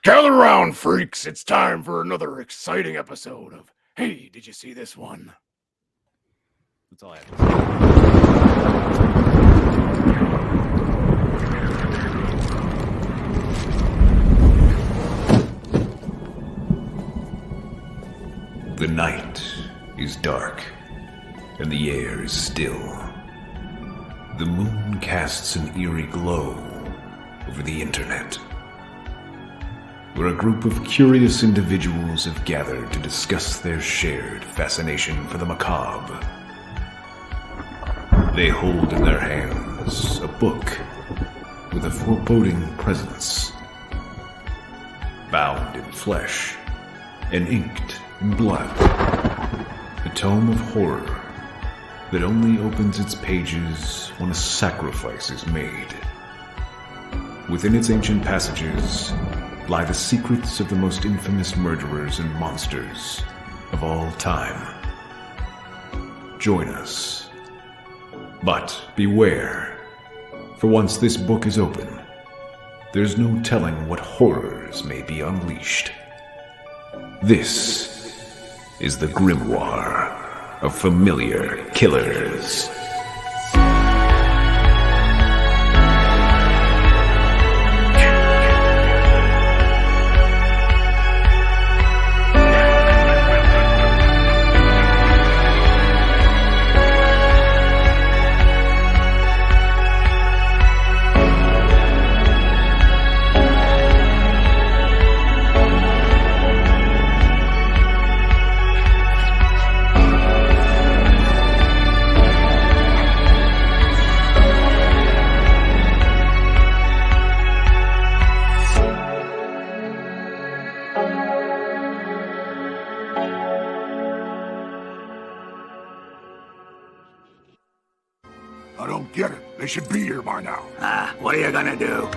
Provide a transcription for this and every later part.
Gather round, freaks. It's time for another exciting episode of Hey, did you see this one? That's all I have to say. The night is dark, and the air is still. The moon casts an eerie glow over the internet, where a group of curious individuals have gathered to discuss their shared fascination for the macabre. They hold in their hands a book with a foreboding presence, bound in flesh and inked in blood, a tome of horror that only opens its pages when a sacrifice is made. Within its ancient passages lie the secrets of the most infamous murderers and monsters of all time. Join us. But beware, for once this book is open, there's no telling what horrors may be unleashed. This is the grimoire of familiar killers. I don't get it. They should be here by now. What are you gonna do?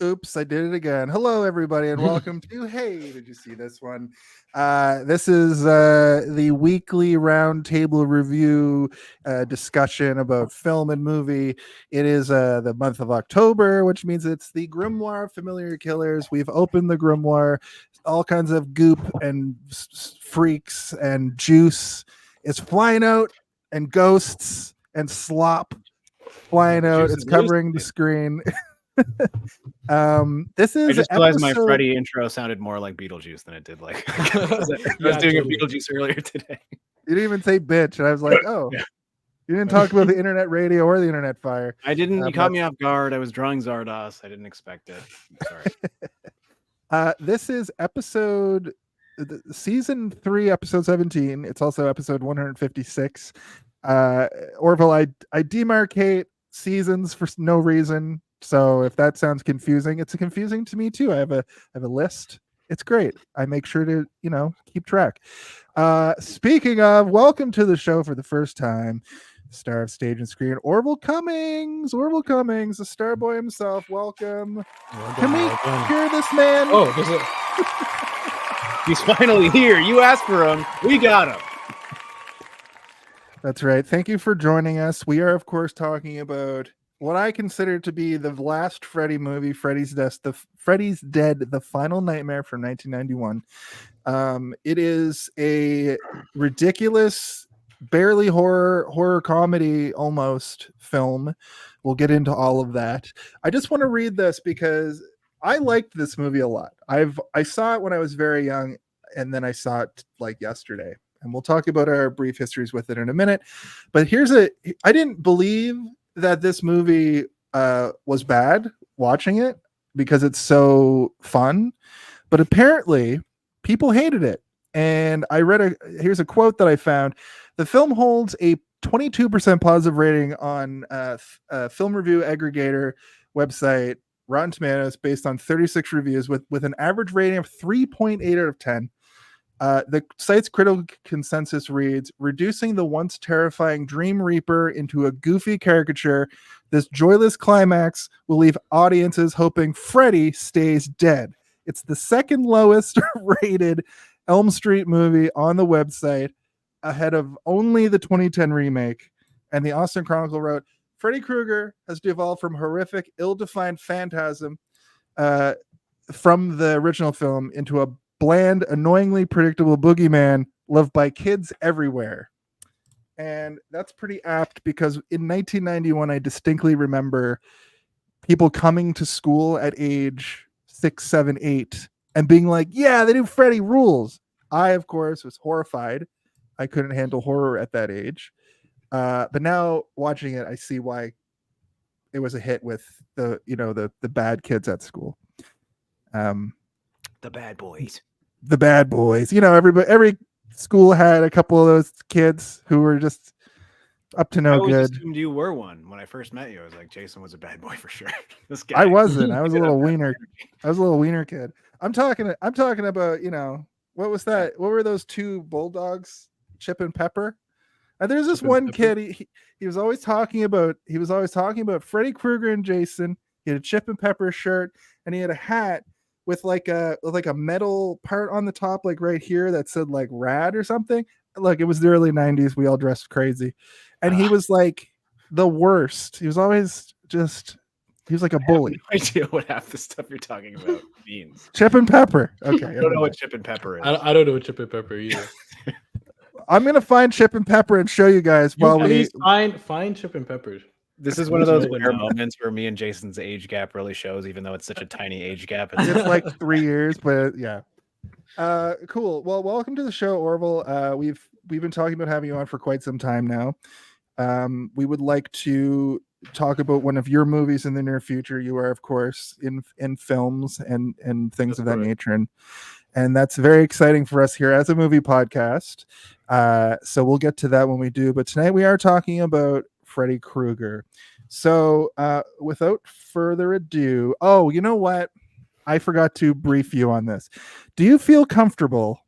Oops, I did it again. Hello, everybody, and welcome to Hey, did you see this one? This is the weekly roundtable review discussion about film and movie. It is the month of October, which means it's the Grimoire of Familiar Killers. We've opened the Grimoire, all kinds of goop and freaks and juice. It's flying out, and ghosts and slop flying out. It's covering the screen. This is I just realized my Freddy intro sounded more like Beetlejuice than it did like I was doing a Beetlejuice earlier today. You didn't even say bitch, and I was like, oh, yeah. You didn't talk about the internet radio or the internet fire. I didn't. You caught me off guard. I was drawing Zardos. I didn't expect it. Sorry. This is season 3, episode 17. It's also episode 156. Orville, I demarcate seasons for no reason. So if that sounds confusing, it's confusing to me too. I have a list. It's great. I make sure to, keep track. Speaking of, welcome to the show for the first time, star of stage and screen, Orville Cummings. Orville Cummings, the star boy himself. Welcome. Can we hear this man? Oh, there's he's finally here. You asked for him. We got him. That's right. Thank you for joining us. We are, of course, talking about what I consider to be the last Freddy movie, Freddy's Dead, The Final Nightmare from 1991. It is a ridiculous, barely horror comedy almost film. We'll get into all of that. I just want to read this because I liked this movie a lot. I saw it when I was very young, and then I saw it like yesterday. And we'll talk about our brief histories with it in a minute. But I didn't believe that this movie was bad watching it because it's so fun, but apparently people hated it. And I read here's a quote that I found. The film holds a 22% positive rating on film review aggregator website Rotten Tomatoes, based on 36 reviews, with an average rating of 3.8 out of 10. The site's critical consensus reads, reducing the once terrifying Dream Reaper into a goofy caricature, this joyless climax will leave audiences hoping Freddy stays dead. It's the second lowest rated Elm Street movie on the website, ahead of only the 2010 remake. And the Austin Chronicle wrote, Freddy Krueger has devolved from horrific, ill-defined phantasm from the original film into a bland, annoyingly predictable boogeyman loved by kids everywhere. And that's pretty apt, because in 1991, I distinctly remember people coming to school at age 6, 7, 8 and being like, yeah, the new Freddy rules. I, of course, was horrified. I couldn't handle horror at that age. But now watching it, I see why it was a hit with the bad kids at school. The bad boys. The bad boys. Every school had a couple of those kids who were just up to no I good. assumed you were one when I first met you. I was like, Jason was a bad boy for sure. This guy. I wasn't. I was a little wiener. I was a little wiener kid. I'm talking about, what was that? What were those two bulldogs? Chip and Pepper. And there's this one kid. He was always talking about. Freddy Krueger and Jason. He had a Chip and Pepper shirt, and he had a hat with like a metal part on the top, like right here, that said like rad or something. Look, it was the early 90s. We all dressed crazy. And he was like the worst. He was always he was like a bully. I have no idea what half the stuff you're talking about means. Chip and Pepper. Okay. I don't know what Chip and Pepper is. I don't know what Chip and Pepper either. I'm going to find Chip and Pepper and show you guys while we find Chip and Pepper. This is one of those rare moments where me and Jason's age gap really shows, even though it's such a tiny age gap. It's like 3 years, but yeah. Cool. Well, welcome to the show, Orville. We've been talking about having you on for quite some time now. We would like to talk about one of your movies in the near future. You are, of course, in films and things That's of that correct. nature, and that's very exciting for us here as a movie podcast. So we'll get to that when we do. But tonight we are talking about Freddy Krueger. So without further ado, oh, you know what? I forgot to brief you on this. Do you feel comfortable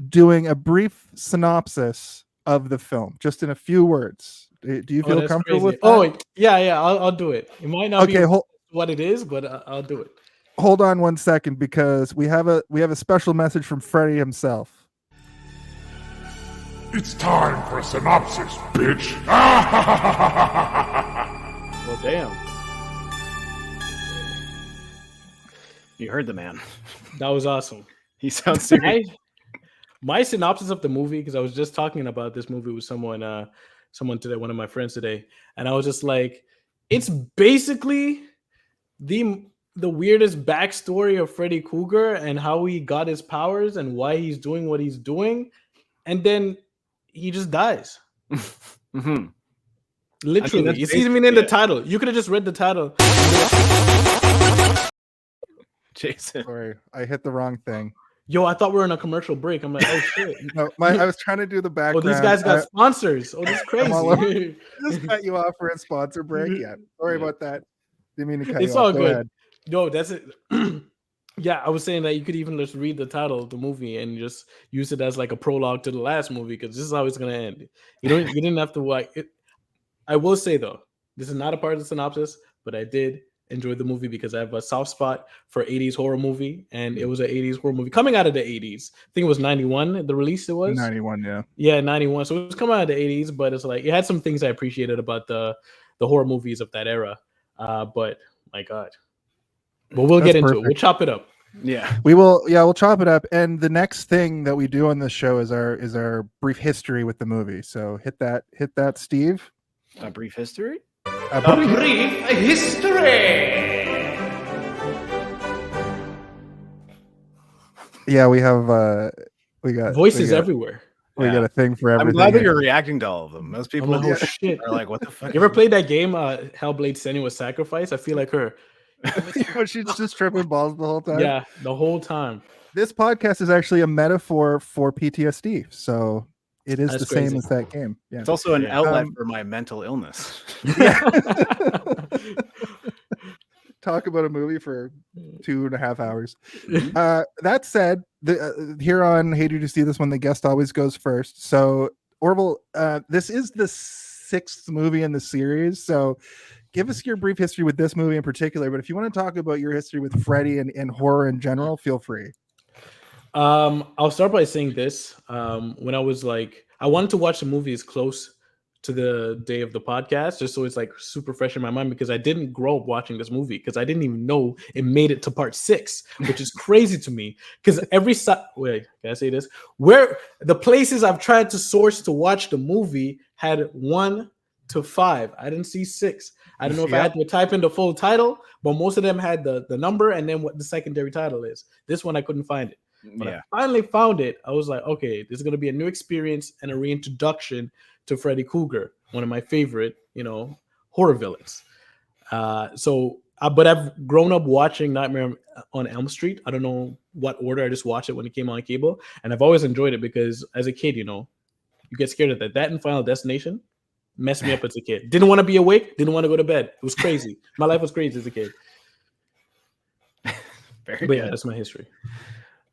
doing a brief synopsis of the film, just in a few words? Do you feel comfortable with that? Oh, yeah, I'll do it. It might not be what it is, but I'll do it. Hold on one second, because we have a special message from Freddy himself. It's time for a synopsis, bitch. Well, damn. You heard the man. That was awesome. He sounds serious. My synopsis of the movie, because I was just talking about this movie with someone today, one of my friends today, and I was just like, it's basically the weirdest backstory of Freddy Krueger and how he got his powers and why he's doing what he's doing, and then he just dies. Mm-hmm. Literally, that's it's even in the title. You could have just read the title. Jason. Sorry, I hit the wrong thing. Yo, I thought we were in a commercial break. I'm like, oh shit. No, I was trying to do the Oh, background. these guys got sponsors. Oh, this is crazy. Just cut you off for a sponsor break. Yeah, sorry about that. Didn't mean to cut It's you off. all Go good. ahead. Yo, that's it. Yeah, I was saying that you could even just read the title of the movie and just use it as like a prologue to the last movie, because this is how it's gonna end. You didn't have to like it. I will say though, this is not a part of the synopsis, but I did enjoy the movie because I have a soft spot for 80s horror movie, and it was an 80s horror movie coming out of the 80s. I think it was 91, the release it was. 91, yeah. Yeah, 91. So it was coming out of the 80s, but it's like it had some things I appreciated about the horror movies of that era. But my God. But we'll get into it. We'll chop it up. Yeah. We'll chop it up. And the next thing that we do on this show is our brief history with the movie. So hit that, Steve. A brief history? A brief history. Yeah, we got Voices everywhere. We got a thing for everything. I'm glad that you're reacting to all of them. Most people I'm like, oh, shit. are like, what the fuck? You ever played that game, Hellblade Senua's Sacrifice? I feel like her. She's just tripping balls the whole time. Yeah, the whole time. This podcast is actually a metaphor for PTSD. So it is That's the same crazy. as that game. Yeah. It's also an outlet for my mental illness. talk about a movie for 2.5 hours. That said, here on Hey, Did You See This One? The guest always goes first. So Orville, this is the 6th movie in the series. So give us your brief history with this movie in particular. But if you want to talk about your history with Freddy and horror in general, feel free. I'll start by saying this. When I was like, I wanted to watch the movies close to the day of the podcast, just so it's like super fresh in my mind, because I didn't grow up watching this movie, because I didn't even know it made it to part 6, which is crazy to me. Because wait, can I say this? Where the places I've tried to source to watch the movie had 1 to 5. I didn't see 6. I don't know if I had to type in the full title, but most of them had the number and then what the secondary title is. This one I couldn't find it. But I finally found it. I was like, okay, this is going to be a new experience and a reintroduction to Freddy Krueger, one of my favorite, horror villains. But I've grown up watching Nightmare on Elm Street. I don't know what order. I just watched it when it came on cable, and I've always enjoyed it because as a kid, you get scared of that. That and Final Destination messed me up as a kid. Didn't want to be awake. Didn't want to go to bed. It was crazy. My life was crazy as a kid. Yeah, that's my history.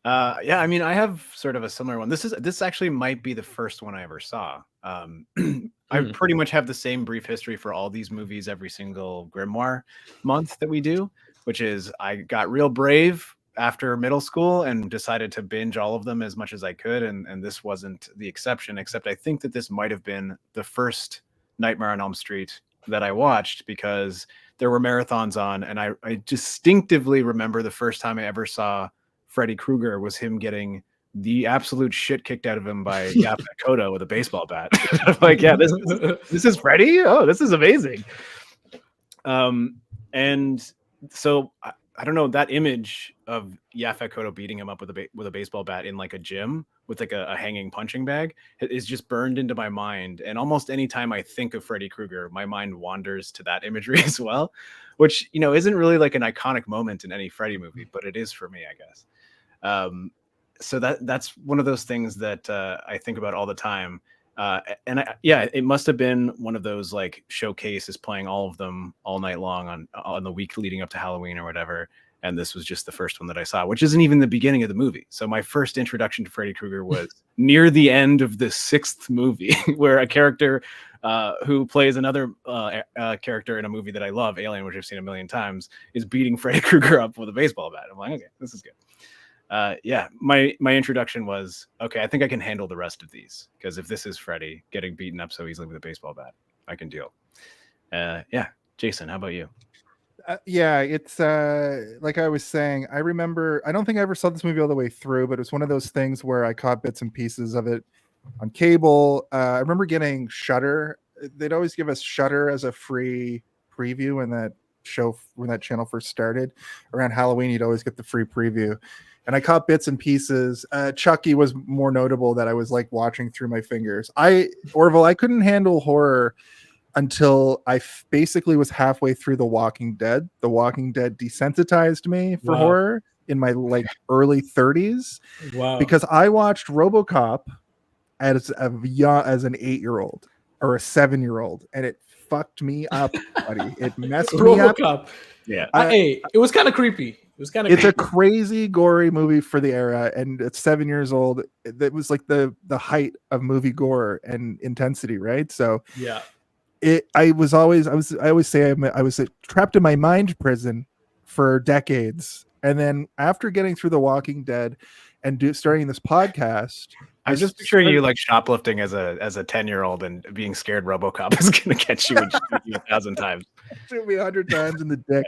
I mean, I have sort of a similar one. This actually might be the first one I ever saw. I pretty much have the same brief history for all these movies every single Grimoire month that we do, which is I got real brave after middle school and decided to binge all of them as much as I could, and this wasn't the exception, except I think that this might have been the first Nightmare on Elm Street that I watched, because there were marathons on, and I distinctively remember the first time I ever saw Freddy Krueger was him getting the absolute shit kicked out of him by Yaphet Kotto with a baseball bat. I'm like, yeah, this is Freddy. Oh, this is amazing. And so I don't know, that image of Yaphet Kotto beating him up with a baseball bat in like a gym with like a hanging punching bag is just burned into my mind. And almost any time I think of Freddy Krueger, my mind wanders to that imagery as well, which, isn't really like an iconic moment in any Freddy movie, but it is for me, I guess. So that's one of those things that I think about all the time. It must have been one of those like showcases playing all of them all night long on the week leading up to Halloween or whatever. And this was just the first one that I saw, which isn't even the beginning of the movie. So my first introduction to Freddy Krueger was near the end of the 6th movie, where a character who plays another character in a movie that I love, Alien, which I've seen a million times, is beating Freddy Krueger up with a baseball bat. I'm like, okay, this is good. My introduction was, okay, I think I can handle the rest of these, because if this is Freddy getting beaten up so easily with a baseball bat, I can deal. Jason, how about you? It's like I was saying, I remember, I don't think I ever saw this movie all the way through, but it was one of those things where I caught bits and pieces of it on cable. I remember getting Shudder. They'd always give us Shudder as a free preview when that channel first started. Around Halloween, you'd always get the free preview. And I caught bits and pieces. Chucky was more notable, that I was like watching through my fingers. Orville, I couldn't handle horror until I basically was halfway through The Walking Dead. The Walking Dead desensitized me for horror in my like early 30s. Wow. Because I watched RoboCop as an 8-year-old or a 7-year-old, and it fucked me up, buddy. It messed me up. Yeah. It was kind of creepy. It's a crazy, gory movie for the era, and it's 7 years old. It was like the height of movie gore and intensity, right? So yeah. I always say I was trapped in my mind prison for decades, and then after getting through The Walking Dead and starting this podcast, I'm just picturing you like shoplifting as a 10-year-old and being scared RoboCop is going to catch you and shoot you 1,000 times. Shoot me 100 times in the dick.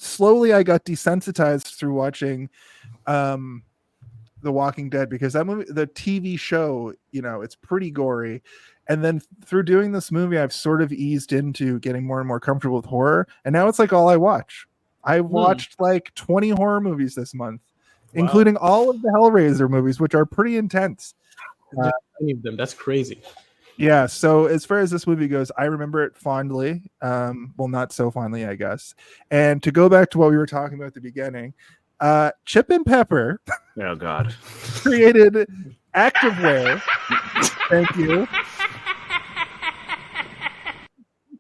Slowly I got desensitized through watching The Walking Dead, because that movie, the TV show, it's pretty gory. And then through doing this movie, I've sort of eased into getting more and more comfortable with horror. And now it's like all I watch. I watched like 20 horror movies this month, including all of the Hellraiser movies, which are pretty intense. Any of them. That's crazy. Yeah. So as far as this movie goes, I remember it fondly. Well, not so fondly, I guess. And to go back to what we were talking about at the beginning, Chip and Pepper. Oh God. Created activewear. Thank you.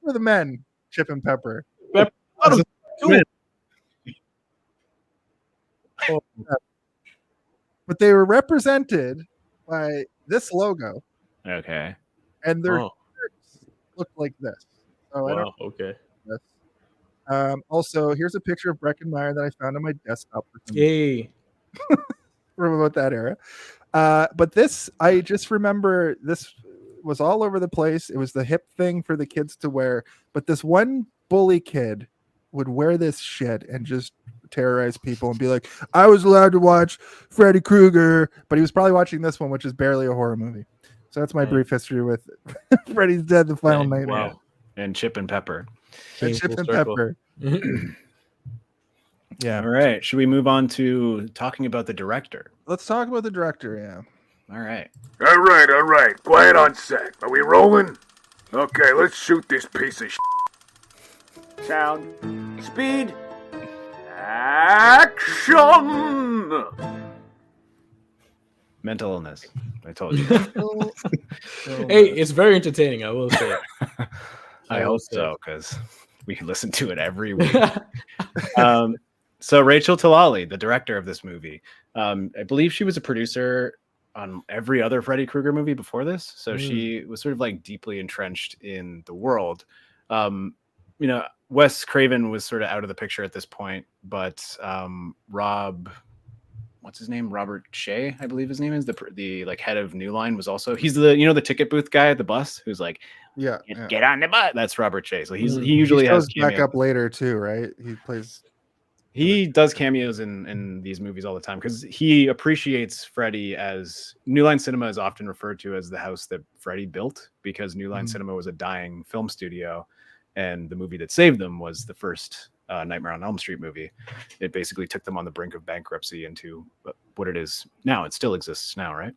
For the men. Chip and Pepper. Pepper. Awesome. Cool. But they were represented by this logo, Okay. and their Oh, shirts look like this. So I don't wow. Okay. know this. Also, here's a picture of Breckenmeyer that I found on my desktop for some reason Yay. from about that era. But this, I just remember this was all over the place. It was the hip thing for the kids to wear. But this one bully kid would wear this shit and just terrorize people and be like, I was allowed to watch Freddy Krueger, but he was probably watching this one, which is barely a horror movie. So that's my Right. brief history with Freddy's Dead, The Final Dang, Nightmare. wow. And Chip and Pepper. And Came Chip full and circle. Pepper. Yeah. All right. Should we move on to talking about the director? Let's talk about the director. Yeah. All right. All right. Quiet on set. Are we rolling? Okay, let's shoot this piece of Sound. Speed. Action! Mental illness. I told you. Hey, it's very entertaining, I will say. I hope so, because we can listen to it every week. So Rachel Talalay, the director of this movie, I believe she was a producer on every other Freddy Krueger movie before this. So she was sort of like deeply entrenched in the world. You know, Wes Craven was sort of out of the picture at this point, but what's his name? Robert Shea, I believe his name is the like head of New Line was also, he's the, you know, the ticket booth guy at the bus who's like, Yeah. get on the bus. That's Robert Shea. So he usually has back cameos. up later too, right? He does cameos in these movies all the time because he appreciates Freddy. As New Line Cinema is often referred to as the house that Freddy built, because New Line Cinema was a dying film studio, and the movie that saved them was the first Nightmare on Elm Street movie. It basically took them on the brink of bankruptcy into what it is now. It still exists now, right?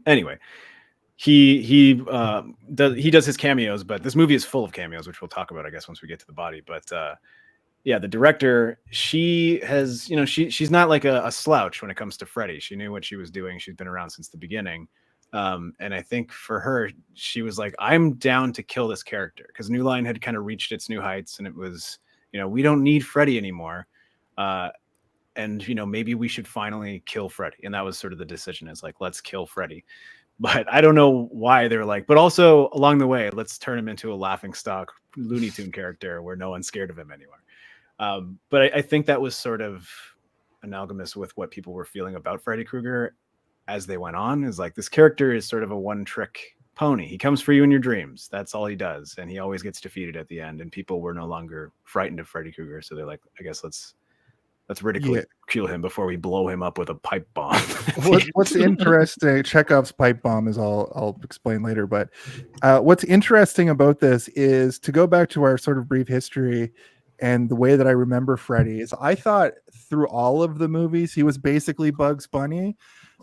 Anyway, he does his cameos, but this movie is full of cameos, which we'll talk about, I guess, once we get to the body. But yeah, the director, she has, you know, she's not like a slouch when it comes to Freddy. She knew what she was doing. She's been around since the beginning. And I think for her, she was like, I'm down to kill this character, because New Line had kind of reached its new heights, and it was, you know, we don't need Freddy anymore. And, you know, maybe we should finally kill Freddy. And that was sort of the decision, is like, let's kill Freddy. But I don't know why they're like, but also along the way, let's turn him into a laughingstock Looney Tune character where no one's scared of him anymore. But I think that was sort of analogous with what people were feeling about Freddy Krueger as they went on, is like, this character is sort of a one-trick pony. He comes for you in your dreams. That's all he does. And he always gets defeated at the end. And people were no longer frightened of Freddy Krueger. So they're like, I guess let's ridicule him before we blow him up with a pipe bomb. What's interesting, Chekhov's pipe bomb is I'll explain later, but what's interesting about this is, to go back to our sort of brief history and the way that I remember Freddy, is I thought through all of the movies he was basically Bugs Bunny.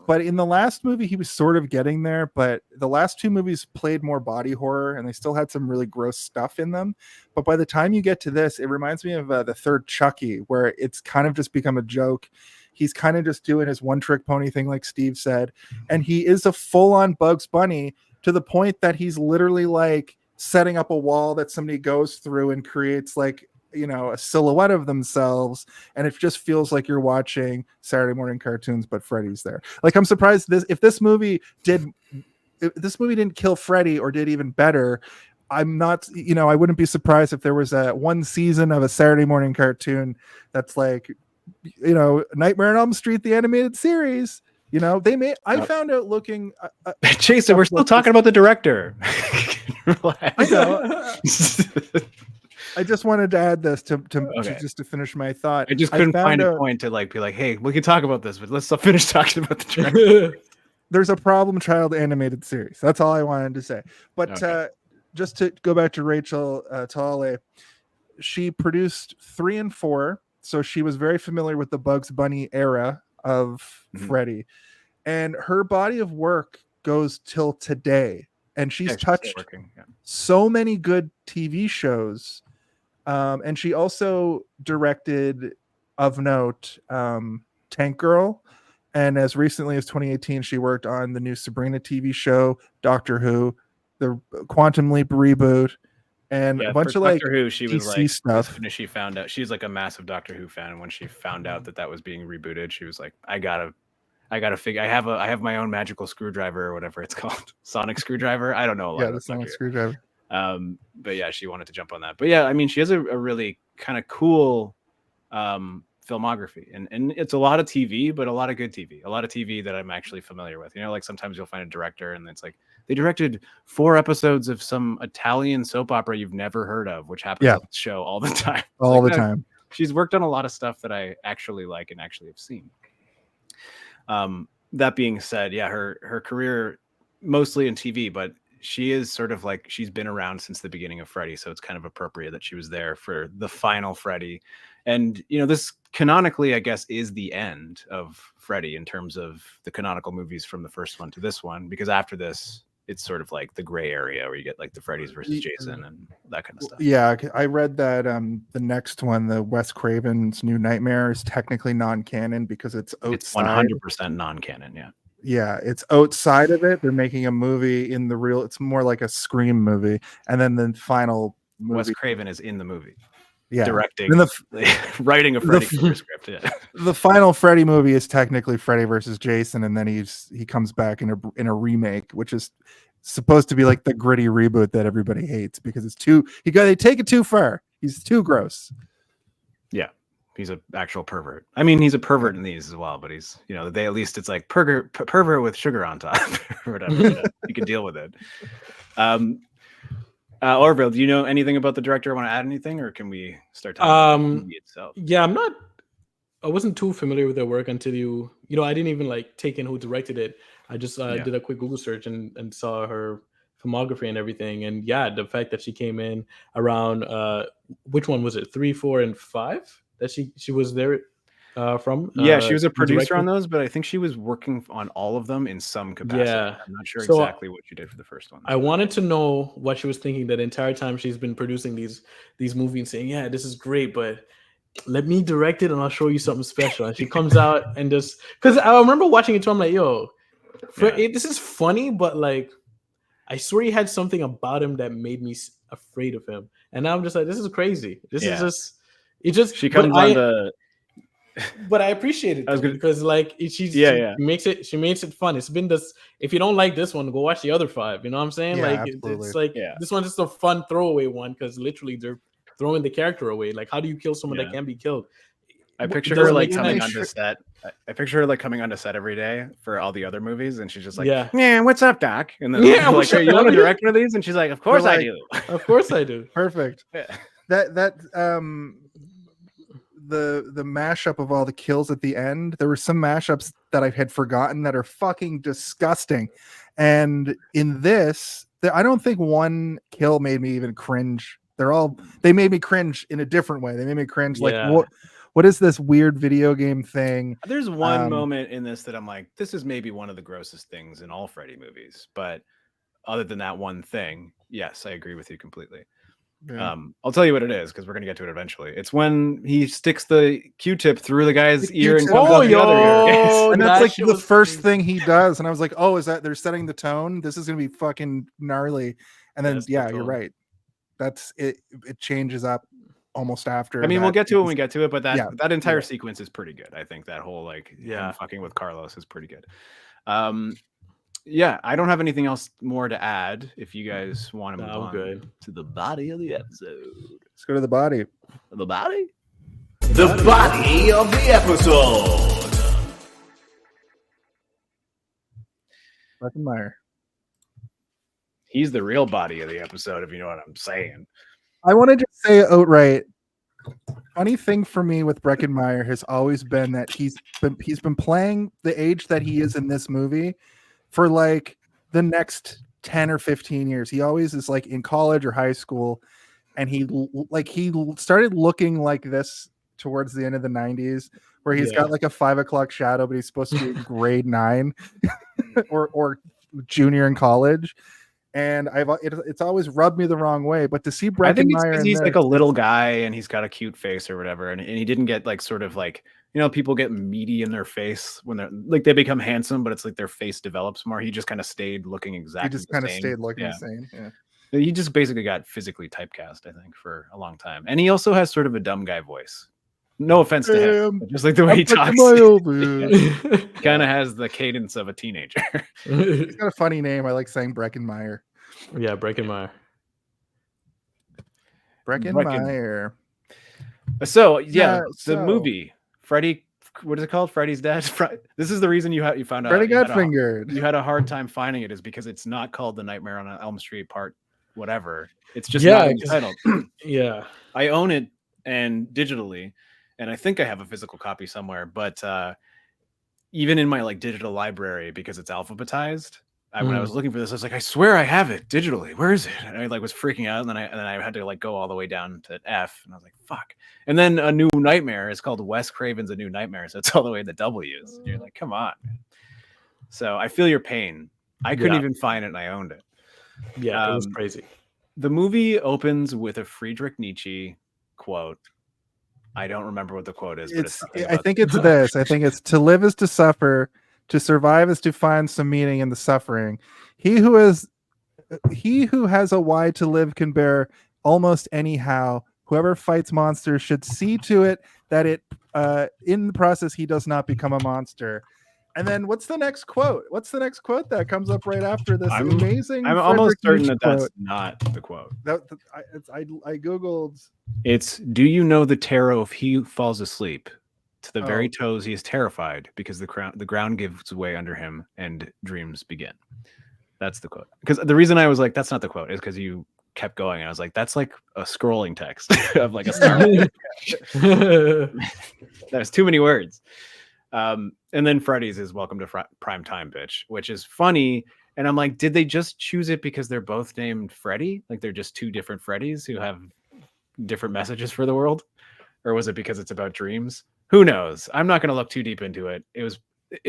But in the last movie, he was sort of getting there. But the last two movies played more body horror, and they still had some really gross stuff in them. But by the time you get to this, it reminds me of the third Chucky, where it's kind of just become a joke. He's kind of just doing his one-trick pony thing, like Steve said. And he is a full-on Bugs Bunny, to the point that he's literally like setting up a wall that somebody goes through and creates, like, you know, a silhouette of themselves, and it just feels like you're watching Saturday morning cartoons, but Freddy's there. Like, I'm surprised if this movie didn't kill Freddy, or did even better. I'm not, you know, I wouldn't be surprised if there was one season of a Saturday morning cartoon that's like, you know, Nightmare on Elm Street, the animated series. You know, I found out looking. Jason, we're still talking about the director. I know. I just wanted to add this to finish my thought. I just couldn't find a point to like be like, hey, we can talk about this, but let's finish talking about the director. There's a Problem Child animated series. That's all I wanted to say. But just to go back to Rachel Talalay, she produced 3 and 4, so she was very familiar with the Bugs Bunny era of Freddy, and her body of work goes till today. And she's touched so many good TV shows. And she also directed, of note, Tank Girl. And as recently as 2018, she worked on the new Sabrina TV show, Doctor Who, the Quantum Leap reboot, and Yeah, a bunch for of like Doctor Who, she was DC like, as stuff. soon as she found out, she's like a massive Doctor Who fan. And when she found out that was being rebooted, she was like, I gotta figure. I have my own magical screwdriver or whatever it's called, sonic screwdriver. I don't know a lot Yeah, about the sonic Doctor screwdriver. Who. But yeah, she wanted to jump on that. But yeah, I mean, she has a really kind of cool filmography, and it's a lot of TV, but a lot of good TV, a lot of TV that I'm actually familiar with. You know, like sometimes you'll find a director and it's like they directed 4 episodes of some Italian soap opera you've never heard of, which happens on the show all the time. It's all like, the no, time. She's worked on a lot of stuff that I actually like and actually have seen. That being said, yeah, her career mostly in TV, but she is sort of like, she's been around since the beginning of Freddy, so it's kind of appropriate that she was there for the final Freddy. And you know, this canonically, I guess, is the end of Freddy in terms of the canonical movies from the first one to this one, because after this, it's sort of like the gray area where you get like the Freddys versus Jason and that kind of stuff. Yeah, I read that the next one, the Wes Craven's New Nightmare, is technically non-canon because it's outside. It's 100% non-canon. Yeah. Yeah, it's outside of it. They're making a movie in the real. It's more like a Scream movie, and then the final movie. Wes Craven is in the movie. Yeah, directing, and writing a Freddy Krueger script. Yeah. The final Freddy movie is technically Freddy versus Jason, and then he comes back in a remake, which is supposed to be like the gritty reboot that everybody hates because it's too. They take it too far. He's too gross. Yeah, he's an actual pervert. I mean, he's a pervert in these as well, but he's, you know, they at least it's like pervert with sugar on top or whatever. You know, you can deal with it. Orville, do you know anything about the director? Want to add anything, or can we start talking about the movie itself? Yeah, I wasn't too familiar with their work until you know, I didn't even like take in who directed it. I just did a quick Google search and saw her filmography and everything. And yeah, the fact that she came in around which one was it, 3, 4, and 5 that she was there from? Yeah, she was a producer on those, but I think she was working on all of them in some capacity. Yeah, I'm not sure exactly what she did for the first one. I wanted to know what she was thinking that entire time she's been producing these movies and saying, yeah, this is great, but let me direct it and I'll show you something special. And she comes out and just, because I remember watching it too, I'm like, yo, this is funny, but like, I swear he had something about him that made me afraid of him. And now I'm just like, this is crazy. This is just, she comes on the. But I appreciate it because like she makes it fun. It's been this. If you don't like this one, go watch the other 5. You know what I'm saying? Yeah, like it's like this one's just a fun throwaway one because literally they're throwing the character away. Like, how do you kill someone that can't be killed? I picture her like coming onto set. I picture her like coming onto set every day for all the other movies, and she's just like, "Yeah, what's up, Doc?" And then like, "Hey, you want to direct one of these?" And she's like, "Of course I do. Of course I do." Perfect. Yeah. That the mashup of all the kills at the end. There were some mashups that I had forgotten that are fucking disgusting, and in this, I don't think one kill made me even cringe. They made me cringe in a different way. They made me cringe like what is this weird video game thing? There's one moment in this that I'm like, this is maybe one of the grossest things in all Freddy movies. But other than that one thing, yes, I agree with you completely. Yeah. I'll tell you what it is because we're gonna get to it eventually. It's when he sticks the Q-tip through the guy's ear and comes out the other ear. And that's like the first thing he does. And I was like, oh, is that they're setting the tone? This is gonna be fucking gnarly. And then you're right. That's it. It changes up almost after. I mean, we'll get to it when we get to it, but that entire sequence is pretty good. I think that whole like him fucking with Carlos is pretty good. I don't have anything else more to add. If you guys want to move on to the body of the episode, let's go to the body. The body. The body of the episode. Breckenmeyer. He's the real body of the episode, if you know what I'm saying. I want to just say it outright. Funny thing for me with Breckenmeyer has always been that he's been playing the age that he is in this movie for like the next 10 or 15 years. He always is like in college or high school, and he started looking like this towards the end of the 90s, where he's got like a 5 o'clock shadow, but he's supposed to be in grade 9 or junior in college. And it's always rubbed me the wrong way. But to see Breckenmeyer, I think it's because he's like a little guy and he's got a cute face or whatever, and he didn't get like sort of like, you know, people get meaty in their face when they're like they become handsome, but it's like their face develops more. He just kind of stayed looking exactly. He just kind of stayed looking the same. Yeah. He just basically got physically typecast, I think, for a long time. And he also has sort of a dumb guy voice. No offense to him, but just like the way he talks. Kind of has the cadence of a teenager. He's got a funny name. I like saying Breckenmeyer. Yeah, Breckenmeyer. Breckenmeyer. So so- the movie Freddy, what is it called? Freddy's Dead. This is the reason you found out Freddy got fingered. You had a hard time finding it, is because it's not called The Nightmare on Elm Street Part whatever. It's just not entitled. Yeah, I own it and digitally, and I think I have a physical copy somewhere. But even in my like digital library, because it's alphabetized, when I was looking for this, I was like, I swear I have it digitally. Where is it? And I like was freaking out, and then I had to like go all the way down to F, and I was like, fuck. And then A New Nightmare is called Wes Craven's A New Nightmare, so it's all the way to W's. And you're like, come on, man. So I feel your pain. I couldn't even find it, and I owned it. Yeah, it was crazy. The movie opens with a Friedrich Nietzsche quote. I don't remember what the quote is. But I think it's this. I think it's to live is to suffer, to survive is to find some meaning in the suffering. He who has a why to live can bear almost anyhow. Whoever fights monsters should see to it that in the process he does not become a monster. And then what's the next quote? What's the next quote that comes up right after this amazing? I'm almost certain that that's not the quote. I googled. It's, do you know the terror of he who falls asleep? To the very toes he is terrified, because the ground gives way under him and dreams begin. That's the quote. Because the reason I was like, that's not the quote, is because you kept going. And I was like, that's like a scrolling text of like a Star Wars. There's too many words. And then Freddys is Welcome to Prime Time, bitch, which is funny. And I'm like, did they just choose it because they're both named Freddy? Like they're just two different Freddys who have different messages for the world? Or was it because it's about dreams? Who knows? I'm not going to look too deep into it. It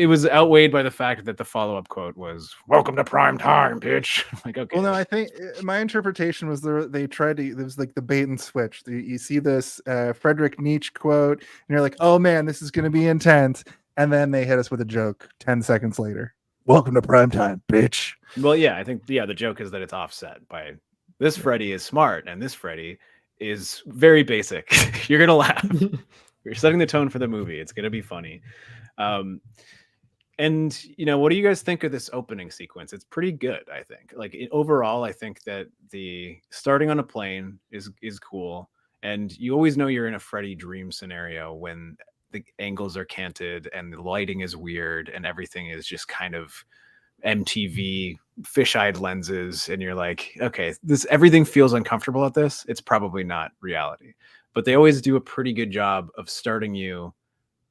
was outweighed by the fact that the follow-up quote was "Welcome to Prime Time, bitch." Like, okay. Well, no, I think my interpretation was they tried to. It was like the bait and switch. You see this Friedrich Nietzsche quote, and you're like, "Oh man, this is going to be intense." And then they hit us with a joke 10 seconds later. Welcome to Prime Time, bitch. Well, yeah, I think the joke is that it's offset by this Freddy is smart and this Freddy is very basic. You're gonna laugh. You're setting the tone for the movie. It's gonna be funny. And what do you guys think of this opening sequence? It's pretty good, I think. Like overall, I think that the starting on a plane is cool, and you always know you're in a Freddy dream scenario when the angles are canted and the lighting is weird and everything is just kind of MTV fish-eyed lenses, and you're like, okay, everything feels uncomfortable at this. It's probably not reality, but they always do a pretty good job of starting you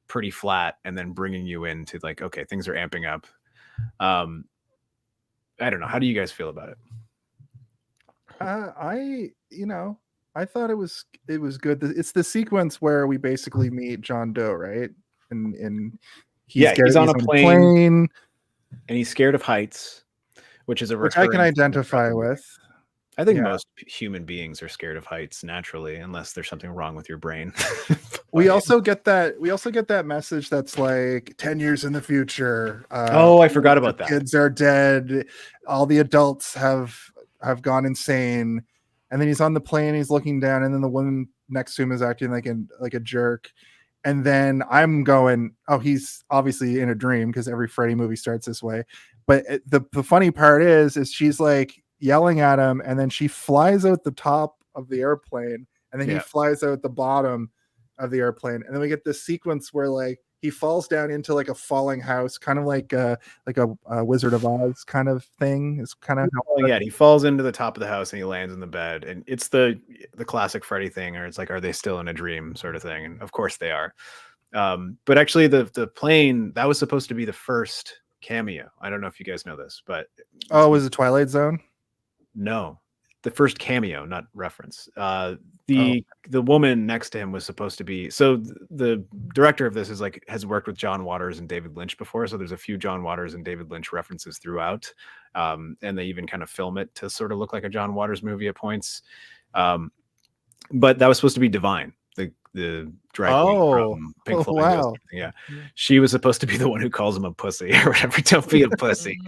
pretty flat and then bringing you into like, okay, things are amping up. I don't know. How do you guys feel about it? I thought it was good. It's the sequence where we basically meet John Doe, right? And he's on a plane, and he's scared of heights, which is which I can identify with. I think most human beings are scared of heights naturally, unless there's something wrong with your brain. We also get that message that's like 10 years in the future. I forgot about that. Kids are dead. All the adults have gone insane. And then he's on the plane, he's looking down, and then the woman next to him is acting like a jerk. And then I'm going, oh, he's obviously in a dream, because every Freddy movie starts this way. But the funny part is she's like yelling at him, and then she flies out the top of the airplane, and then he flies out the bottom of the airplane, and then we get this sequence where like he falls down into like a falling house, kind of like a Wizard of Oz kind of thing. It's kind of he falls into the top of the house and he lands in the bed, and it's the classic Freddy thing, or it's like, are they still in a dream sort of thing? And of course they are. But actually the plane, that was supposed to be the first cameo. I don't know if you guys know this, but was it Twilight Zone? No, the first cameo, not reference. The woman next to him was supposed to be, so the director of this has worked with John Waters and David Lynch before, so there's a few John Waters and David Lynch references throughout, and they even kind of film it to sort of look like a John Waters movie at points. But that was supposed to be Divine, the drag queen from Pink Floyd. Wow. Yeah, she was supposed to be the one who calls him a pussy or whatever. Don't be a pussy.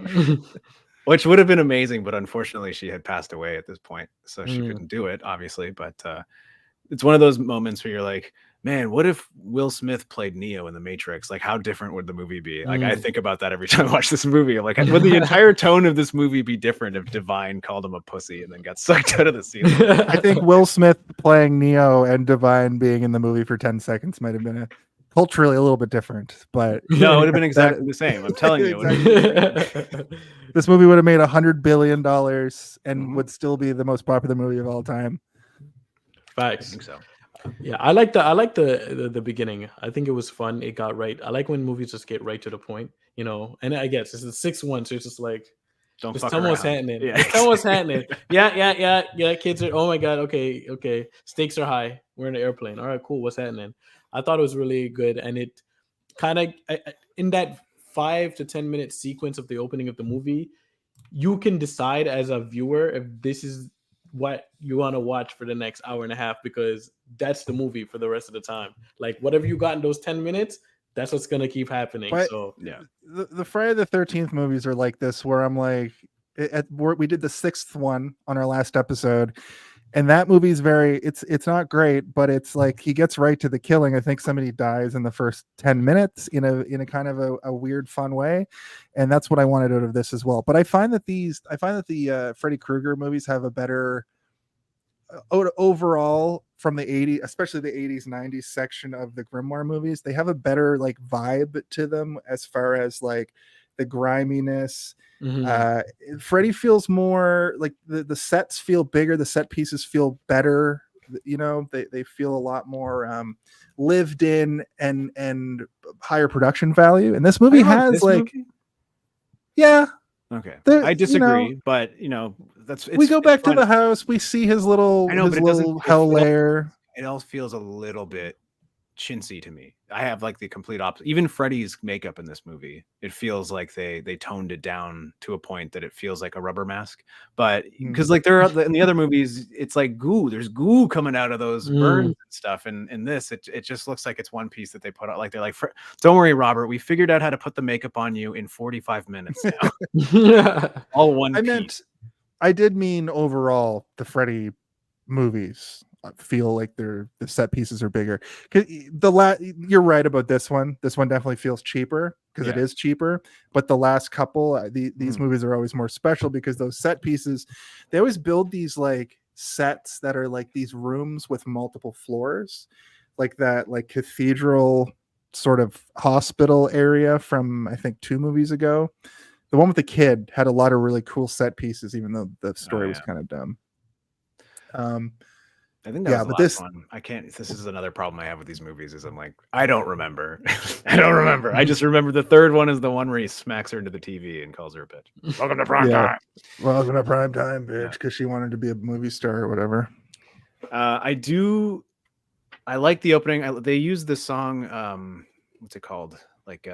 which would have been amazing, but unfortunately she had passed away at this point, so she Mm. couldn't do it, obviously. But it's one of those moments where you're like, man, what if Will Smith played Neo in The Matrix? Like, how different would the movie be? Like, I think about that every time I watch this movie. I'm like, would the entire tone of this movie be different if Divine called him a pussy and then got sucked out of the ceiling? I think Will Smith playing Neo and Divine being in the movie for 10 seconds might have been culturally a little bit different, but No, it would have been exactly the same. I'm telling you. this movie would have made $100 billion and Mhm. would still be the most popular movie of all time. I Facts. think so. Yeah, I like the beginning. I think it was fun. It got right. I like when movies just get right to the point, you know. And I guess it's a 6-1, so it's just like Don't just fuck tell me what's around. happening. Yeah. Just tell me what's happening. Yeah. Kids are. Oh my god. Okay. Stakes are high. We're in an airplane. All right, cool. What's happening? I thought it was really good, and it kind of in that 5 to 10 minute sequence of the opening of the movie, you can decide as a viewer if this is what you want to watch for the next hour and a half, because that's the movie for the rest of the time. Like whatever you got in those 10 minutes, that's what's gonna keep happening. But So Yeah. the Friday the 13th movies are like this, where I'm like, we did the 6th one on our last episode, and that movie's it's not great, but it's like he gets right to the killing. I think somebody dies in the first 10 minutes in a kind of a weird, fun way, and that's what I wanted out of this as well. But I find that the Freddy Krueger movies have a better overall from the 80s, especially the 80s 90s section of the Grimoire movies. They have a better like vibe to them as far as like the griminess. Freddy feels more like the sets feel bigger, the set pieces feel better, you know, they feel a lot more lived in and higher production value, and this movie has This like movie? yeah, Okay. There- I you disagree, know, but we go back to fun. the house, we see his little I know, but it doesn't- little it hell feels- lair. It all feels a little bit chintzy to me. I have like the complete opposite. Even Freddy's makeup in this movie, it feels like they toned it down to a point that it feels like a rubber mask. But because like there are in the other movies, it's like goo. There's goo coming out of those burns and stuff. And in this, it just looks like it's one piece that they put out. Like they're like, don't worry, Robert, we figured out how to put the makeup on you in 45 minutes now. All one piece. I did mean overall the Freddy movies feel like the set pieces are bigger. You're right about this one. This one definitely feels cheaper because it is cheaper. But the last couple, these movies are always more special because those set pieces, they always build these like sets that are like these rooms with multiple floors, like that like cathedral sort of hospital area from I think 2 movies ago. The one with the kid had a lot of really cool set pieces, even though the story was kind of dumb. I think that was the last one. I can't. This is another problem I have with these movies. Is I'm like, I don't remember. I just remember the third one is the one where he smacks her into the TV and calls her a bitch. Welcome to prime time. Welcome to prime time, bitch, because she wanted to be a movie star or whatever. I like the opening. They use the song. What's it called? Like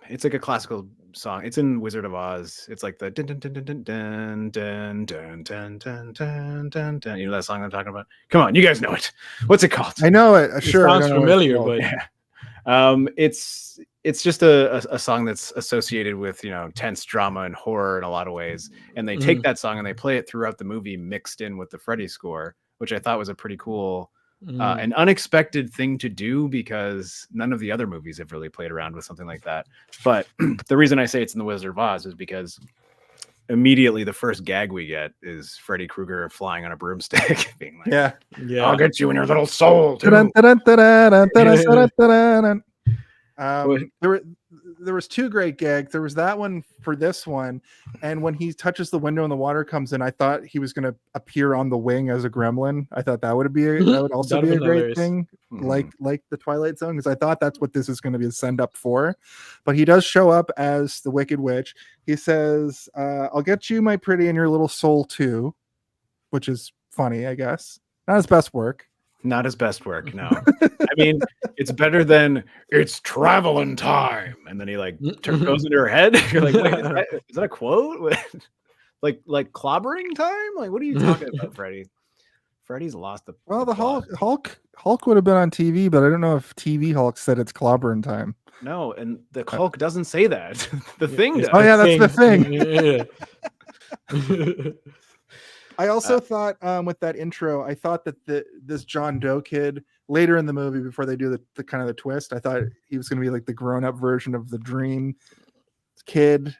it's like a classical song. It's in Wizard of Oz. It's like the dun dun dun dun dun dun dun dun dun dun dun dun. You know that song I'm talking about? Come on, you guys know it. What's it called? I know it. Sure, sounds familiar, but it's just a song that's associated with tense drama and horror in a lot of ways. And they take that song and they play it throughout the movie, mixed in with the Freddy score, which I thought was a pretty cool. An unexpected thing to do because none of the other movies have really played around with something like that. But the reason I say it's in the Wizard of Oz is because immediately the first gag we get is Freddy Krueger flying on a broomstick, being like, yeah, I'll get you in your little soul too. There was 2 great gags. There was that one for this one, and when he touches the window and the water comes in, I thought he was going to appear on the wing as a gremlin. I thought that would also be a great thing, like the Twilight Zone, because I thought that's what this is going to be a send up for. But he does show up as the Wicked Witch. He says, "I'll get you, my pretty, and your little soul too," which is funny, I guess. Not his best work. Not his best work, no. I mean, it's better than "it's traveling time," and then he like goes into her head. You're like, wait, is that a quote? like clobbering time? Like, what are you talking about, Freddy? Freddy's lost the. Well, the Hulk would have been on TV, but I don't know if TV Hulk said it's clobbering time. No, and the cloak doesn't say that. The thing does. Oh yeah, that's the thing. Yeah. I also thought with that intro, I thought that this John Doe kid later in the movie, before they do the kind of the twist, I thought he was going to be like the grown-up version of the Dream kid.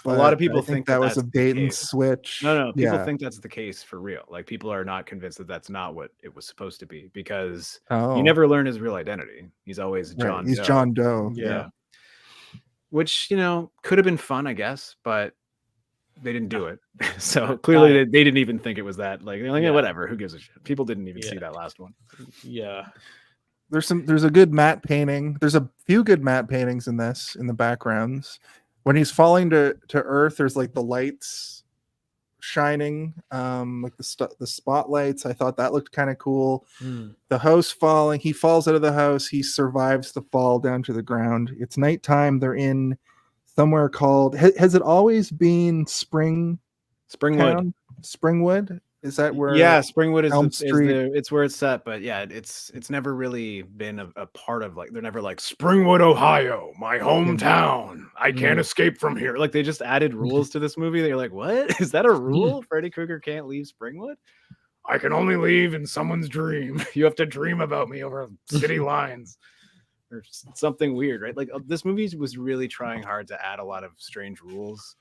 A lot of but people I think that was that's a the bait and case. switch. No, people Yeah. think that's the case for real. Like people are not convinced that that's not what it was supposed to be because Oh, you never learn his real identity. He's always right. John He's Doe. John Doe. Yeah. Which, could have been fun, I guess, but they didn't do it. So clearly they didn't even think it was that. Like, they're like, yeah, whatever, who gives a shit? People didn't even see that last one. Yeah. There's a good matte painting. There's a few good matte paintings in the backgrounds. When he's falling to earth, there's like the lights shining, like the spotlights. I thought that looked kind of cool. The house falling, he falls out of the house, he survives the fall down to the ground. It's nighttime. They're in somewhere called, has it always been Springwood? Springwood? Is that where? Yeah, Springwood is Elm the Street? it's where it's set, but yeah, it's never really been a part of, like, they're never like Springwood, Ohio, my hometown. I can't escape from here. Like, they just added rules to this movie. They're like, what? Is that a rule? Freddy Krueger can't leave Springwood? I can only leave in someone's dream. You have to dream about me over city lines. Or something weird, right? Like, this movie was really trying hard to add a lot of strange rules.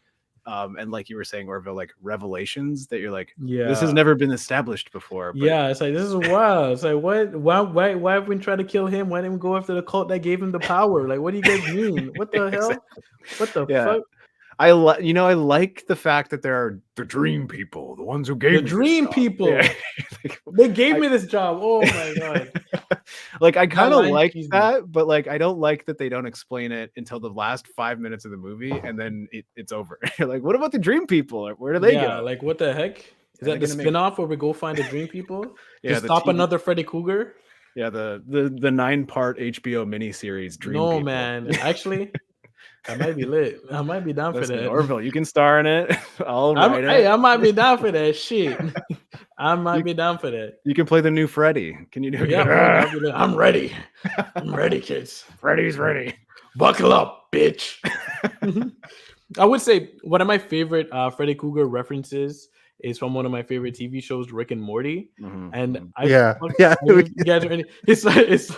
And like you were saying, Orville, like revelations that you're like, this has never been established before. But It's like, this is wild. It's like, what? Why have we tried to kill him? Why didn't we go after the cult that gave him the power? Like, what do you guys mean? What the hell? What the fuck? I like the fact that there are the dream people, the ones who gave The me dream this job. people. Yeah. They gave me this job. Oh my god. Like, I kind of line like cheesy. that, but like, I don't like that they don't explain it until the last 5 minutes of the movie, and then it's over. You're like, what about the dream people? Where do they go? Like, what the heck? Is Are that they the gonna make- spin-off where we go find the dream people? Yeah, To the stop TV another Freddy Krueger? Yeah, the 9-part HBO miniseries Dream No, People. man. Actually, I might be lit. I might be down Listen, for that. Orville, you can star in it. I'll write it. I might be down for that shit. I might be down for that. You can play the new Freddy. Can you do it? Yeah, I'll be lit. I'm ready. I'm ready, kids. Freddy's ready. Buckle up, bitch. I would say one of my favorite Freddy Krueger references is from one of my favorite TV shows, Rick and Morty. And it's like,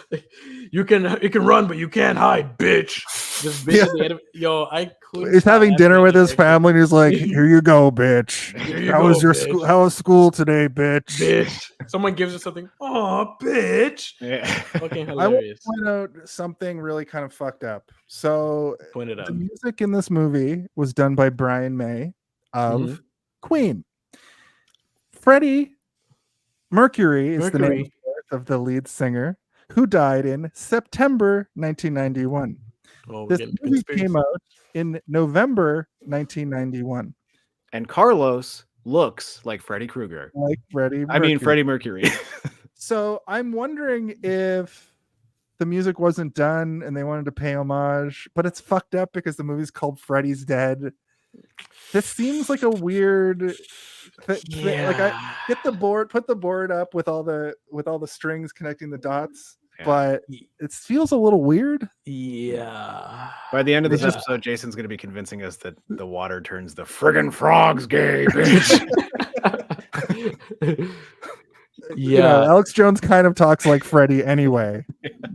you can run, but you can't hide, bitch. Just bitch. I couldn't. He's having dinner with his family, and he's like, "Here you go, bitch. How was your school? How was school today, bitch? Bitch." Someone gives us something. Oh, bitch. Yeah. Fucking I want to hilarious. point out something really kind of fucked up. So Point it the out. music in this movie was done by Brian May of Queen. Freddie Mercury is the name of the lead singer, who died in September 1991. Oh, This movie came out in November 1991. And Carlos looks like Freddy Krueger. Like Freddie Mercury. So I'm wondering if the music wasn't done and they wanted to pay homage, but it's fucked up because the movie's called Freddy's Dead. This seems like a weird like, I get the board, put the board up with all the strings connecting the dots, but it feels a little weird. Yeah. By the end of this episode, Jason's going to be convincing us that the water turns the friggin' frogs gay, bitch. You know, Alex Jones kind of talks like Freddy anyway.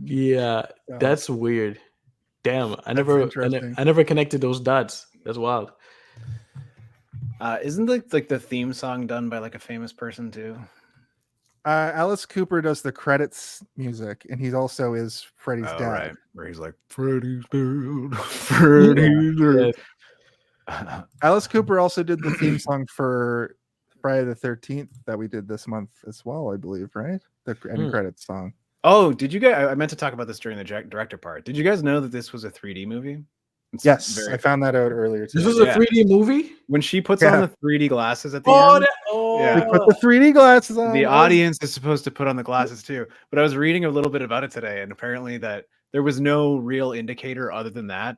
Yeah, that's weird. Damn, I never connected those dots. That's wild. Isn't like the theme song done by like a famous person too? Alice Cooper does the credits music, and he also is Freddy's dad. Right. Where he's like, Freddy's dead. Freddy's dead. Alice Cooper also did the theme song for Friday the 13th that we did this month as well, I believe, right? The end credits song. Oh, did you guys? I meant to talk about this during the director part. Did you guys know that this was a 3D movie? Yes, I found that out earlier today. This was a 3D movie? When she puts on the 3D glasses at the end. They put the 3D glasses on. The audience is supposed to put on the glasses too. But I was reading a little bit about it today, and apparently that there was no real indicator other than that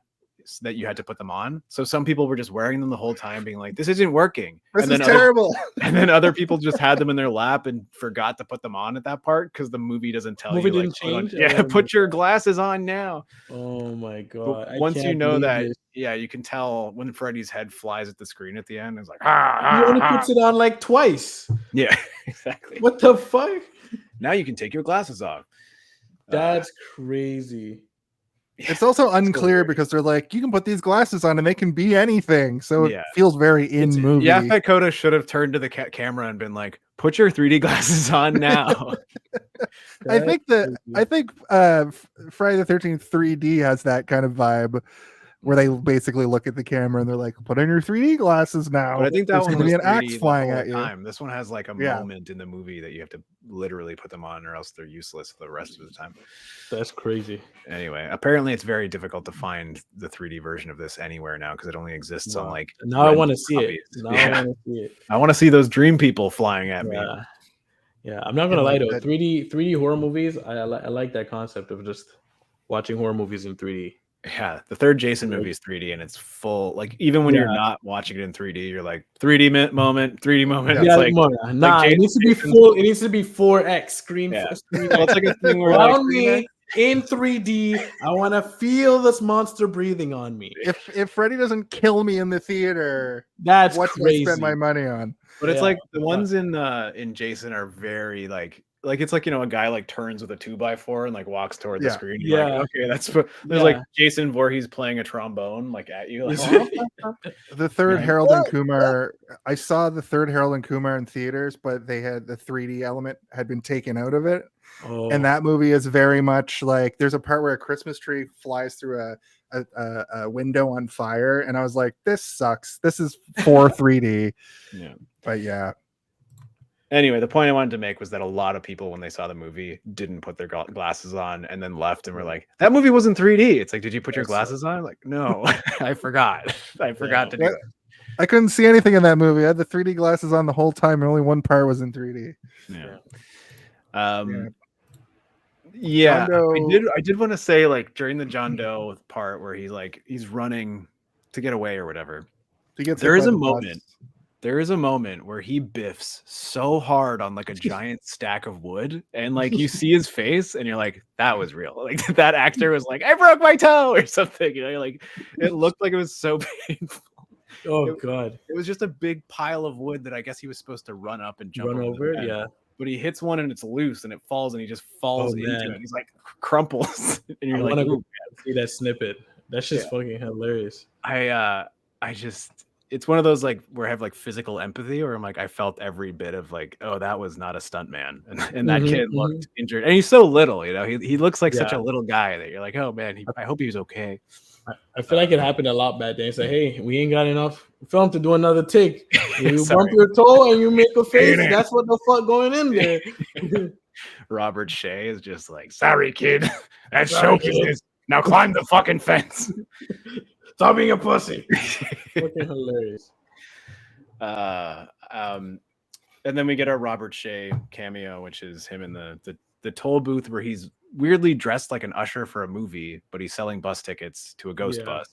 that you had to put them on. So some people were just wearing them the whole time, being like, "This isn't working." This and is then terrible. and then other people just had them in their lap and forgot to put them on at that part because the movie doesn't tell Movie you. didn't change? Yeah, Oh put your glasses on now. Oh my But god! I once you can't know believe that, this. yeah, you can tell when Freddy's head flies at the screen at the end. It's like, He only puts it on like twice. yeah, exactly. What the fuck? Now you can take your glasses off. That's crazy. It's also unclear weird. because they're like, you can put these glasses on and they can be anything. So Yeah. it feels very in movie. Yaphet Kotto should have turned to the camera and been like, "Put your 3D glasses on now." I think Friday the 13th 3D has that kind of vibe where they basically look at the camera and they're like, put on your 3D glasses now. But I think that There's one gonna was be an 3D axe the flying whole at you. time. This one has like a Yeah. moment in the movie that you have to literally put them on, or else they're useless for the rest of the time. That's crazy. Anyway, apparently it's very difficult to find the 3D version of this anywhere now because it only exists on Wow. like. Now I rental want to see it. copies. Now Yeah. I want to see it. I want to see those dream people flying at me. Yeah. Yeah, I'm not gonna And, lie like, though. that- 3D horror movies. I like that concept of just watching horror movies in 3D. Yeah, the third Jason movie is 3D and it's full. Like even when you're Yeah. not watching it in 3D, you're like 3D moment, 3D moment. Yeah. It's Yeah, like nah, it needs to be Jason's- full. It needs to be 4x screen. Yeah. Screen Well, it's like a thing where like, around me in 3D. I want to feel this monster breathing on me. If Freddy doesn't kill me in the theater, That's what do I crazy. spend my money on? but it's Yeah. like the ones in Jason are very like it's like, you know, a guy like turns with a 2x4 and like walks toward the Yeah. screen. You're like, Yeah. okay, there's like Jason Voorhees playing a trombone like at you. Like, The third Yeah. Harold and Kumar, I saw the third Harold and Kumar in theaters, but they had the 3D element had been taken out of it. Oh, And that movie is very much like there's a part where a Christmas tree flies through a window on fire, and I was like, this sucks. This is for 3D. yeah. But yeah. Anyway, the point I wanted to make was that a lot of people, when they saw the movie, didn't put their glasses on and then left and were like, "That movie wasn't 3D." It's like, did you put your glasses on? Like, no, I forgot. I forgot to do Yeah. it. I couldn't see anything in that movie. I had the 3D glasses on the whole time, and only one part was in 3D. Yeah. Yeah. Yeah. John Doe- I did want to say, like, during the John Doe part where he's running to get away or whatever. He gets There hit is by a the bus. moment. There is a moment where he biffs so hard on like a giant stack of wood, and like you see his face, and you're like, "That was real." Like that actor was like, "I broke my toe" or something. You know, like it looked like it was so painful. oh god, It was just a big pile of wood that I guess he was supposed to run up and jump run over it. the bed. Yeah. But he hits one and it's loose and it falls and he just falls Oh, into man. it. He's like crumples, and you're I like, want to "Ooh." see that snippet. That's just fucking hilarious. I just it's one of those like where I have like physical empathy, or I'm like I felt every bit of like, oh, that was not a stunt man, and that kid looked injured, and he's so little, you know, he looks like such a little guy that you're like, oh man, I hope he was okay. I feel like it happened a lot back then. It's like, hey, we ain't got enough film to do another take. You Sorry. bump your toe and you make a face. Ain't it? That's what the fuck going in there. Robert Shea is just like, Sorry, kid. That's Sorry, show kid. business. Now climb the fucking fence. Stop being a pussy. Fucking hilarious. And then we get our Robert Shea cameo, which is him in the toll booth where he's weirdly dressed like an usher for a movie, but he's selling bus tickets to a ghost Yeah. bus.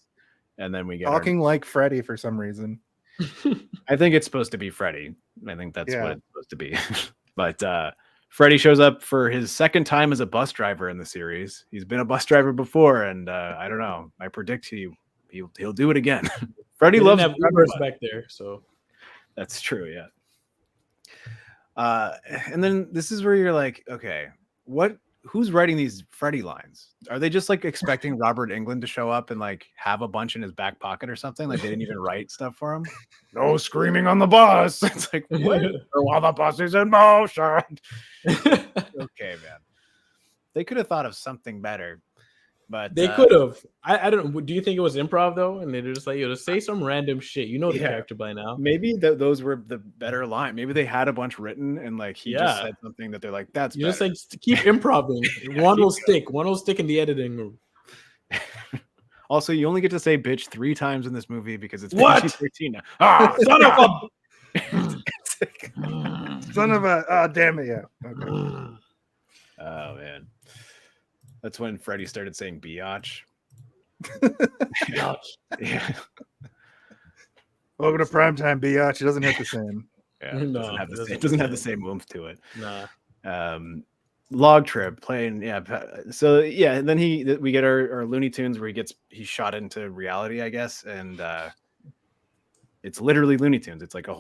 And then we get Talking like Freddy for some reason. I think it's supposed to be Freddy. I think that's Yeah. what it's supposed to be. But Freddy shows up for his second time as a bus driver in the series. He's been a bus driver before, and I don't know. I predict he'll do it again. Freddy They loves didn't have driving Ubers bus. back there, so That's true, yeah. And then this is where you're like, okay, who's writing these Freddy lines? Are they just like expecting Robert Englund to show up and like have a bunch in his back pocket or something? Like they didn't even write stuff for him? No screaming on the bus. It's like, what? Or while the bus is in motion. Okay, man. They could have thought of something better, but they could have. I don't know. Do you think it was improv though? And they're just like, just say some random shit. You know the Yeah. character by now. maybe those were the better line. Maybe they had a bunch written and like he just Yeah. said something that they're like, that's You better. just like keep improving. One will stick. One will stick in the editing room. Also, you only get to say bitch 3 times in this movie because it's What? PG-13 now. Ah, Son of a. Son of a damn it, yeah. Okay. Oh man, that's when Freddy started saying biatch. Biatch. Yeah. Welcome to primetime, biatch. It doesn't hit the same. Yeah, it No, doesn't have the it same, doesn't it doesn't have the say. same oomph to it. Nah. Log trip playing, yeah. So yeah, and then we get our Looney Tunes where he's shot into reality, I guess, and it's literally Looney Tunes. It's like a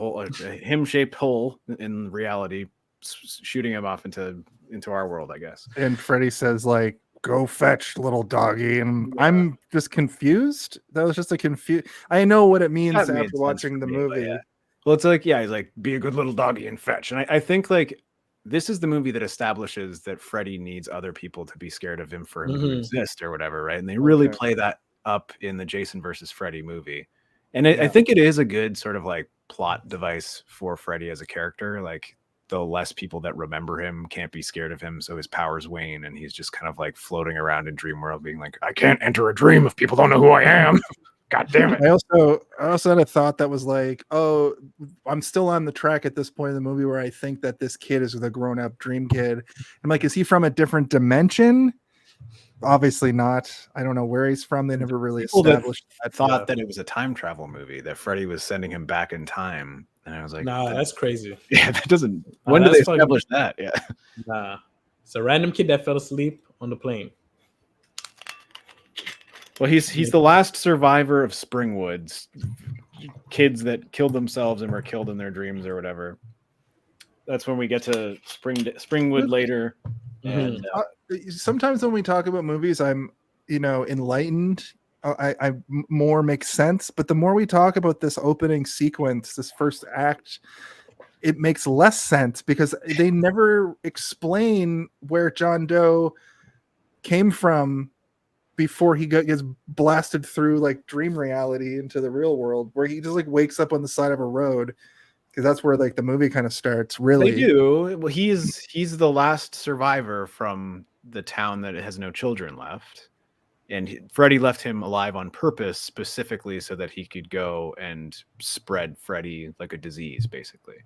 him-shaped hole in reality, shooting him off into our world, I guess. And Freddy says, like, go fetch little doggy. And I'm just confused. That was just a confused. I know what it means That made after sense watching for the me, but movie. yeah. Well, it's like, yeah, he's like, be a good little doggy and fetch. And I think like this is the movie that establishes that Freddy needs other people to be scared of him for him to exist or whatever, right? And they really play that up in the Jason versus Freddy movie. And I think it is a good sort of like plot device for Freddy as a character. Like the less people that remember him can't be scared of him, so his powers wane, and he's just kind of like floating around in dream world being like, I can't enter a dream if people don't know who I am. God damn it. I also had a thought that was like, oh, I'm still on the track at this point in the movie where I think that this kid is the grown-up dream kid. I'm like, is he from a different dimension? Obviously not. I don't know where he's from. They never really established that. Thought that it was a time travel movie, that Freddy was sending him back in time. And I was like, nah, that's crazy. Yeah, that doesn't. When did they establish that? Yeah. Nah. It's a random kid that fell asleep on the plane. Well, he's the last survivor of Springwoods, kids that killed themselves and were killed in their dreams or whatever. That's when we get to Springwood later. And sometimes when we talk about movies, I'm enlightened. I more makes sense. But the more we talk about this opening sequence, this first act, it makes less sense because they never explain where John Doe came from before he gets blasted through like dream reality into the real world, where he just like wakes up on the side of a road, because that's where like the movie kind of starts. Really, they do. Well, he's the last survivor from the town that has no children left, and Freddy left him alive on purpose, specifically so that he could go and spread Freddy like a disease, basically,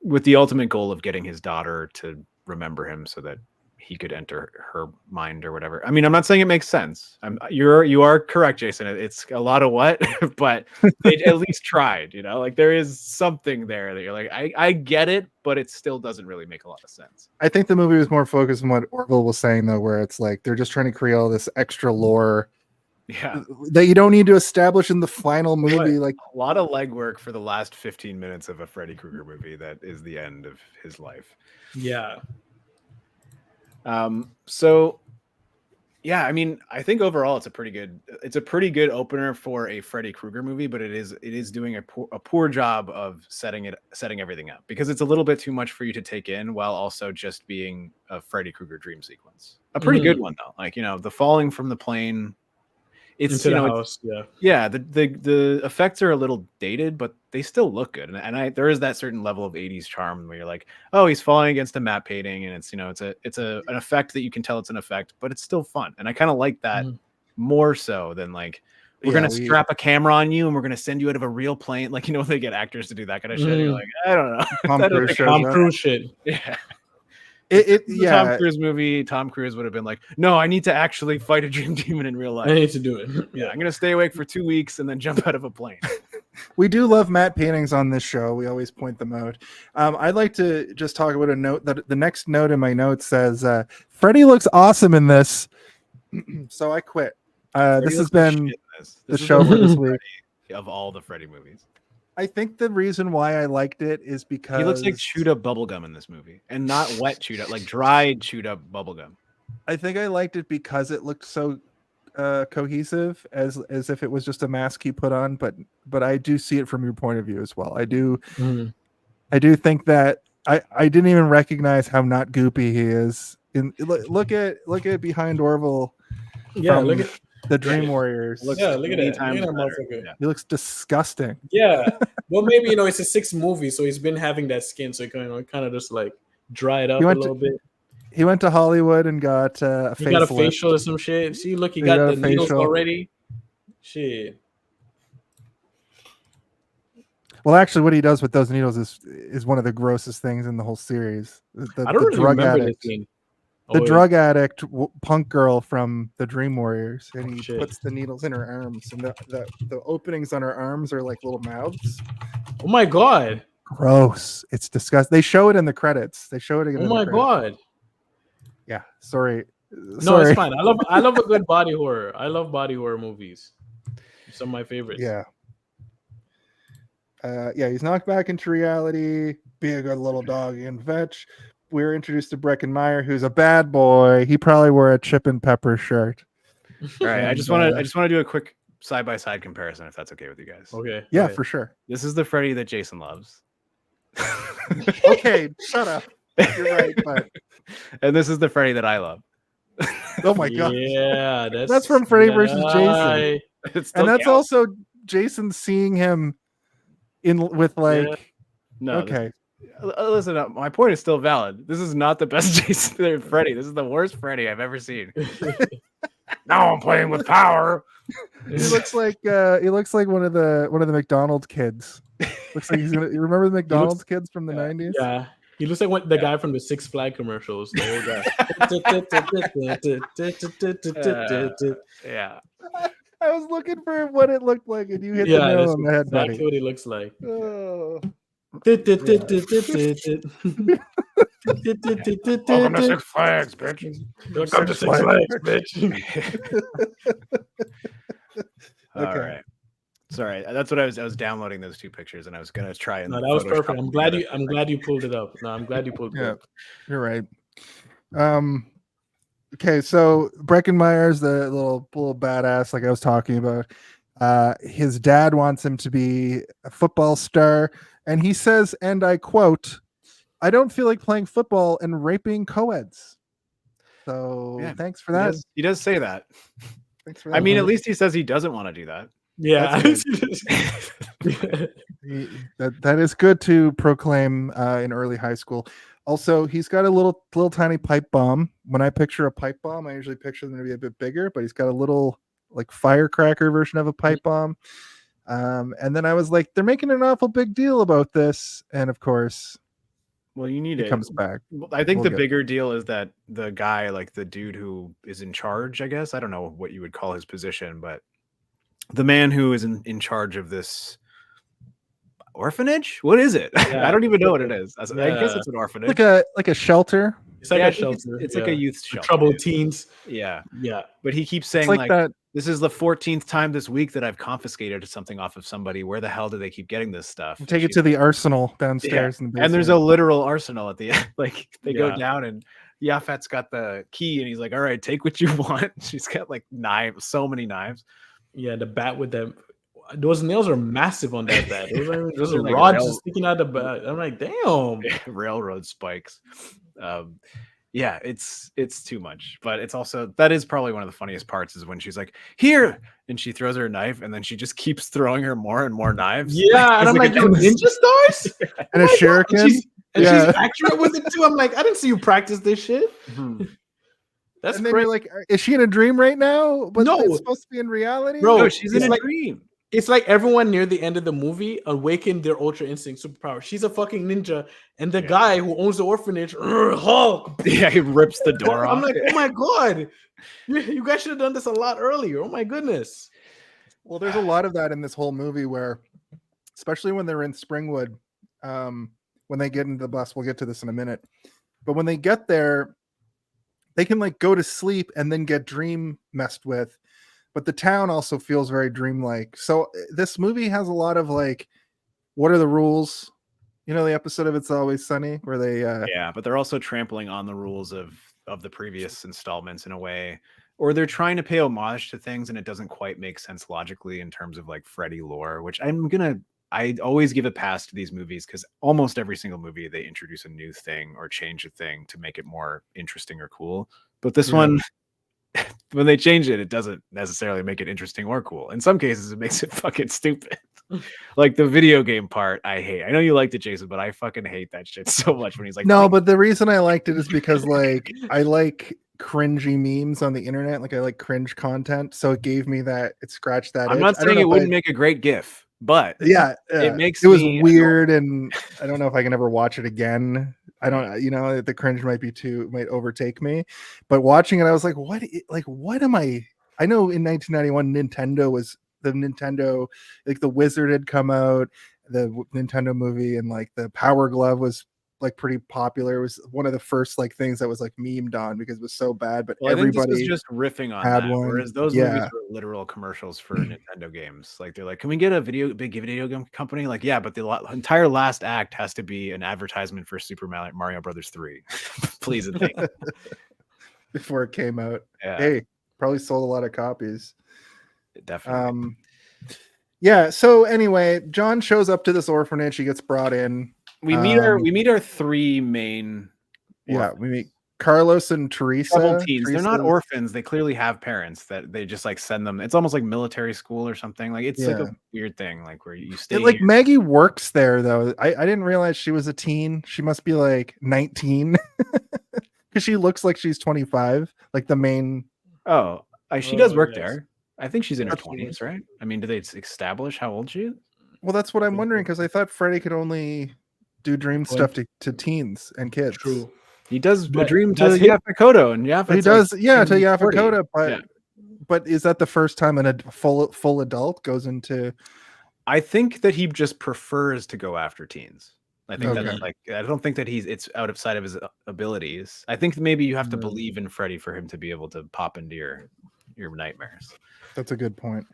with the ultimate goal of getting his daughter to remember him so that he could enter her mind or whatever. I mean, I'm not saying it makes sense. You are correct, Jason. It's a lot of what, but they at least tried, like there is something there that you're like, I get it, but it still doesn't really make a lot of sense. I think the movie was more focused on what Orville was saying though, where it's like, they're just trying to create all this extra lore that you don't need to establish in the final movie. Like a lot of legwork for the last 15 minutes of a Freddy Krueger movie. That is the end of his life. Yeah. So yeah, I mean, I think overall it's a pretty good opener for a Freddy Krueger movie, but it is doing a poor job of setting everything up, because it's a little bit too much for you to take in while also just being a Freddy Krueger dream sequence. A pretty good one though. Like, the falling from the plane. It's into the house, the effects are a little dated, but they still look good, and there is that certain level of 80s charm where you're like, oh, he's falling against a matte painting, and it's an effect that you can tell it's an effect, but it's still fun, and I kind of like that more so than like we're gonna strap a camera on you and we're gonna send you out of a real plane, like they get actors to do that kind of shit. You're like, I don't know, Tom Cruise shit. Yeah. Tom Cruise movie, Tom Cruise would have been like, no, I need to actually fight a dream demon in real life. I need to do it. Yeah, I'm gonna stay awake for 2 weeks and then jump out of a plane. We do love matte paintings on this show. We always point them out. I'd like to just talk about a note that the next note in my notes says, Freddy looks awesome in this. So I quit. This has been the show for this week. Of all the Freddy movies. I think the reason why I liked it is because he looks like chewed up bubblegum in this movie, and not wet chewed up, like dried chewed up bubblegum. I think I liked it because it looked so cohesive, as if it was just a mask he put on. But I do see it from your point of view as well. I do think that I didn't even recognize how not goopy he is. Look at behind Orville. Yeah, look at the Dream Warriors. Look at that. Yeah. He looks disgusting. Yeah. Well, maybe it's a 6th movie, so he's been having that skin, so he kind of just like dried up a little bit. He went to Hollywood and got a facelift. Got a facial or some shit. See, look, he got the needles already. Shit. Well, actually, what he does with those needles is one of the grossest things in the whole series. I don't really remember this scene. the Oh, drug addict punk girl from the Dream Warriors, and he shit. puts the needles in her arms, and the openings on her arms are like little mouths. Oh my god. Gross. It's disgusting. They show it in the credits. They show it again. Oh in the my credits. god. Yeah. Sorry. No, it's fine. I love a good body horror. I love body horror movies. Some of my favorites. Yeah. Yeah, he's knocked back into reality. Be a good little dog and fetch. We're introduced to Breckenmeyer, who's a bad boy. He probably wore a Chip and Pepper shirt. All right, I And, just want to do a quick side by side comparison, if that's okay with you guys. Okay. Yeah, okay. for sure. This is the Freddy that Jason loves, Okay, shut up. You're right, but and this is the Freddy that I love. oh my god, Yeah, that's from Freddy versus Jason, It still and that's counts. also Jason seeing him with like. No. Okay, Listen up. My point is still valid. This is not the best Jason or Freddy. This is the worst Freddy I've ever seen. Now I'm playing with power. he looks like one of the McDonald's kids. Looks like he's gonna. You remember the McDonald's kids from the 90s? Yeah. He looks like the guy from the Six Flag commercials. The old guy. Yeah. I was looking for what it looked like, and you hit the Yeah, nail that's on the head, exactly buddy. what he looks like. Oh. Welcome to Six Flags, bitch. Welcome to Six Flags, bitch. All Okay. right. Sorry, that's what I was downloading those two pictures, and I was gonna try and. No, that was Photoshop perfect. them I'm glad together. you pulled it up. No, I'm glad you pulled it Yeah. up. You're right. Okay, so Breckenmeyer's the little badass, like I was talking about. His dad wants him to be a football star, and he says, and I quote, "I don't feel like playing football and raping co-eds." So Yeah, thanks for that. He does say that. Thanks for that. I mean, at least he says he doesn't want to do that. Yeah. That is good to proclaim in early high school. Also, he's got a little tiny pipe bomb. When I picture a pipe bomb, I usually picture them to be a bit bigger, but he's got a little like firecracker version of a pipe bomb. And then I was like, they're making an awful big deal about this. And of course, Well, you need he it. comes back. I think We'll the get- bigger deal is that the guy, like the dude who is in charge, I guess, I don't know what you would call his position, but the man who is in charge of this orphanage, what is it? Yeah. I don't even know what it is. I guess Yeah. it's an orphanage. Like a shelter. It's like Yeah, I a think shelter. it's like a youth shelter. Troubled teens. Yeah, Yeah. but he keeps saying It's like that. this is the 14th time this week that I've confiscated something off of somebody. Where the hell do they keep getting this stuff? And Take it she's to the arsenal downstairs in the basement. and there's a literal arsenal at the end. Like they go Yeah. down and Yaphet's got the key and he's like, all right, take what you want. She's got like knives, so many knives. Yeah, the bat with them. Those nails are massive on that bat. Those are Like rods rail- just sticking out the bat. I'm like, damn. Railroad spikes. Yeah, it's too much, but it's also that is probably one of the funniest parts is when she's like, here, and she throws her a knife and then she just keeps throwing her more and more knives. Yeah, and I'm like, a yo, ninja stars? and a shuriken. And Yeah. she's accurate with it too. I'm like, I didn't see you practice this shit. Mhm. That's And then crazy. you're like, is she in a dream right now? But No. it's supposed to be in reality. Bro, No, she's in it's a like- dream. It's like everyone near the end of the movie awakened their ultra instinct superpower. She's a fucking ninja, and the guy who owns the orphanage, Hulk. Yeah, he rips the door off. I'm like, oh my god, you guys should have done this a lot earlier. Oh my goodness. Well, there's a lot of that in this whole movie where, especially when they're in Springwood, when they get into the bus, we'll get to this in a minute. But when they get there, they can like go to sleep and then get dream messed with. But the town also feels very dreamlike. So this movie has a lot of like, what are the rules? You know, the episode of It's Always Sunny where they Yeah, but they're also trampling on the rules of the previous installments in a way, or they're trying to pay homage to things and it doesn't quite make sense logically in terms of like Freddy lore, which I always give a pass to these movies because almost every single movie they introduce a new thing or change a thing to make it more interesting or cool. But this one, when they change it, it doesn't necessarily make it interesting or cool. In some cases, it makes it fucking stupid. Like the video game part, I hate. I know you liked it, Jason, but I fucking hate that shit so much when he's like, no, but the reason I liked it is because like I like cringy memes on the internet. Like I like cringe content. So it gave me that, it scratched that. I'm itch. not I don't saying know it if wouldn't make a great GIF, but yeah, it makes it was me weird, and I don't know if I can ever watch it again. I don't, the cringe might overtake me, but watching it, I was like, what am I? I know in 1991, Nintendo, like the Wizard had come out, the Nintendo movie, and like the Power Glove was like pretty popular. It was one of the first like things that was like memed on because it was so bad, but Well, I think this everybody was just riffing on had that, one. whereas those Yeah. movies were literal commercials for Nintendo games. Like they're like, can we get a big video game company? Like, yeah, but the entire last act has to be an advertisement for Super Mario Brothers 3. Please and thank you. Before it came out. Yeah. Hey, probably sold a lot of copies. Definitely. Yeah, so anyway, John shows up to this orphanage. He gets brought in. We meet our three main. Yeah, we meet Carlos and Teresa. Troubled teens. They're not orphans. They clearly have parents that they just like send them. It's almost like military school or something. Like it's like a weird thing, like where you stay. Like Maggie works there though. I didn't realize she was a teen. She must be like 19 because she looks like she's 25. Like the main. She does work there. I think she's in her 20s, right? I mean, do they establish how old she is? Well, that's what I'm wondering because I thought Freddy could only do dream stuff to teens and kids. True. He does a dream to Yaphet Kotto, and Yaphet. He does, to Yaphet Kotto, but is that the first time a full adult goes into? I think that he just prefers to go after teens. I think that's like I don't think that it's out of sight of his abilities. I think maybe you have to believe in Freddy for him to be able to pop into your nightmares. That's a good point.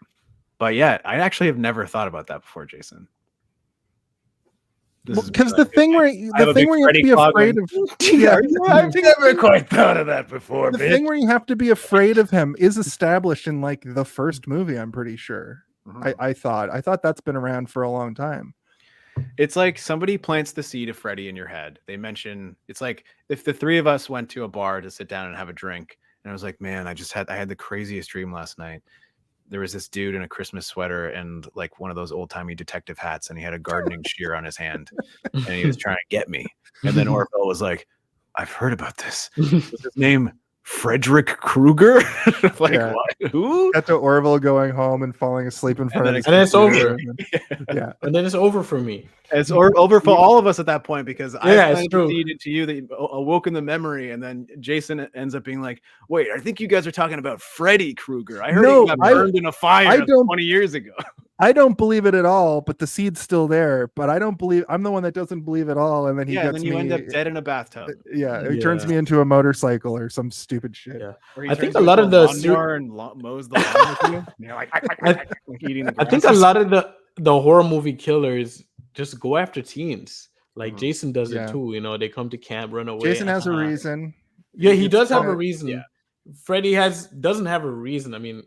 But yeah, I actually have never thought about that before, Jason. Because the thing where you have to be afraid of, I've never quite thought of that before. The thing where you have to be afraid of him is established in like the first movie. I'm pretty sure. I thought that's been around for a long time. It's like somebody plants the seed of Freddy in your head. They mention it's like if the three of us went to a bar to sit down and have a drink, and I was like, man, I had the craziest dream last night. There was this dude in a Christmas sweater and like one of those old timey detective hats, and he had a gardening shear on his hand, and he was trying to get me. And then Orville was like, "I've heard about this. What's his name? Freddy Krueger?" Like, what? Who? Got to Orville going home and falling asleep in front of his and it's over. Yeah, and then it's over for me. It's over for all of us at that point because I conceded to you that you awoken the memory, and then Jason ends up being like, "Wait, I think you guys are talking about Freddy Krueger. I heard he got burned in a fire 20 years ago." I don't believe it at all, but the seed's still there. But I don't believe. I'm the one that doesn't believe it all, and then then you end up dead in a bathtub. He turns me into a motorcycle or some stupid shit. Yeah, I think a lot of the mows the lawn with you. You're like, eating the grass. I think a lot of the horror movie killers just go after teens. Like Jason does it too. You know, they come to camp, run away. Jason has a reason. Yeah, he does have a reason. Yeah. Freddy doesn't have a reason. I mean,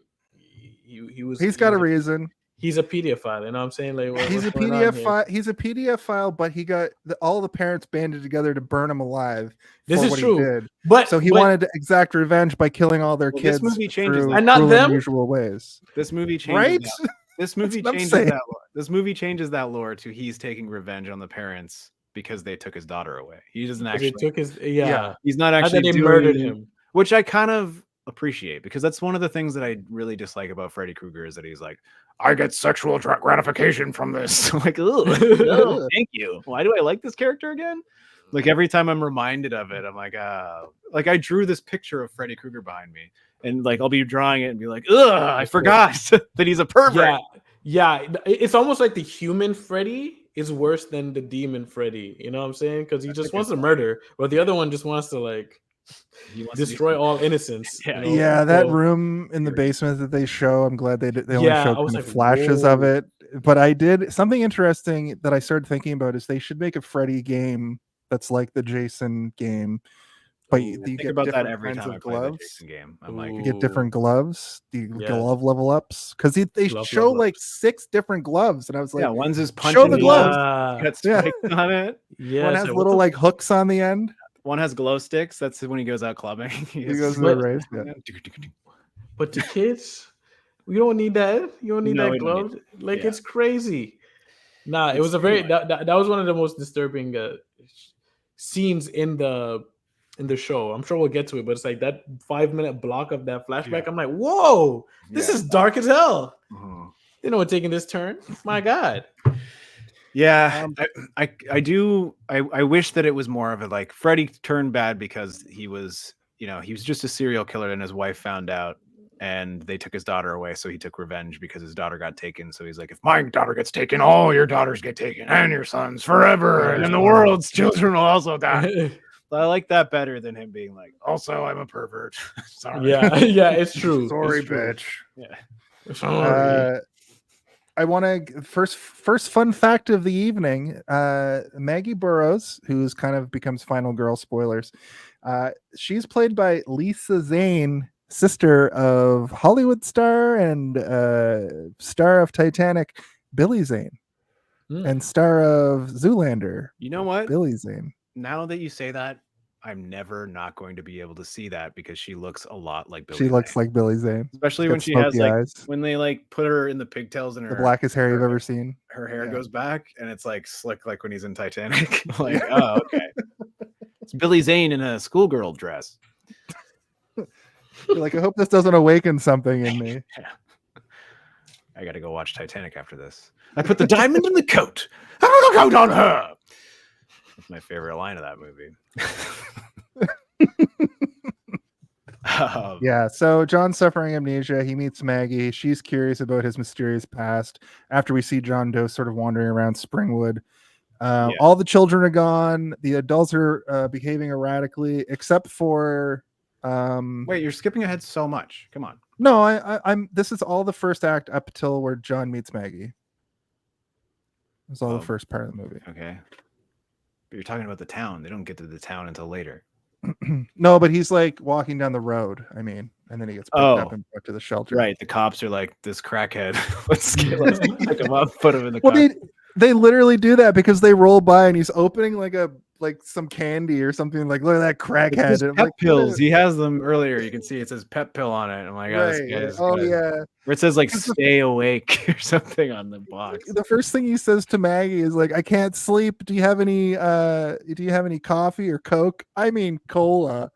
he's got a reason. He's a PDF, you know what I'm saying? Like, he's a PDF file. He's a PDF file, but he got all the parents banded together to burn him alive. This is true. So he wanted to exact revenge by killing all their kids. This movie changes and not them. Unusual ways. This movie changes. Right? This movie changes that lore. This movie changes that lore to he's taking revenge on the parents because they took his daughter away. He doesn't actually took his He's not actually they murdered him, which I kind of appreciate because that's one of the things that I really dislike about Freddy Krueger is that he's like, I get sexual gratification from this. Like, no, thank you. Why do I like this character again? Like every time I'm reminded of it, I'm like, like I drew this picture of Freddy Krueger behind me, and like I'll be drawing it and be like, I forgot that he's a pervert. Yeah, it's almost like the human Freddy is worse than the demon Freddy. You know what I'm saying? Because he just wants to murder, but the other one just wants to like destroy all innocence. That room in the basement that they show, I'm glad they only showed flashes of it. But I did something interesting that I started thinking about is they should make a Freddy game that's like the Jason game, but you think get about that different every kinds time of I play the gloves. Jason game. I'm like, you get different gloves, glove level ups, because they show like 6 different gloves, and I was like, one's his punch. Show the gloves. Got spikes on it. One has little like hooks on the end. One has glow sticks. That's when he goes out clubbing. He goes to the race. But the kids, you don't need that. You don't need that glove. Like it's crazy. Nah, it was a very that was one of the most disturbing scenes in the show. I'm sure we'll get to it, but it's like that 5-minute block of that flashback. I'm like, whoa, this is dark as hell. You know, we're taking this turn. My God. Yeah, I wish that it was more of a like Freddy turned bad because he was just a serial killer and his wife found out and they took his daughter away, so he took revenge because his daughter got taken. So he's like, if My daughter gets taken, all your daughters get taken, and your sons forever, and the world's children will also die. I like that better than him being like, Also, I'm a pervert. Sorry. Yeah, yeah, it's true. Sorry, It's true. bitch. yeah. Sorry. I want to first fun fact of the evening. Maggie Burrows, who's kind of becomes final girl, spoilers. She's played by Lisa Zane, sister of Hollywood star and star of Titanic, Billy Zane, and star of Zoolander. You know what? Billy Zane. Now that you say that, I'm never not going to be able to see that because she looks a lot like Billy. She looks Zane. like Billy Zane, especially got when she has smoky like eyes. when they like put her in the pigtails and The her blackest hair you've ever seen. her hair Yeah. goes back and it's like slick like when he's in Titanic. Like, oh, okay. It's Billy Zane in a schoolgirl dress. You're like, I hope this doesn't awaken something in me. I gotta go watch Titanic after this. I put the diamond in the coat. I put the coat on her. That's my favorite line of that movie. Yeah, so John's suffering amnesia. He meets Maggie. She's curious about his mysterious past after we see John Doe sort of wandering around Springwood. All the children are gone. The adults are behaving erratically, except for Wait, you're skipping ahead so much. Come on. no, I'm this is all the first act up till where John meets Maggie. It's all the first part of the movie. Okay. But you're talking about the town. They don't get to the town until later. No, but he's like walking down the road. I mean, and then he gets picked up and brought to the shelter. Right. The cops are like, this crackhead. let's pick him up, put him in the Well, car. they literally do that because they roll by and he's opening like some candy or something. Like, look at that crackhead. His And I'm pep like, pills. He has them earlier. You can see it says pep pill on it. I'm like, oh, this right. guy's Oh gonna... yeah. Where it says like stay awake or something on the box. The first thing he says to Maggie is like, I can't sleep. Do you have any coffee or Coke? I mean cola.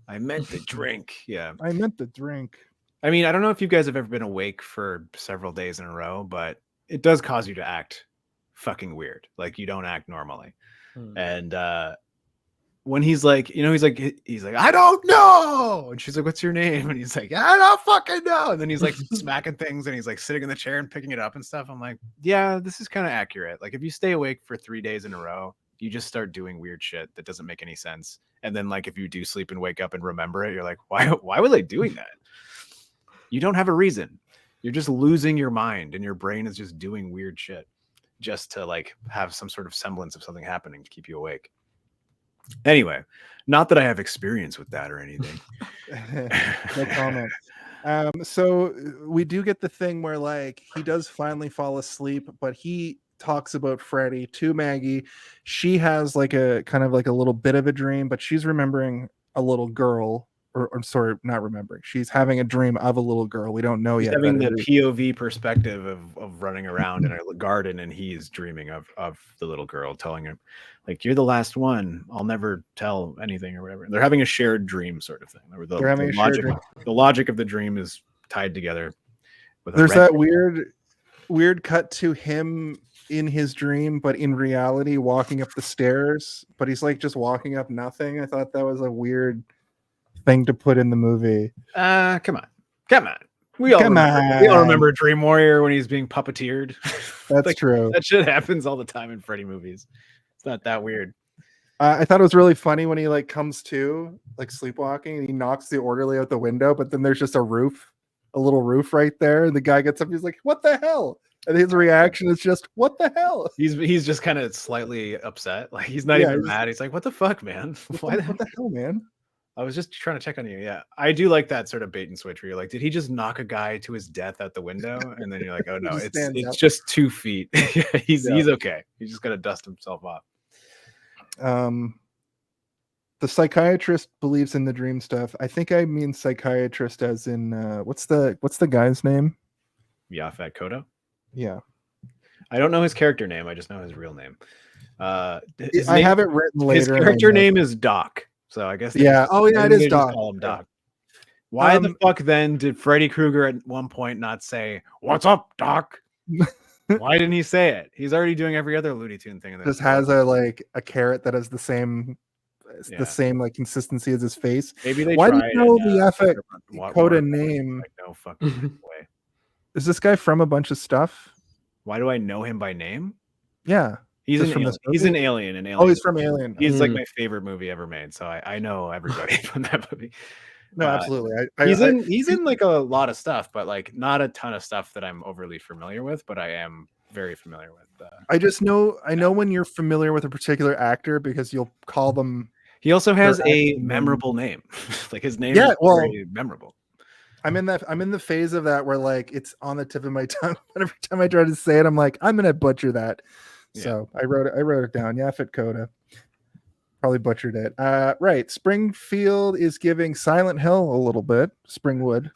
I meant the drink. Yeah. I meant the drink. I mean, I don't know if you guys have ever been awake for several days in a row, but it does cause you to act fucking weird. Like you don't act normally. And when he's like, he's like, I don't know. And she's like, what's your name? And he's like, I don't fucking know. And then he's like smacking things and he's like sitting in the chair and picking it up and stuff. I'm like, yeah, this is kind of accurate. Like if you stay awake for 3 days in a row, you just start doing weird shit that doesn't make any sense. And then like if you do sleep and wake up and remember it, you're like, why were they doing that? You don't have a reason. You're just losing your mind and your brain is just doing weird shit just to like have some sort of semblance of something happening to keep you awake. Anyway, not that I have experience with that or anything. No comment. So we do get the thing where like he does finally fall asleep, but he talks about Freddy to Maggie. She has like a kind of like a little bit of a dream, but she's remembering a little girl, or I'm sorry, not remembering. She's having a dream of a little girl. We don't know He's yet. having the POV perspective of running around in a garden, and he's dreaming of the little girl telling him, like, you're the last one. I'll never tell anything or whatever. They're having a shared dream sort of thing. They're having a shared dream. The logic of the dream is tied together. There's that weird cut to him in his dream, but in reality walking up the stairs, but he's like just walking up nothing. I thought that was a weird thing to put in the movie. Come on. We all remember Dream Warrior when he's being puppeteered. That's like, true. That shit happens all the time in Freddy movies. It's not that weird. I thought it was really funny when he like comes to like sleepwalking and he knocks the orderly out the window, but then there's just a little roof right there, and the guy gets up. He's like, "What the hell?" And his reaction is just, "What the hell?" He's just kind of slightly upset. Like he's not even mad. He's like, "What the fuck, man? What the hell, man?" I was just trying to check on you. Yeah, I do like that sort of bait and switch where you're like, did he just knock a guy to his death out the window? And then you're like, oh no, it's just 2 feet. He's okay. He's just gonna dust himself off. The psychiatrist believes in the dream stuff. I think I mean psychiatrist as in what's the guy's name? Yaphet Kotto. Yeah, I don't know his character name. I just know his real name. I have it written later. His character name is Doc. So I guess it is Doc. Call him Doc. Why the fuck then did Freddy Krueger at one point not say, "What's up, Doc"? Why didn't he say it? He's already doing every other Looney Tune thing. In this Just has a carrot that has the same like consistency as his face. Maybe they Why do tried you know and, the Yaphet what Kotto more? name? Like, no fucking way. Is this guy from a bunch of stuff? Why do I know him by name? Yeah. He's Just an from alien. this He's movie? an alien. An alien. Oh, he's from Alien. He's like my favorite movie ever made. So I know everybody from that movie. No, absolutely. He's in like a lot of stuff, but like not a ton of stuff that I'm overly familiar with. But I am very familiar with. I know when you're familiar with a particular actor because you'll call them. He also has their a acting memorable name. Like his name Yeah, is well, very memorable. I'm in the phase of that where like it's on the tip of my tongue. But every time I try to say it, I'm like, I'm gonna butcher that. Yeah. So I wrote it down. Yaphet Kotto. Probably butchered it. Right. Springfield is giving Silent Hill a little bit. Springwood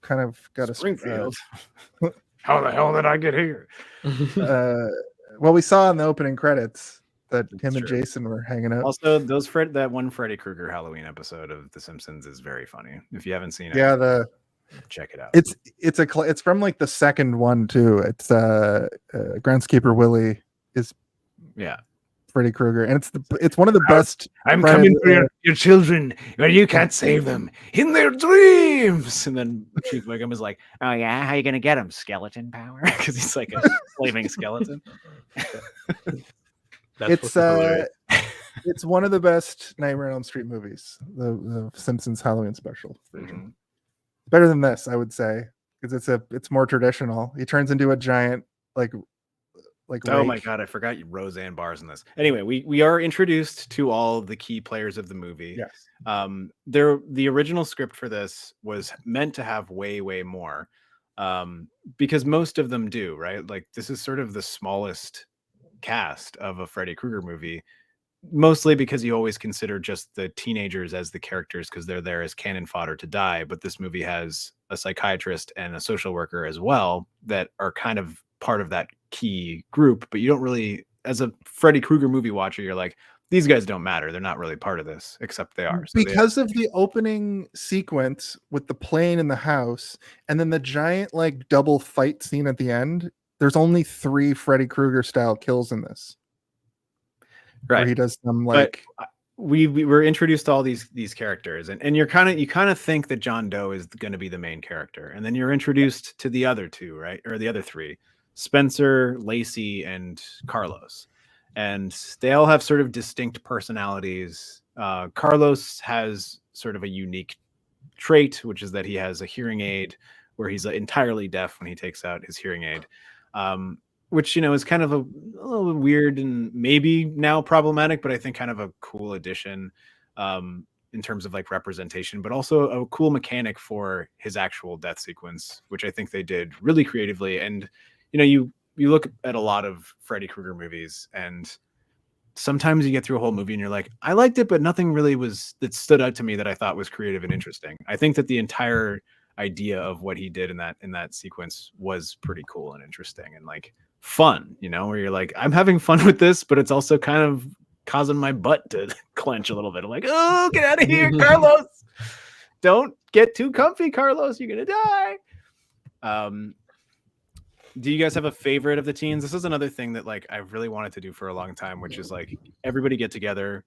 kind of got a Springfield. How the hell did I get here? Well, we saw in the opening credits that That's him and true. Jason were hanging out. Also, that one Freddy Krueger Halloween episode of The Simpsons is very funny. If you haven't seen it, Yeah, check it out. it's from like the second one too. It's Groundskeeper Willie is Freddy Krueger, and it's one of the best. I'm coming for your children, but you can't save them in their dreams. And then Chief Wiggum is like, Oh yeah, how you gonna get him? Skeleton power? because he's like a flaming skeleton. It's it's one of the best Nightmare on Elm Street movies. The Simpsons Halloween special version. Better than this, I would say, because it's more traditional. He turns into a giant like Oh my god, I forgot you Roseanne Barr's in this. Anyway, we are introduced to all of the key players of the movie. Yes. The original script for this was meant to have way more, because most of them do, right? Like this is sort of the smallest cast of a Freddy Krueger movie, mostly because you always consider just the teenagers as the characters because they're there as cannon fodder to die. But this movie has a psychiatrist and a social worker as well that are kind of part of that key group, but you don't really, as a Freddy Krueger movie watcher, you're like, these guys don't matter. They're not really part of this, except they are. So because of the opening sequence with the plane in the house and then the giant like double fight scene at the end. There's only 3 Freddy Krueger style kills in this. Right. Where he does them like. But we were introduced to all these characters, and you kind of think that John Doe is going to be the main character, and then you're introduced to the other 2, right, or the other 3, Spencer, Lacey, and Carlos, and they all have sort of distinct personalities. Carlos has sort of a unique trait, which is that he has a hearing aid, where he's entirely deaf when he takes out his hearing aid. Which, is kind of a little weird and maybe now problematic, but I think kind of a cool addition in terms of like representation, but also a cool mechanic for his actual death sequence, which I think they did really creatively. And, you look at a lot of Freddy Krueger movies and sometimes you get through a whole movie and you're like, I liked it, but nothing really that stood out to me that I thought was creative and interesting. I think that the entire idea of what he did in that sequence was pretty cool and interesting and like fun, where you're like, I'm having fun with this, but it's also kind of causing my butt to clench a little bit. I'm like, oh, get out of here, Carlos. Don't get too comfy, Carlos. You're going to die. Do you guys have a favorite of the teens? This is another thing that like I've really wanted to do for a long time, which is like everybody get together,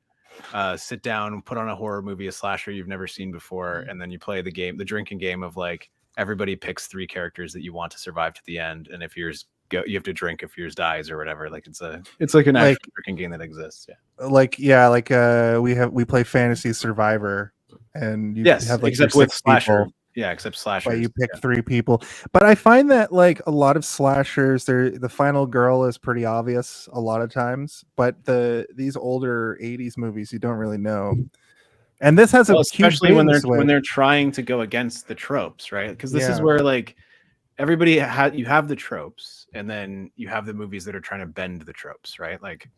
sit down, put on a horror movie, a slasher you've never seen before, and then you play the drinking game of like everybody picks 3 characters that you want to survive to the end, and if yours go, you have to drink if yours dies or whatever. Like it's like an actual drinking game that exists. We play Fantasy Survivor, and you have like except with slasher. Yeah, except slashers. But you pick 3 people. But I find that like a lot of slashers, the final girl is pretty obvious a lot of times. But these older 80s movies, you don't really know. And this has especially when they're trying to go against the tropes, right? Because this is where like everybody you have the tropes, and then you have the movies that are trying to bend the tropes, right? Like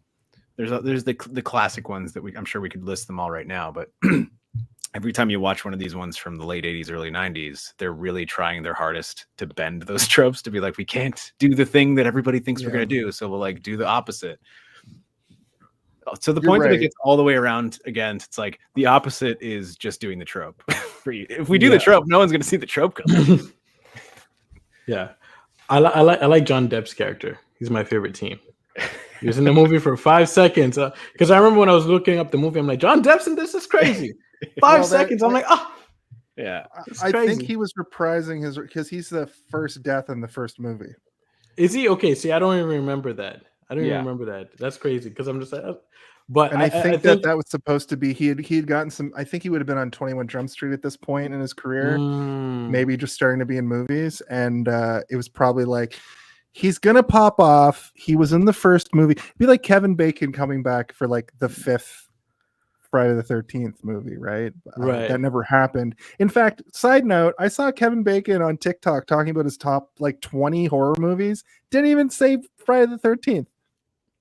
there's the classic ones that I'm sure we could list them all right now, but every time you watch one of these ones from the late 80s, early 90s, they're really trying their hardest to bend those tropes to be like, we can't do the thing that everybody thinks we're going to do. So we'll like do the opposite. So the point that it gets all the way around again, it's like the opposite is just doing the trope. If we do the trope, no one's going to see the trope coming. Yeah. I like John Depp's character He's my favorite team. He was in the movie for 5 seconds. Because I remember when I was looking up the movie, I'm like, John Depp's in this? Is crazy. 5 seconds. I'm like, oh. Yeah. I think he was reprising his because he's the first death in the first movie. Is he? Okay, see, I don't even remember that. I don't even remember that. That's crazy because I'm just like, but I think that was supposed to be he had gotten some. I think he would have been on 21 Jump Street at this point in his career, maybe just starting to be in movies, and it was probably like he's gonna pop off. He was in the first movie. It'd be like Kevin Bacon coming back for like the 5th Friday the 13th movie, right? Right. That never happened. In fact, side note, I saw Kevin Bacon on TikTok talking about his top like 20 horror movies. Didn't even say Friday the 13th.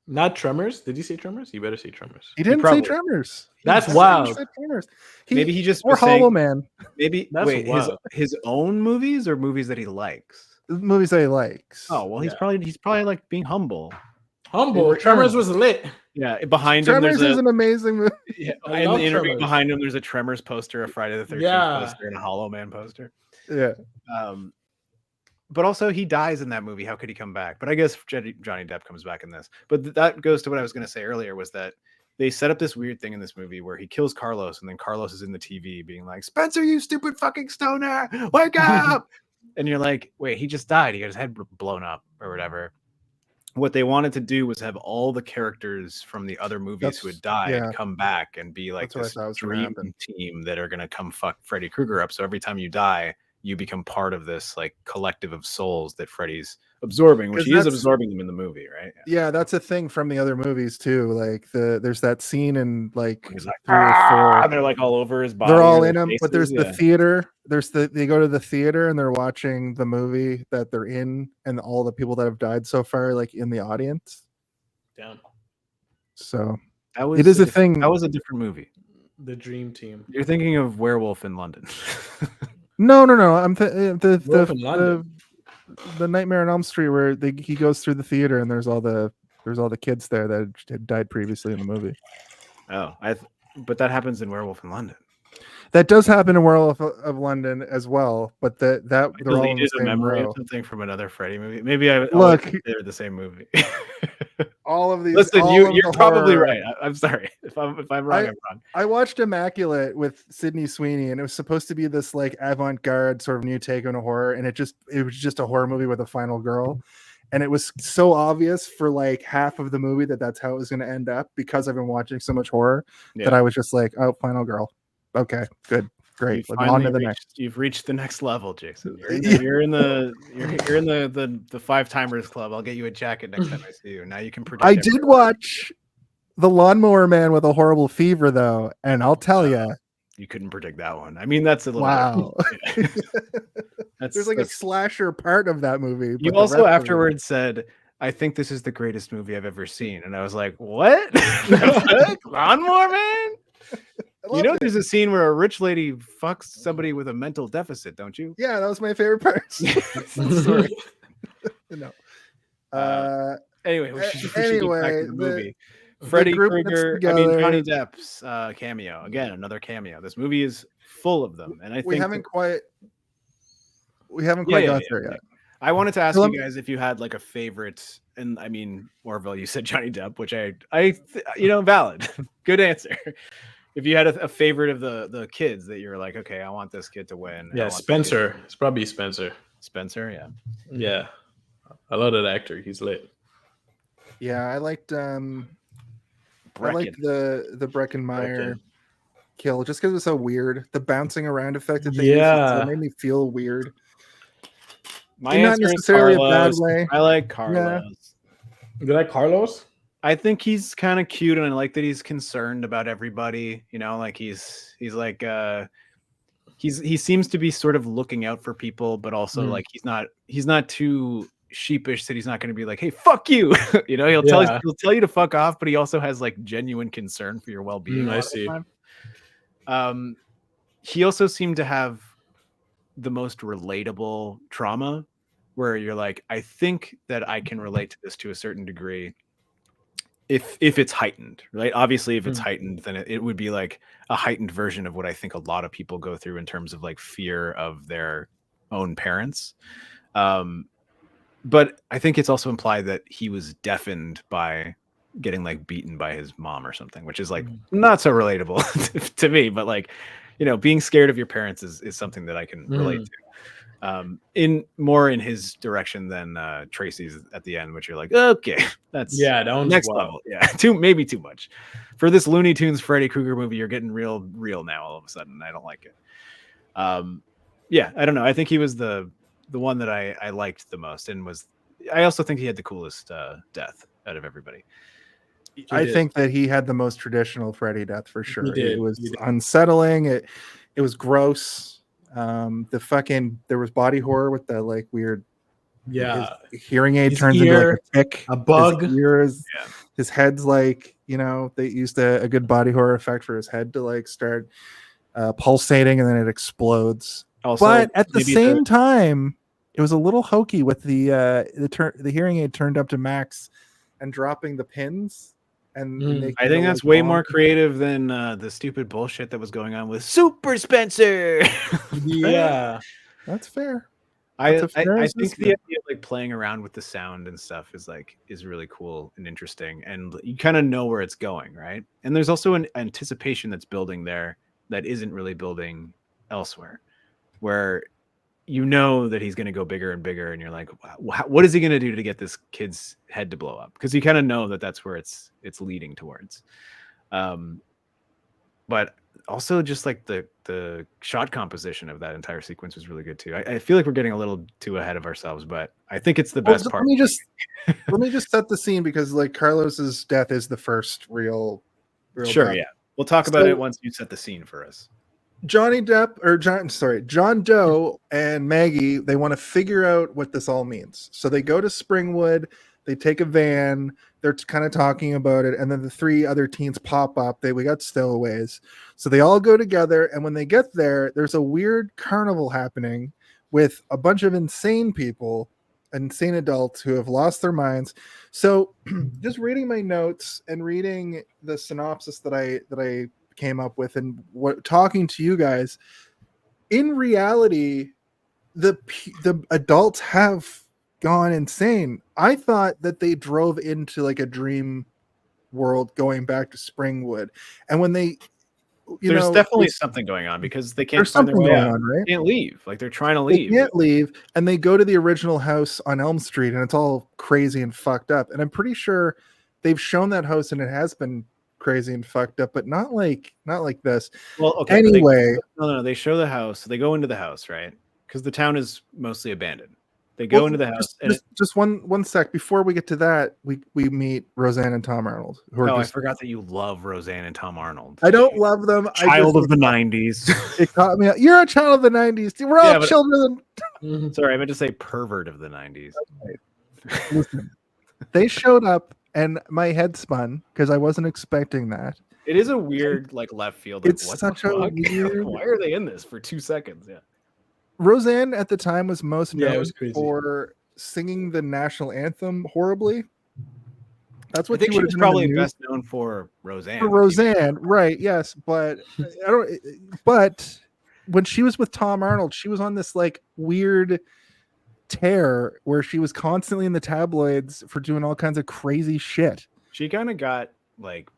Not Tremors? Did he say Tremors? You better say Tremors. He didn't say Tremors. That's wild. Maybe he just or was Hollow saying, Man. Maybe That's wild. his own movies or movies that he likes. Movies that he likes. Oh well, he's probably like being humble. Tremors was lit. Yeah, behind Tremors him there's is an amazing movie. Yeah, in the interview behind him there's a Tremors poster, a Friday the 13th poster, and a Hollow Man poster. Yeah. But also he dies in that movie. How could he come back? But I guess Johnny Depp comes back in this. But that goes to what I was going to say earlier was that they set up this weird thing in this movie where he kills Carlos, and then Carlos is in the TV being like, "Spencer, you stupid fucking stoner, wake up!" And you're like, "Wait, he just died. He got his head blown up or whatever." What they wanted to do was have all the characters from the other movies who had died come back and be like this dream team that are going to come fuck Freddy Krueger up. So every time you die, you become part of this like collective of souls that Freddy's absorbing, which he is absorbing them in the movie, right? Yeah, that's a thing from the other movies too. Like there's that scene in like he's like, 3 or 4, and they're like all over his body. They're all in him, but there's the theater. They go to the theater and they're watching the movie that they're in, and all the people that have died so far, like in the audience. Down. So it is a thing. That was a different movie. The Dream Team. You're thinking of Werewolf in London. No. I'm the Nightmare on Elm Street where he goes through the theater and there's all the kids there that had died previously in the movie. Oh, but that happens in Werewolf in London. That does happen in Werewolf of London as well, but they're all in the a same memory row. of something from another Freddy movie. Maybe they're the same movie. All of these. Listen, you're probably right. I'm sorry if I'm wrong. I'm wrong. I watched Immaculate with Sydney Sweeney, and it was supposed to be this like avant-garde sort of new take on a horror, and it was just a horror movie with a final girl, and it was so obvious for like half of the movie that's how it was going to end up because I've been watching so much horror that I was just like, oh, final girl. Okay, good, great. On to the next. You've reached the next level, Jason. You're in the 5-timers club. I'll get you a jacket next time I see you. Now you can predict. I did watch The Lawnmower Man with a Horrible Fever though, and I'll tell you, you couldn't predict that one. I mean, that's a little wow. There's like a slasher part of that movie. You also afterwards said, "I think this is the greatest movie I've ever seen," and I was like, "What? Lawnmower Man?" You know, there's a scene where a rich lady fucks somebody with a mental deficit, don't you? Yeah, that was my favorite part. Sorry. No. Anyway, we should get back to the movie. Freddy Krueger, Johnny Depp's cameo. Again, another cameo. This movie is full of them, and I think we haven't quite got there yet. I wanted to ask you guys if you had like a favorite, and I mean, Orville, you said Johnny Depp, which I valid, good answer. If you had a favorite of the kids that you were like, okay, I want this kid to win. Yeah, Spencer. It's probably Spencer. Spencer, yeah. Yeah. I love that actor. He's lit. Yeah, I liked the Breckenmeyer kill just because it was so weird. The bouncing around effect that they used, it made me feel weird. My answer not necessarily is Carlos. A bad way. I like Carlos. Yeah. You like Carlos? I think he's kind of cute, and I like that he's concerned about everybody. You know, like he's like he seems to be sort of looking out for people, but also like he's not too sheepish that he's not going to be like, hey, fuck you. You know, he'll tell you to fuck off, but he also has like genuine concern for your well-being. I see. He also seemed to have the most relatable trauma where you're like, I think that I can relate to this to a certain degree. If it's heightened, right? Obviously, if it's heightened, then it would be like a heightened version of what I think a lot of people go through in terms of like fear of their own parents. But I think it's also implied that he was deafened by getting like beaten by his mom or something, which is like not so relatable to me, but like, being scared of your parents is something that I can relate to. In his direction than Tracy's at the end, which you're like, okay, that's that one's next wild. level. Yeah, maybe too much. For this Looney Tunes Freddy Krueger movie, you're getting real now all of a sudden. I don't like it. I don't know. I think he was the one that I liked the most, and I also think he had the coolest death out of everybody. I think that he had the most traditional Freddy death for sure. It was unsettling. It was gross. There was body horror with the like weird. Yeah, his hearing aid his turns into like a tick, a bug. His head's like, they used a good body horror effect for his head to like start pulsating, and then it explodes. Also, but at the same time, it was a little hokey with the hearing aid turned up to max and dropping the pins. And I think that's way more creative than the stupid bullshit that was going on with Super Spencer. Yeah, that's fair. I think the idea of like playing around with the sound and stuff is really cool and interesting, and you kind of know where it's going, right? And there's also an anticipation that's building there that isn't really building elsewhere, where that he's going to go bigger and bigger, and you're like, what is he going to do to get this kid's head to blow up? Because you kind of know that that's where it's leading towards. But also just like the shot composition of that entire sequence was really good too. I feel like we're getting a little too ahead of ourselves, but I think it's the best part. Let me just set the scene, because like Carlos's death is the first real sure death. Yeah, we'll talk about it once you set the scene for us. John Doe and Maggie, they want to figure out what this all means. So they go to Springwood, they take a van, they're kind of talking about it, and then the three other teens pop up. We got stowaways. So they all go together, and when they get there, there's a weird carnival happening with a bunch of insane people, insane adults who have lost their minds. So just reading my notes and reading the synopsis that I came up with, and talking to you guys, in reality, the adults have gone insane. I thought that they drove into like a dream world going back to Springwood, and when there's definitely something going on, because they can't find their way out. Right? They can't leave. Like they're trying to leave. They can't leave, and they go to the original house on Elm Street, and it's all crazy and fucked up. And I'm pretty sure they've shown that house, and it has been crazy and fucked up, but not like this. Well, okay. Anyway, they show the house. They go into the house, right? Because the town is mostly abandoned. They go into the house. Just one sec before we get to that, we meet Roseanne and Tom Arnold. I forgot that you love Roseanne and Tom Arnold. I don't love them. Child of the 90s. It caught me. You're a child of the 90s. We're all children. Sorry, I meant to say pervert of the 90s. Okay. Listen, they showed up, and my head spun because I wasn't expecting that. It is a weird, like, left field. Like, it's such a weird. Why are they in this for 2 seconds? Yeah. Roseanne at the time was most known for singing the national anthem horribly. That's what I think she was probably best known for. Roseanne. For Roseanne, right? Yes, but I don't. But when she was with Tom Arnold, she was on this like weird tear where she was constantly in the tabloids for doing all kinds of crazy shit. She kind of got like.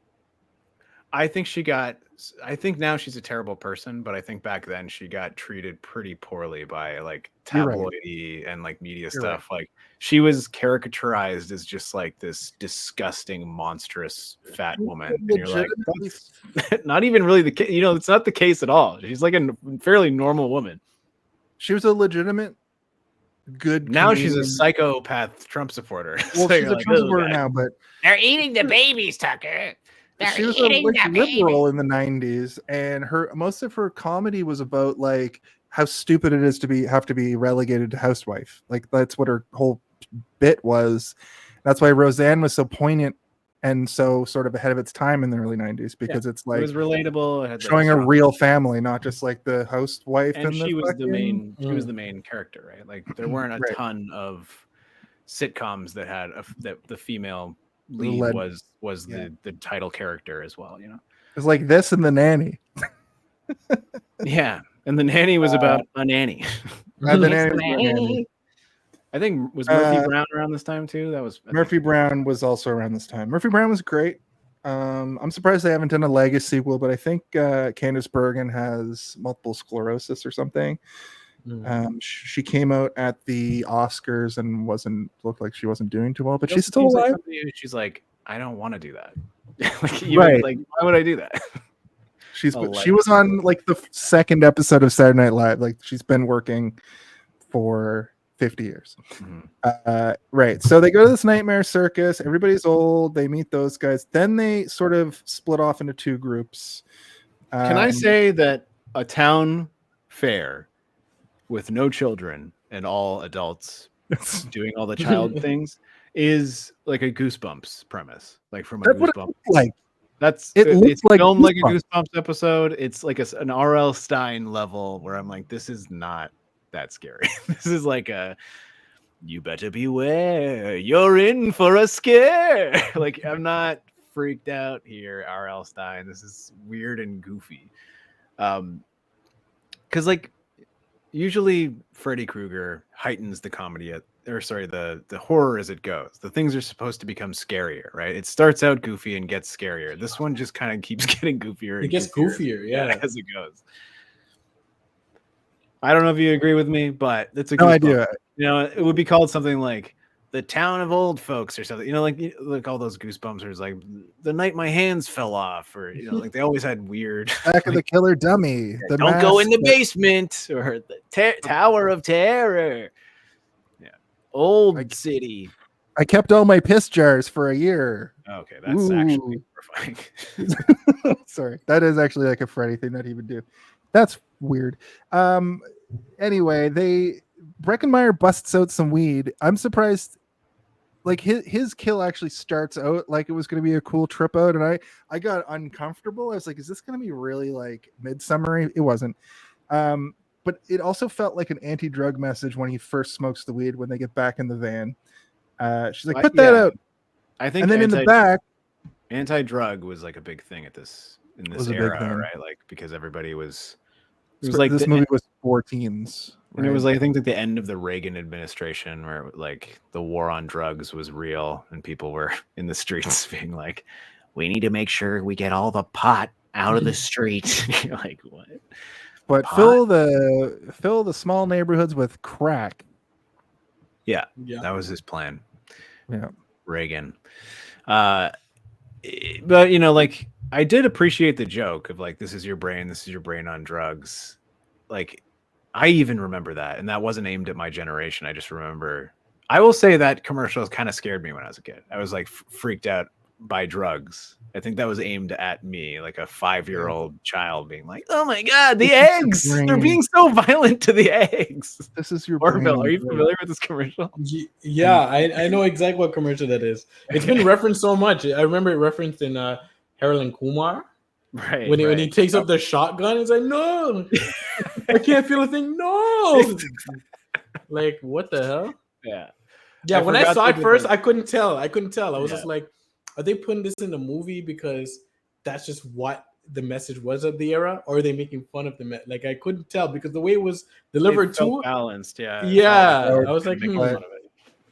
I think now she's a terrible person, but I think back then she got treated pretty poorly by like tabloidy and like media stuff. Right. Like she was caricaturized as just like this disgusting, monstrous fat woman. And you're like, that's not even really the case. It's not the case at all. She's like a fairly normal woman. She was a legitimate good. Now she's a psychopath Trump supporter. Well, she's a Trump supporter now, but they're eating the babies, Tucker. She was a liberal in the 90s, and most of her comedy was about like how stupid it is to have to be relegated to housewife. Like that's what her whole bit was. That's why Roseanne was so poignant and so sort of ahead of its time in the early 90s, because it's like it was relatable. It had showing a real family, not just like the housewife. And she was the main. She was the main character, right? Like there weren't a ton of sitcoms that had the female lead was the title character as well. It's like this and The Nanny. Yeah, and The Nanny was about a nanny. The Nanny. I think was Murphy Brown around this time too. That was Murphy Brown was also around this time. Murphy Brown was great. I'm surprised they haven't done a Legacy sequel, but I think Candice Bergen has multiple sclerosis or something. She came out at the Oscars and looked like she wasn't doing too well, but she's still alive. She's like, I don't want to do that. Like, Right. Like, why would I do that? She was on like the second episode of Saturday Night Live. Like she's been working for 50 years. Right. So they go to this nightmare circus. Everybody's old. They meet those guys. Then they sort of split off into two groups. Can I say that a town fair with no children and all adults doing all the child things is like a Goosebumps premise, like from a Goosebumps. Like it's like filmed like a Goosebumps. Goosebumps episode. It's like an R.L. Stein level where I'm like, this is not that scary. This is like you better beware, you're in for a scare. Like, I'm not freaked out here, R.L. Stein. This is weird and goofy. Because like usually Freddy Krueger heightens the comedy the horror as it goes. The things are supposed to become scarier, right? It starts out goofy and gets scarier. This one just kind of keeps getting goofier. It gets goofier, yeah, as it goes. I don't know if you agree with me, but it's a no idea. You know, it would be called something like The Town of Old Folks or something. You know, like all those Goosebumps, or like The Night My Hands Fell Off, or you know, like they always had weird. Back of the Killer Dummy. The Don't go in the basement, or the Tower of Terror. Yeah, Old City. I kept all my piss jars for a year. Okay, that's actually horrifying. Sorry, that is actually like a Freddy thing that he would do. That's weird. Anyway, Breckenmeyer busts out some weed. I'm surprised. Like his kill actually starts out like it was going to be a cool trip out, and I got uncomfortable. I was like, is this going to be really like Midsummer? It wasn't. But it also felt like an anti-drug message when he first smokes the weed when they get back in the van. She's like, put that out. I think, and then in the back, anti-drug was like a big thing in this era, right? Like because everybody was. It was like this movie was 14s, and it was like I think at the end of the Reagan administration, where like the war on drugs was real, and people were in the streets being like, "We need to make sure we get all the pot out of the streets." You're like, what? But pot? fill the small neighborhoods with crack. Yeah, that was his plan. Yeah, Reagan. But you know, like I did appreciate the joke of like, this is your brain on drugs. Like I even remember that, and that wasn't aimed at my generation. I just remember. I will say that commercial kind of scared me when I was a kid. I was like freaked out by drugs. I think that was aimed at me, like a 5-year-old child being like, "Oh my god, the eggs! They're being so violent to the eggs." This is your Orville. Are you familiar with this commercial? Yeah, I know exactly what commercial that is. It's been referenced so much. I remember it referenced in Harold and Kumar. Right. When he takes up the shotgun, it's like, no, I can't feel a thing. No. Like, what the hell? Yeah. Yeah. When I saw it first, I couldn't tell. I was just like, are they putting this in the movie because that's just what the message was of the era, or are they making fun of the like? I couldn't tell because the way it was delivered too balanced. Yeah. Yeah. I was like,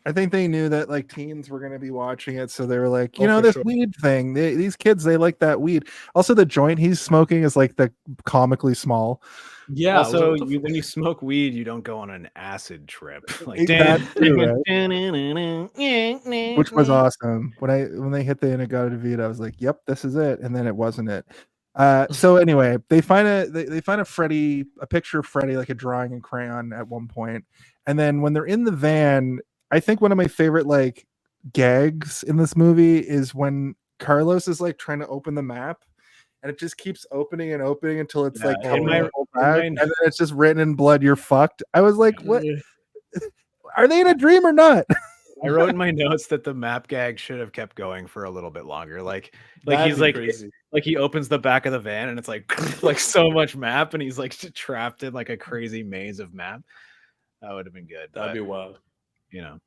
I think they knew that like teens were going to be watching it, so they were like, you know, this weed thing. These kids, they like that weed. Also, the joint he's smoking is like the comically small. Yeah. Also, when you smoke weed, you don't go on an acid trip. Like, exactly, which was awesome. When they hit the Inagata I was like, yep, this is it. And then it wasn't it. So anyway, they find a Freddy, a picture of Freddy, like a drawing in crayon at one point. And then when they're in the van, I think one of my favorite like gags in this movie is when Carlos is like trying to open the map, and it just keeps opening and opening until it's like and then it's just written in blood, "You're fucked." I was like, what? Are they in a dream or not? I wrote in my notes that the map gag should have kept going for a little bit longer. Like he's like crazy. Like he opens the back of the van and it's like like so much map, and he's like trapped in like a crazy maze of map. That would have been good. That'd be wild. You know,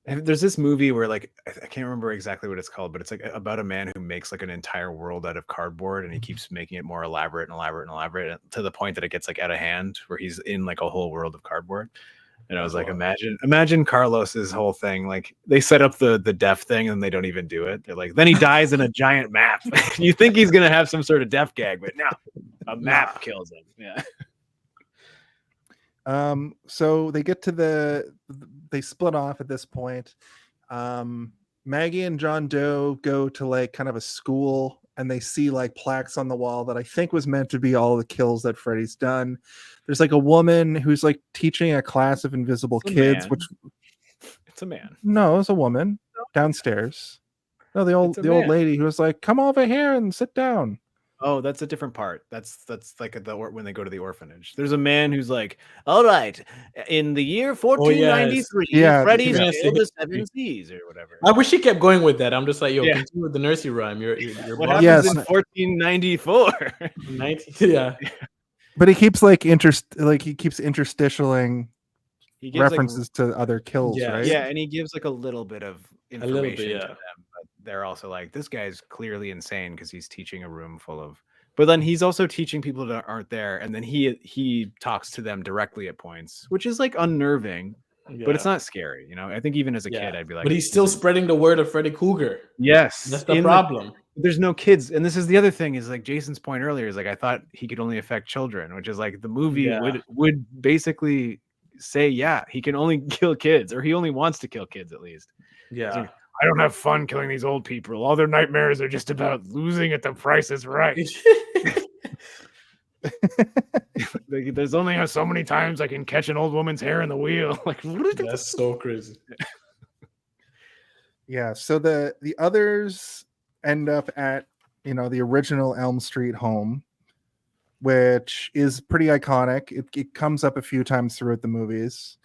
and there's this movie where like I can't remember exactly what it's called, but it's like about a man who makes like an entire world out of cardboard, and he keeps making it more elaborate to the point that it gets like out of hand, where he's in like a whole world of cardboard. And I was like, imagine Carlos's whole thing. Like they set up the death thing and they don't even do it. They're like, then he dies in a giant map. You think he's gonna have some sort of death gag, but no, a map kills him. Yeah. So they get to they split off at this point. Maggie and John Doe go to like kind of a school, and they see like plaques on the wall that I think was meant to be all the kills that Freddy's done. There's like a woman who's like teaching a class of invisible kids, which it's a man. No, it's a woman downstairs. No, the old lady who was like, "Come over here and sit down." Oh, that's a different part. That's like when they go to the orphanage. There's a man who's like, "All right, in the year 1493, Freddy's killed the 7 C's or whatever." I wish he kept going with that. I'm just like, continue with the nursery rhyme. You're what happens in 1494? 19, yeah. But he keeps like he keeps interstitialing references to other kills, right? Yeah, and he gives like a little bit of information to them, but they're also like, this guy's clearly insane because he's teaching a room full of. But then he's also teaching people that aren't there, and then he talks to them directly at points, which is like unnerving, but it's not scary. You know, I think even as a kid, I'd be like, but he's still spreading the word of Freddy Krueger. Yes, that's the problem. There's no kids, and this is the other thing. Is like Jason's point earlier is like, I thought he could only affect children, which is like the movie would basically say, he can only kill kids, or he only wants to kill kids at least. Yeah. Like, I don't have fun killing these old people. All their nightmares are just about losing at the Price is Right. There's only so many times I can catch an old woman's hair in the wheel. Like, that's so crazy. Yeah. So the others end up at the original Elm Street home, which is pretty iconic. It comes up a few times throughout the movies.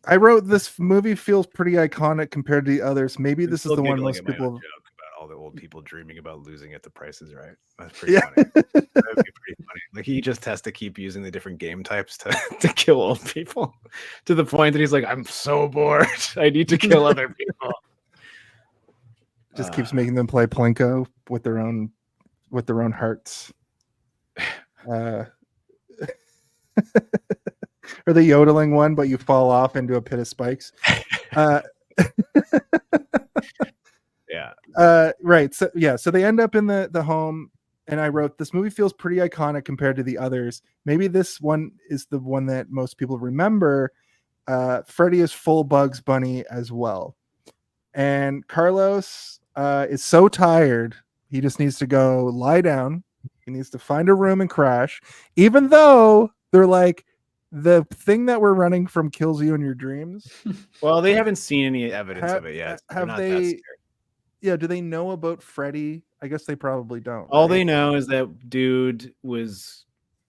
I wrote this movie feels pretty iconic compared to the others. Maybe this is the one most people joke about all the old people dreaming about losing at the Price is Right. That's pretty funny. That would be pretty funny. Like he just has to keep using the different game types to kill old people to the point that he's like, I'm so bored. I need to kill other people. Just keeps making them play Plinko with their own hearts. Or the yodeling one, but you fall off into a pit of spikes. Right. So they end up in the home, and I wrote, this movie feels pretty iconic compared to the others. Maybe this one is the one that most people remember. Freddy is full Bugs Bunny as well. And Carlos is so tired, he just needs to go lie down. He needs to find a room and crash, even though they're like, the thing that we're running from kills you in your dreams. Well, they haven't seen any evidence of it yet. Have they? Yeah. Do they know about Freddy? I guess they probably don't. All they know is that dude was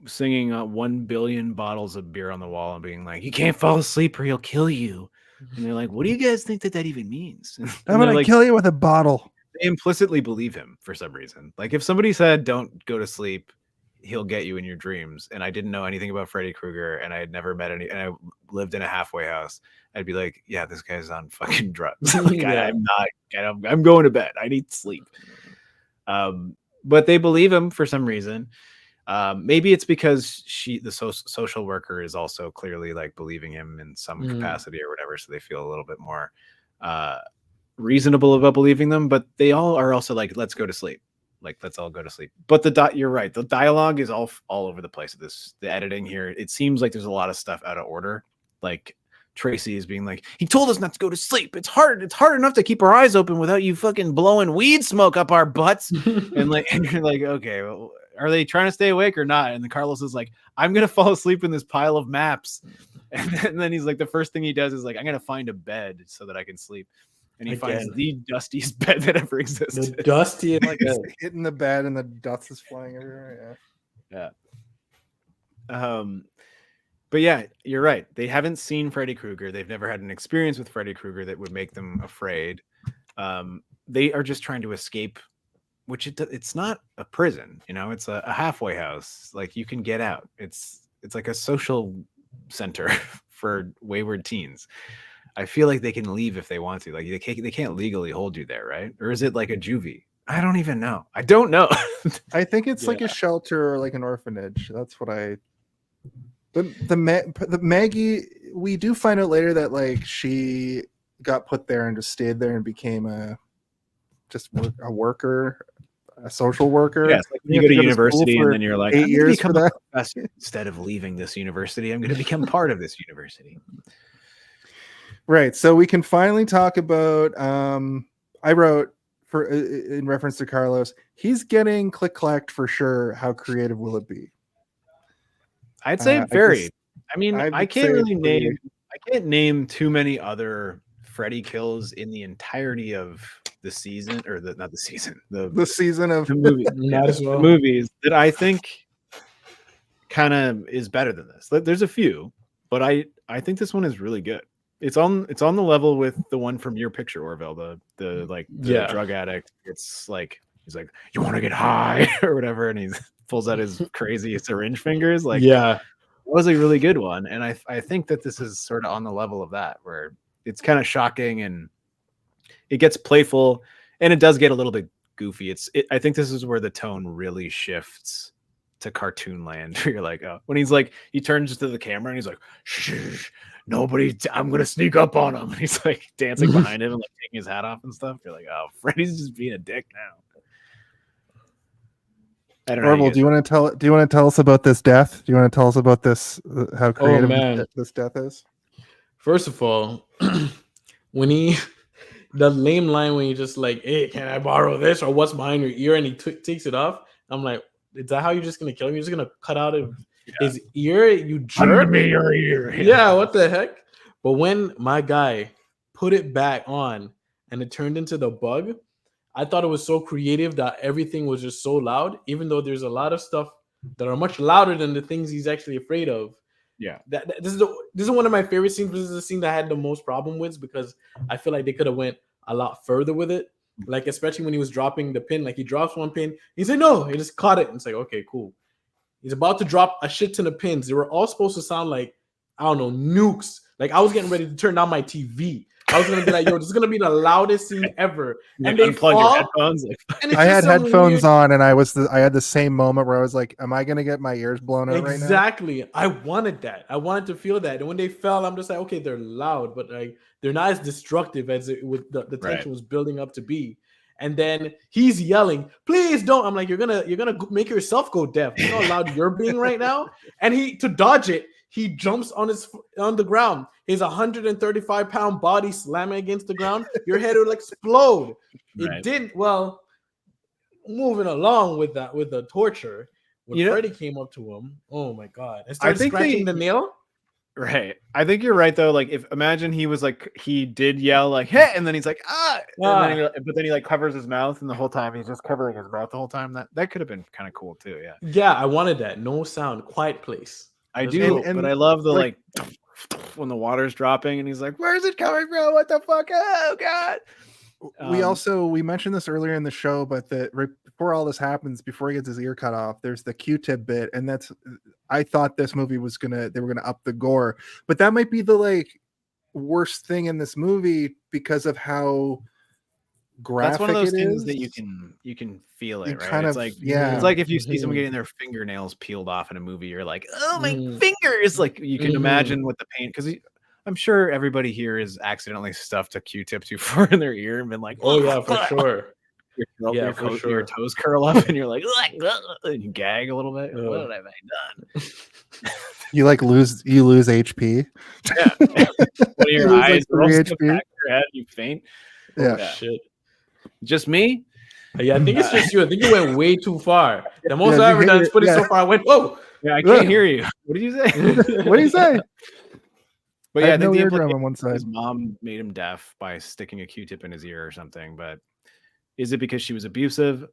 singing 1 billion bottles of beer on the wall and being like, "You can't fall asleep or he'll kill you." And they're like, "What do you guys think that even means?" I'm gonna kill you with a bottle. They implicitly believe him for some reason. Like if somebody said, "Don't go to sleep, he'll get you in your dreams," and I didn't know anything about Freddy Krueger, and I had never met any, and I lived in a halfway house, I'd be like, yeah, this guy's on fucking drugs. Like, I'm going to bed. I need sleep. But they believe him for some reason. Maybe it's because the social worker is also clearly like believing him in some capacity or whatever, so they feel a little bit more reasonable about believing them. But they all are also like, let's go to sleep. Like, let's all go to sleep. But you're right. The dialogue is all over the place. The editing here, it seems like there's a lot of stuff out of order. Like Tracy is being like, he told us not to go to sleep. It's hard enough to keep our eyes open without you fucking blowing weed smoke up our butts. and you're like, okay, well, are they trying to stay awake or not? And then Carlos is like, I'm gonna fall asleep in this pile of maps. And then he's like, the first thing he does is like, I'm gonna find a bed so that I can sleep. And he finds the dustiest bed that ever existed. The dustiest, like hitting the bed and the dust is flying everywhere. Yeah. But yeah, you're right. They haven't seen Freddy Krueger. They've never had an experience with Freddy Krueger that would make them afraid. They are just trying to escape, which it's not a prison. It's a halfway house. Like you can get out. It's like a social center for wayward teens. I feel like they can leave if they want to. Like they can't legally hold you there, right? Or is it like a juvie? I don't even know. I don't know. I think it's like a shelter or like an orphanage. That's what I the Maggie, we do find out later that like she got put there and just stayed there and became a worker, a social worker. Yeah, it's like you have go to school university for and then you're like, 8 I'm going to years for become a that. professor instead of leaving this university. I'm going to become part of this university. Right. So we can finally talk about. I wrote for in reference to Carlos. He's getting click-clacked for sure. How creative will it be? I'd say very. I mean, I I would can't say really it's pretty- name. I can't name too many other Freddy kills in the entirety of the season, or not the season, the season of the movie, Might as well. the movies that I think kind of is better than this. There's a few, but I think this one is really good. It's on the level with the one from Your Picture, Orville, the drug addict. It's like he's like, you want to get high or whatever, and he pulls out his crazy syringe fingers. Like, Yeah. it was a really good one, and I think that this is sort of on the level of that, where it's kind of shocking and it gets playful and it does get a little bit goofy. I think this is where the tone really shifts to cartoon land. Where you're like, oh, when he's like, he turns to the camera and he's like, shh, nobody, I'm gonna sneak up on him. And he's like dancing behind him and like taking his hat off and stuff. You're like, oh, Freddy's just being a dick now. I don't know. Orville, do you want to tell us about this death? Do you want to tell us about this? How creative this death is? First of all, when the lame line when you just like, hey, can I borrow this, or what's behind your ear, and he takes it off. I'm like, is that how you're just gonna kill him? You're just gonna cut out his ear? You jerk! Under me your ear. Yeah, what the heck? But when my guy put it back on and it turned into the bug, I thought it was so creative that everything was just so loud, even though there's a lot of stuff that are much louder than the things he's actually afraid of. Yeah, this is one of my favorite scenes. This is the scene that I had the most problem with, because I feel like they could have went a lot further with it. Like, especially when he was dropping the pin, like he drops one pin, he said no, he just caught it, and it's like, okay, cool. He's about to drop a shit ton of pins. They were all supposed to sound like, I don't know, nukes. Like, I was getting ready to turn down my TV. I was gonna be like, yo, this is gonna be the loudest scene ever. And they unplug your headphones. I had headphones on, and I had the same moment where I was like, am I gonna get my ears blown out right now? Exactly. I wanted that. I wanted to feel that. And when they fell, I'm just like, okay, they're loud, but like they're not as destructive as the tension was building up to be. And then he's yelling, please don't. I'm like, you're gonna make yourself go deaf. You know how loud you're being right now? And to dodge it, he jumps on the ground. His 135-pound body slamming against the ground. Your head would explode. It didn't. Well, moving along with that, with the torture, when Freddy came up to him, oh my god, and started scratching the nail. Right. I think you're right though. Like, imagine he was like, he did yell like, hey, and then he's like, but then he like covers his mouth, and the whole time he's just covering his mouth the whole time. That could have been kind of cool too. Yeah. Yeah, I wanted that. No sound, quiet place. I do, but I love the like when the water's dropping and he's like, where's it coming from? What the fuck? Oh god. We mentioned this earlier in the show, but right before all this happens, before he gets his ear cut off, there's the Q-tip bit, and I thought this movie they were gonna up the gore, but that might be the like worst thing in this movie because of how graphic that's one of those things is. that you can feel it, You right? kind it's of, like yeah. It's like if you see someone getting their fingernails peeled off in a movie, you're like, oh my fingers! Like, you can imagine what the pain, because I'm sure everybody here has accidentally stuffed a Q-tip too far in their ear and been like, oh yeah, for sure. Your toes curl up and you're like, and you gag a little bit. What have I done? You lose HP. Yeah. When your You lose, eyes like, roll 3 back HP. your head, you faint. Yeah. Shit. Just me? Yeah, I think it's just you. I think you went way too far. The most Yeah, I've ever done is put it so far. I went, whoa. Yeah, I can't hear you. What did you say? What do you say? But yeah, I no think the eardrum implication on one side. his mom made him deaf by sticking a Q-tip in his ear or something. But is it because she was abusive?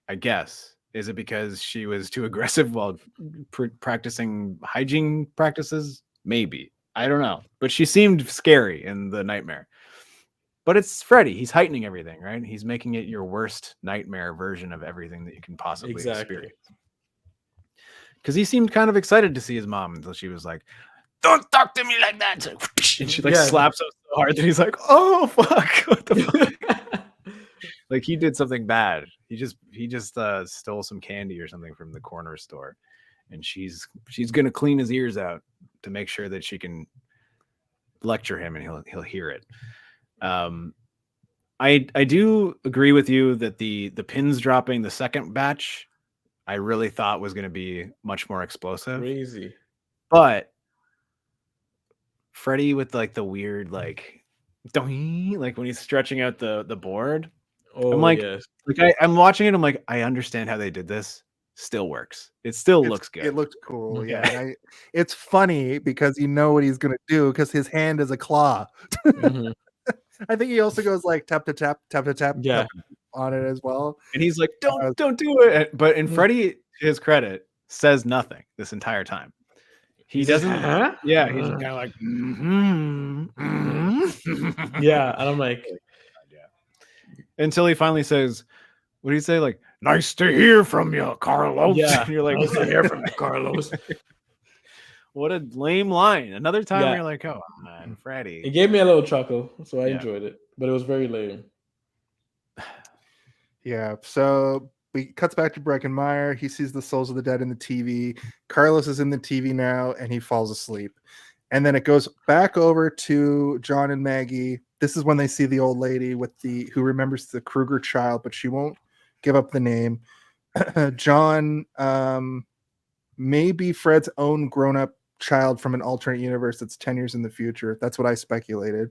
I guess. Is it because she was too aggressive while practicing hygiene practices? Maybe. I don't know. But she seemed scary in the nightmare. But it's Freddy. He's heightening everything, right? He's making it your worst nightmare version of everything that you can possibly experience. Because he seemed kind of excited to see his mom until she was like, don't talk to me like that. And she slaps him so hard that he's like, oh fuck. What the fuck? Like, he did something bad. He just stole some candy or something from the corner store. And she's gonna clean his ears out. to make sure that she can lecture him and he'll hear it. I do agree with you that the pins dropping the second batch, I really thought was going to be much more explosive. Crazy. But Freddy with like the weird like when he's stretching out the board. Oh, I'm like, yes. I'm watching it. I'm like, I understand how they did this. Still works. It still looks good. It looked cool. Yeah. Yeah. And it's funny because you know what he's going to do because his hand is a claw. Mhm. I think he also goes like tap to tap, tap to tap, Yeah. tap on it as well. And he's like, don't do it. But in Freddy, to his credit, says nothing this entire time. He doesn't. Huh? Yeah, he's just kind of like, Yeah, and I'm like, until he finally says, what do you say? Like, Nice to hear from you, Carlos. yeah, and you're like, nice to hear from you, Carlos. what a lame line. Another time Yeah. you're like, oh man, Freddy. It gave me a little chuckle, so I Yeah. enjoyed it, but it was very lame. Yeah. So we cuts back to Breckenmeyer. He sees the souls of the dead in the TV. Carlos is in the TV now, and he falls asleep. And then it goes back over to John and Maggie. This is when they see the old lady with who remembers the Krueger child, but she won't give up the name. John may be Fred's own grown-up child from an alternate universe that's 10 years in the future. That's what I speculated.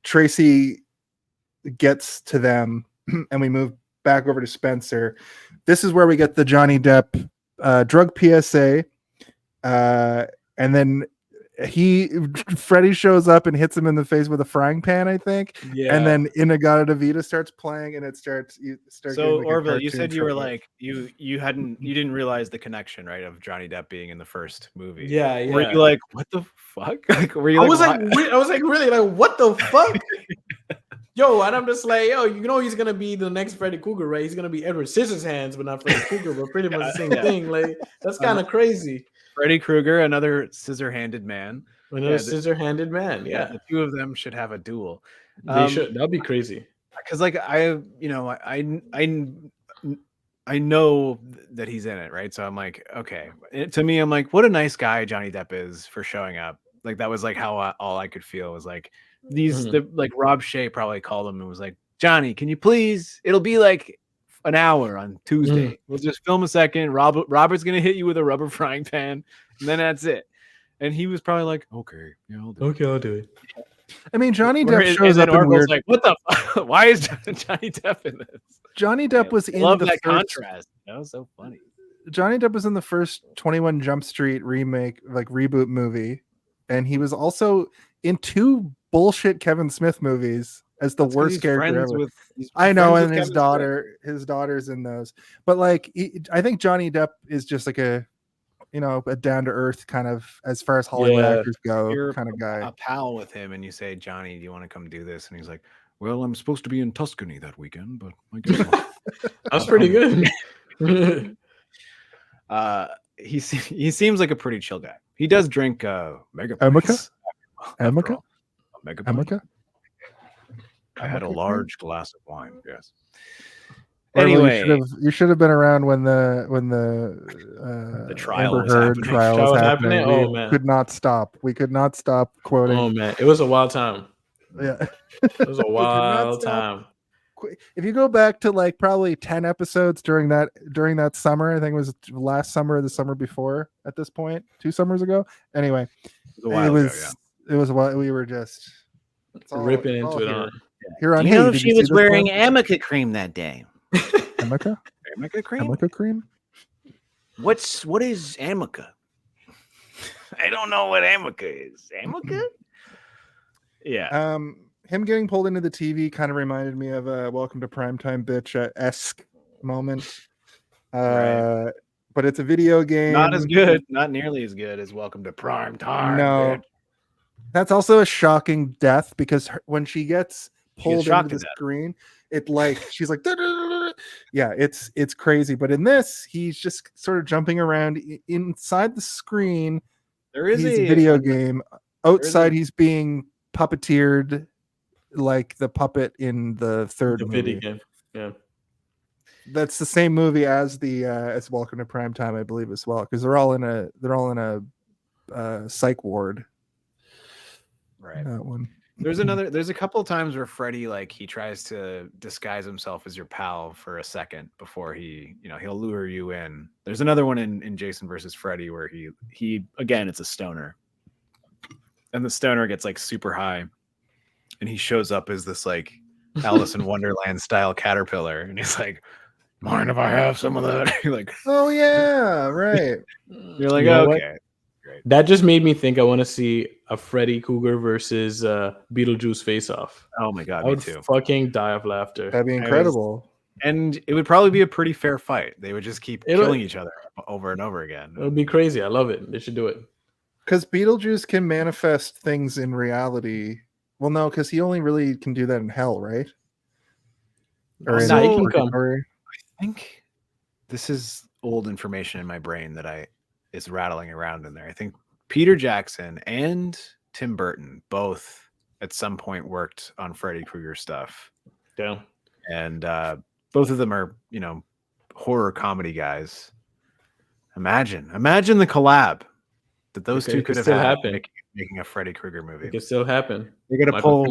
Tracy gets to them, and we move back over to Spencer. This is where we get the Johnny Depp drug PSA. And then Freddy shows up and hits him in the face with a frying pan, I think. Yeah, And then Inagata Vita starts playing, and you start. So getting like a Orville, you cartoon said you were trailer. like you didn't realize the connection, right, of Johnny Depp being in the first movie. yeah. Were you like, what the fuck? Like, were you I was why- like, really, like, what the fuck? Yo, and I'm just like, yo, you know, he's gonna be the next Freddy Krueger, right? He's gonna be Edward Scissorhands, but not Freddy Krueger, but pretty much the same thing. Like, that's kind of crazy. Freddy Krueger, another scissor-handed man. Another scissor-handed man. Yeah, The two of them should have a duel. they should. That'd be crazy. Because like I know that he's in it, right? So I'm like, okay. To me, I'm like, what a nice guy Johnny Depp is for showing up. Like that was like how all I could feel was like like Rob Shea probably called him and was like, Johnny, can you please? It'll be like an hour on Tuesday. We'll just film a second. Robert's gonna hit you with a rubber frying pan, and then that's it. And he was probably like, okay, yeah, I'll do it. I'll do it. I mean, Johnny Where- Depp shows and then up in Orville's weird. like, what the? Why is Johnny Depp in this? Johnny Depp was I in love the that first. contrast. That was so funny. Johnny Depp was in the first 21 Jump Street remake, like reboot movie, and he was also in 2 bullshit Kevin Smith movies as the That's 'cause worst he's character friends ever. with- he's I know, friends and with his Kevin Smith. daughter's in those. But like, I think Johnny Depp is just like a down to earth kind of, as far as Hollywood Yeah. actors go, You're kind of guy. a pal with him, and you say, Johnny, do you want to come do this? And he's like, well, I'm supposed to be in Tuscany that weekend, but I guess That's pretty good. he seems like a pretty chill guy. He does drink Mega Amica? Pints. Amica? Mega Amica? I had a Amica? large glass of wine. Yes. Orville, Anyway, you should have been around when the trial Amber was Heard happening. trial Trial was was happening. happening? We Oh, man. could not stop. We could not stop quoting. Oh man, it was a wild time. Yeah. It was a We could not wild stop. time. If you go back to like probably 10 episodes during that summer, I think it was last summer or the summer before at this point, 2 summers ago. Anyway, it was a while ago, yeah. it was a while. We were just Ripping into it on. here on. Do you know Hey, if did she see was this wearing one? Amica cream that day? Amica? Amica cream? Amica cream? What is Amica? I don't know what Amica is. Amica? Yeah. Him getting pulled into the TV kind of reminded me of a Welcome to Primetime Bitch esque moment. Right. But it's a video game. Not as good. Not nearly as good as Welcome to Prime Time. No. bitch. That's also a shocking death because when she gets pulled shocked into at the that. screen, it like she's like, yeah, it's crazy. But in this, he's just sort of jumping around inside the screen. There is He's a a video game. Outside, he's being puppeteered like the puppet in the third The movie. video game. Yeah. That's the same movie as the as Welcome to Primetime, I believe, as well, because they're all in a psych ward. Right. That one. There's a couple of times where Freddy, like, he tries to disguise himself as your pal for a second before he'll lure you in. There's another one in Jason versus Freddy where he again, it's a stoner, and the stoner gets like super high, and he shows up as this like Alice in Wonderland style caterpillar, and he's like, Mind if I have some of that? you're like, Oh yeah, right. you're like, You know what? okay. That just made me think I want to see a Freddy Krueger versus Beetlejuice face-off. Oh my god, I me would too. fucking die of laughter. That'd be incredible. And it would probably be a pretty fair fight. They would just keep killing each other over and over again. It would be crazy. I love it. They should do it. Because Beetlejuice can manifest things in reality. Well, no, because he only really can do that in hell, right? Or in Nah, he can come. purgatory. I think this is old information in my brain that is rattling around in there. I think Peter Jackson and Tim Burton both at some point worked on Freddy Krueger stuff. Yeah. And both of them are, horror comedy guys. Imagine the collab that those two could have still had happen. making a Freddy Krueger movie. It can still happen. They're gonna pull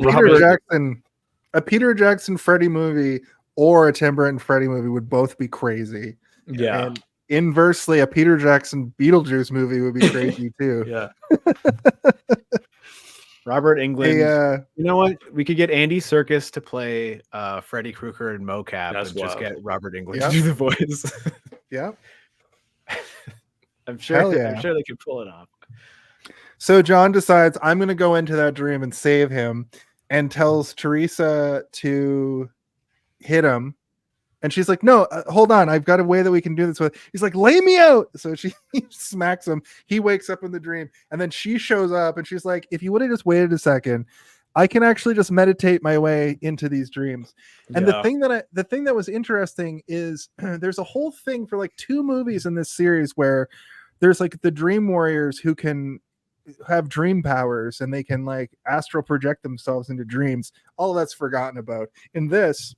A Peter Jackson Freddy movie or a Tim Burton Freddy movie would both be crazy. Yeah. And inversely, a Peter Jackson Beetlejuice movie would be crazy too. Yeah. Robert Englund. Hey, you know what? We could get Andy Serkis to play Freddy Krueger in mocap That's and just wild. get Robert Englund Yep. to do the voice. yeah. I'm sure. Hell yeah. I'm sure they could pull it off. So John decides I'm going to go into that dream and save him, and tells Teresa to hit him. And she's like, no, hold on. I've got a way that we can do this with. He's like, lay me out. So she smacks him. He wakes up in the dream. And then she shows up and she's like, if you would have just waited a second, I can actually just meditate my way into these dreams. And the thing that was interesting is there's a whole thing for like 2 movies in this series where there's like the dream warriors who can have dream powers and they can like astral project themselves into dreams. All of that's forgotten about. In this,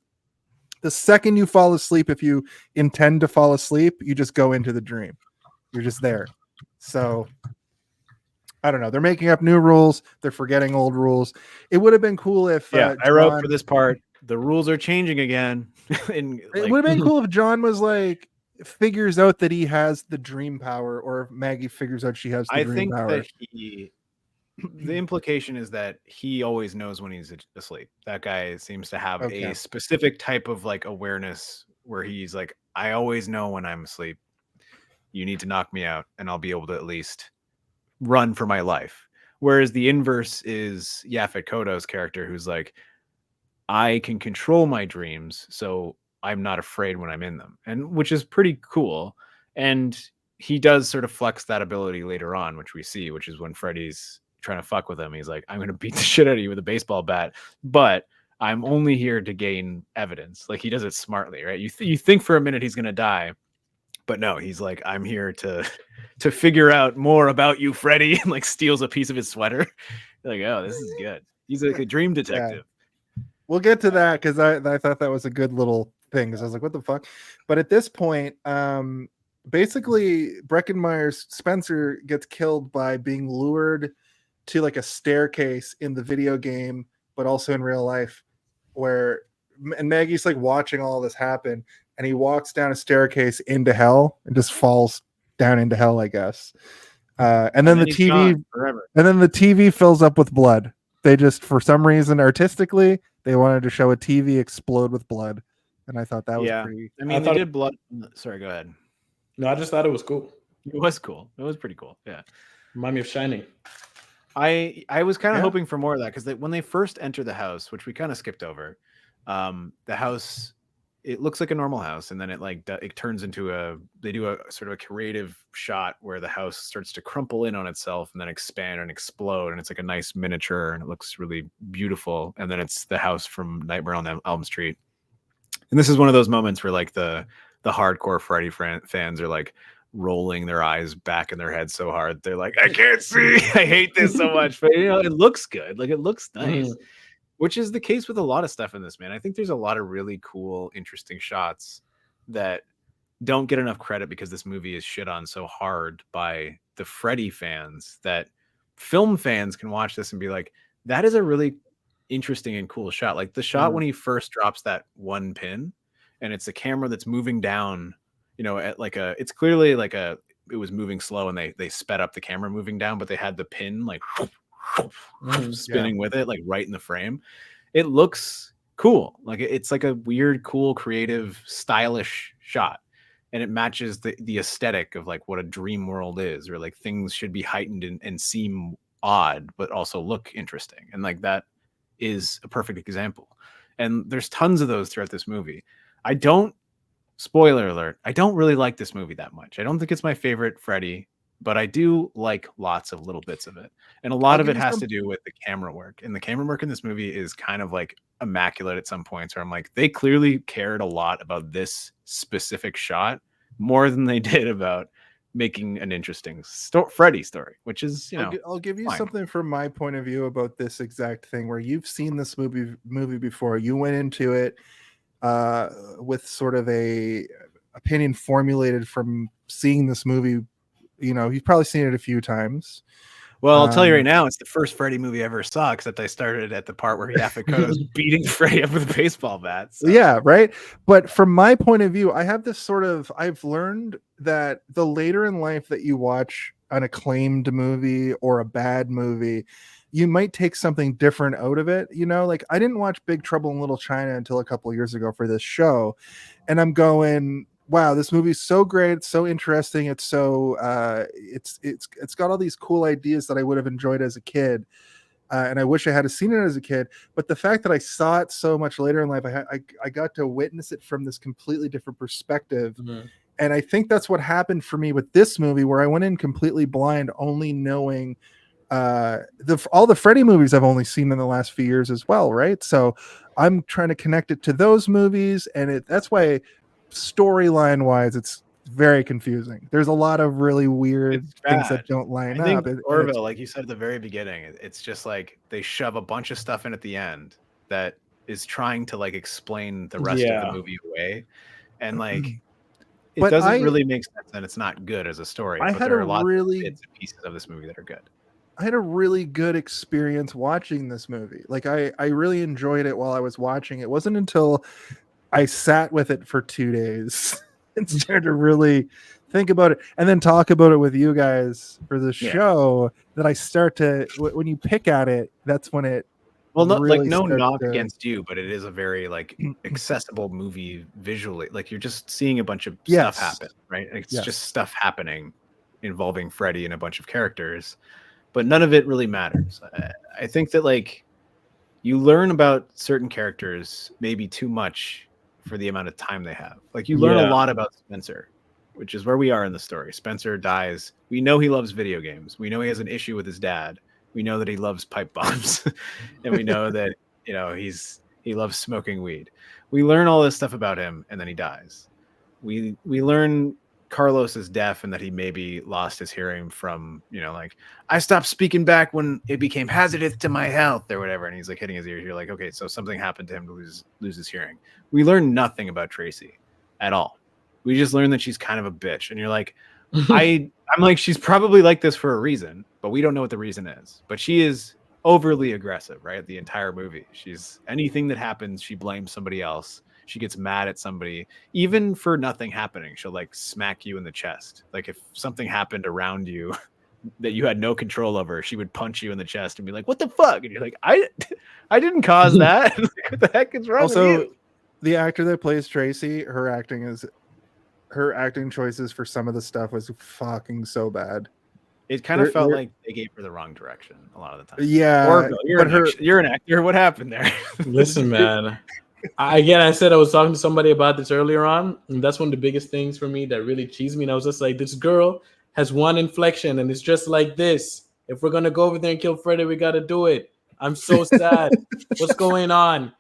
the second you fall asleep, if you intend to fall asleep, you just go into the dream. You're just there. So I don't know. They're making up new rules. They're forgetting old rules. It would have been cool if I wrote for this part, the rules are changing again. It would have been cool if John was like figures out that he has the dream power, or if Maggie figures out she has the dream power. That the implication is that he always knows when he's asleep. That guy seems to have a specific type of like awareness where he's like, I always know when I'm asleep. You need to knock me out and I'll be able to at least run for my life. Whereas the inverse is Yaphet Kotto's character, who's like, I can control my dreams, so I'm not afraid when I'm in them, and which is pretty cool. And he does sort of flex that ability later on, which we see, which is when Freddy's trying to fuck with him. He's like, I'm going to beat the shit out of you with a baseball bat, but I'm only here to gain evidence. Like, he does it smartly, right? You think for a minute he's going to die, but no, he's like, I'm here to figure out more about you, Freddy, and like steals a piece of his sweater. Like, oh, this is good. He's like a dream detective. Yeah. We'll get to that because I thought that was a good little thing. Because I was like, what the fuck? But at this point, basically, Breckenmeyer's Spencer gets killed by being lured to like a staircase in the video game, but also in real life, and Maggie's like watching all this happen, and he walks down a staircase into hell and just falls down into hell, I guess. And then the TV fills up with blood. They just, for some reason, artistically, they wanted to show a TV explode with blood, and I thought that was pretty. I mean, they did blood. Sorry, go ahead. No, I just thought it was cool. It was cool. It was pretty cool. Yeah, remind me of Shining. I was kind of hoping for more of that, because when they first enter the house, which we kind of skipped over, the house, it looks like a normal house, and then it turns into they do a sort of a creative shot where the house starts to crumple in on itself and then expand and explode, and it's like a nice miniature and it looks really beautiful, and then it's the house from Nightmare on Elm Street. And this is one of those moments where like the hardcore Freddy fans are like rolling their eyes back in their head so hard they're like, I can't see, I hate this so much, but it looks good, like it looks nice. Which is the case with a lot of stuff in this, man. I think there's a lot of really cool, interesting shots that don't get enough credit because this movie is shit on so hard by the Freddy fans that film fans can watch this and be like, that is a really interesting and cool shot. Like the shot when he first drops that one pin, and it's a camera that's moving down, you know, at like a, it's clearly like a, it was moving slow and they sped up the camera moving down, but they had the pin like spinning with it, like right in the frame. It looks cool. Like it's like a weird, cool, creative, stylish shot. And it matches the aesthetic of like what a dream world is, or like things should be heightened and seem odd, but also look interesting. And like that is a perfect example. And there's tons of those throughout this movie. I don't, spoiler alert, I don't really like this movie that much. I don't think it's my favorite Freddy, but I do like lots of little bits of it. And a lot of it has to do with the camera work. And the camera work in this movie is kind of like immaculate at some points, where I'm like, they clearly cared a lot about this specific shot more than they did about making an interesting Freddy story, which is, you know, I'll give you fine. something from my point of view about this exact thing, where you've seen this movie before. You went into it with sort of a opinion formulated from seeing this movie. You know, you've probably seen it a few times. Well, I'll tell you right now, it's the first Freddy movie I ever saw, except I started at the part where Yaphet Kotto's beating Freddy up with a baseball bat. So. Yeah, right. But from my point of view, I have this sort of, I've learned that the later in life that you watch an acclaimed movie or a bad movie, you might take something different out of it. You know, like I didn't watch Big Trouble in Little China until a couple of years ago for this show. And I'm going, wow, this movie's so great, it's so interesting, it's so it's got all these cool ideas that I would have enjoyed as a kid, and I wish I had seen it as a kid. But the fact that I saw it so much later in life, I got to witness it from this completely different perspective. And I think that's what happened for me with this movie, where I went in completely blind, only knowing all the Freddy movies I've only seen in the last few years as well, right? So I'm trying to connect it to those movies, and that's why storyline wise it's very confusing. There's a lot of really weird things that don't line up. Orville, like you said at the very beginning, it's just like they shove a bunch of stuff in at the end that is trying to like explain the rest of the movie away, and like it doesn't really make sense, and it's not good as a story. But there are a lot of bits and pieces of this movie that are good. I had a really good experience watching this movie. Like I really enjoyed it while I was watching. It wasn't until I sat with it for 2 days and started to really think about it, and then talk about it with you guys for the show, that I start to, when you pick at it, that's when it really no knock against you, but it is a very like accessible movie visually. Like you're just seeing a bunch of stuff happen, right? It's just stuff happening involving Freddy and a bunch of characters, but none of it really matters. I think that like you learn about certain characters maybe too much for the amount of time they have. Like you learn a lot about Spencer, which is where we are in the story. Spencer dies. We know he loves video games. We know he has an issue with his dad. We know that he loves pipe bombs. And we know that, you know, he loves smoking weed. We learn all this stuff about him, and then he dies. We learn Carlos is deaf and that he maybe lost his hearing from, you know, like, I stopped speaking back when it became hazardous to my health or whatever. And he's like hitting his ears. You're like, okay, so something happened to him to lose his hearing. We learn nothing about Tracy at all. We just learn that she's kind of a bitch. And you're like, I'm like, she's probably like this for a reason, but we don't know what the reason is. But she is overly aggressive, right? The entire movie. She's anything that happens, she blames somebody else. She gets mad at somebody, even for nothing happening. She'll like smack you in the chest. Like if something happened around you that you had no control over, she would punch you in the chest and be like, "What the fuck?" And you're like, "I didn't cause that." Like, what the heck is wrong with you? The actor that plays Tracy, her acting choices for some of the stuff was fucking so bad. It kind of felt like they gave her the wrong direction a lot of the time. Yeah, Orville, you're an actor. What happened there? Listen, man. I said I was talking to somebody about this earlier on, and that's one of the biggest things for me that really cheesed me. And I was just like, this girl has one inflection, and it's just like this. If we're gonna go over there and kill Freddy, we gotta do it. I'm so sad. What's going on?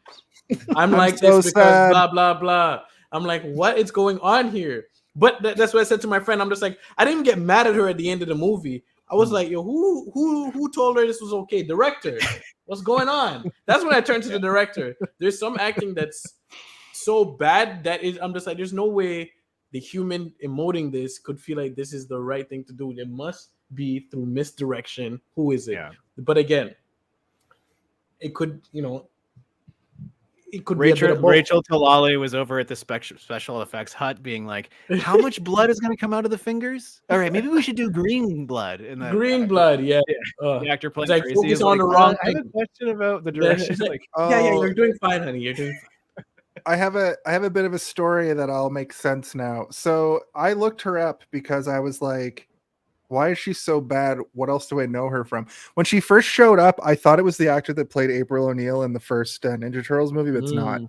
I'm like so this because sad. Blah blah blah. I'm like, what is going on here? But that's what I said to my friend. I'm just like, I didn't even get mad at her at the end of the movie. I was like, yo, who told her this was okay? Director. What's going on? That's when I turned to the director. There's some acting that's so bad that I'm just like, there's no way the human emoting this could feel like this is the right thing to do. There must be through misdirection. Who is it? Yeah. But again, it could, it could be a bit Rachel, of both. Rachel Talalay was over at the special effects hut being like, how much blood is going to come out of the fingers? All right, maybe we should do green blood. And Greenblatt, yeah. the actor playing It's like, Tracy focus is on like, the wrong I have a thing." question about the direction. Like, yeah, you're doing fine, honey. You're doing fine. I have a bit of a story that all makes sense now. So I looked her up because I was like, why is she so bad? What else do I know her from? When she first showed up, I thought it was the actor that played April O'Neil in the first Ninja Turtles movie, but it's not.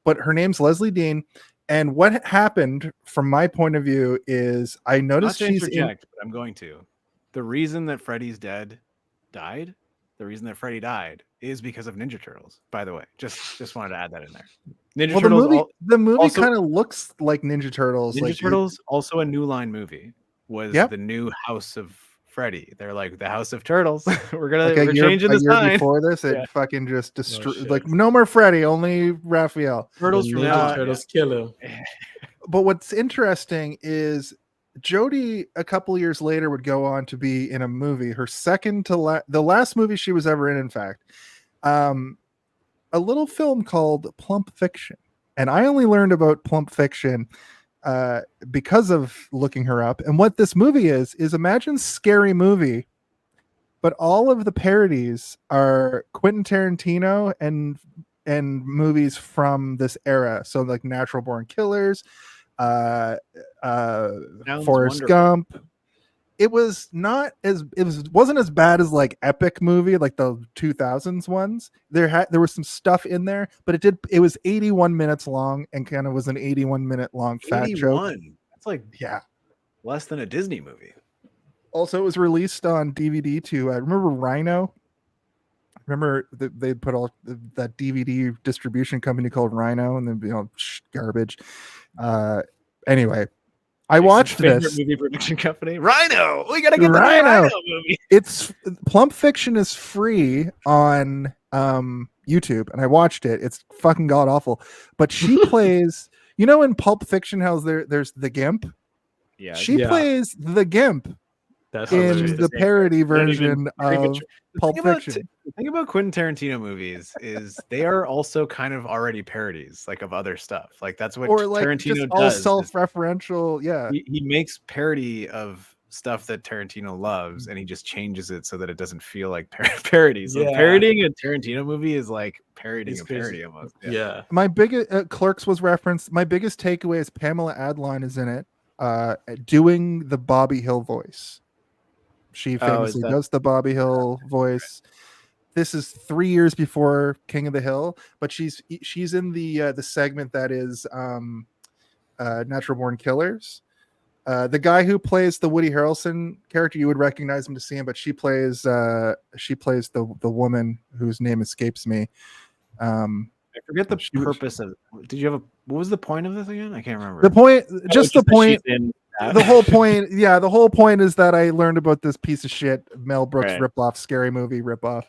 But her name's Lezlie Deane. And what happened from my point of view is I noticed she's but I'm going to. The reason that Freddy's died, the reason that Freddy died is because of Ninja Turtles, by the way. Just wanted to add that in there. Ninja Turtles, the movie also kind of looks like Ninja Turtles. Ninja Turtles, also a New Line movie, was the new House of Freddy. They're like the House of Turtles. we're changing the sign. Before this, it fucking just destroyed. Like no more Freddy, only Raphael. Turtles from now on. Turtles kill him. But what's interesting is Jodie a couple years later would go on to be in a movie. Her second to the last movie she was ever in fact, a little film called Plump Fiction. And I only learned about Plump Fiction because of looking her up. And what this movie is imagine Scary Movie, but all of the parodies are Quentin Tarantino and movies from this era. So like Natural Born Killers, Forrest Gump. It wasn't as bad as like Epic Movie, like the 2000s ones. There was some stuff in there, but it was 81 minutes long and kind of was an 81-minute long fat joke. That's like less than a Disney movie. Also, it was released on DVD too. I remember Rhino. Remember they put all that DVD distribution company called Rhino, and then garbage. Anyway, I watched this movie production company, Rhino. We gotta get the Rhino movie. It's Plump Fiction is free on YouTube, and I watched it. It's fucking god awful. But she plays, in Pulp Fiction, how there's the Gimp. Yeah, she plays the Gimp. That's in the parody version of Pulp Fiction. The thing about Quentin Tarantino movies is they are also kind of already parodies, like of other stuff. Like that's what Tarantino all does. Self-referential, yeah. He makes parody of stuff that Tarantino loves, and he just changes it so that it doesn't feel like parodies. So parodying a Tarantino movie is like parodying a parody almost. Yeah. My biggest Clerks was referenced. My biggest takeaway is Pamela Adline is in it, doing the Bobby Hill voice. She famously does the Bobby Hill voice. This is 3 years before King of the Hill, but she's in the segment that is Natural Born Killers. The guy who plays the Woody Harrelson character, you would recognize him to see him, but she plays the woman whose name escapes me. I forget the purpose of. Did you have what was the point of this again? I can't remember. The point, the whole point is that I learned about this piece of shit Mel Brooks ripoff, Scary Movie ripoff,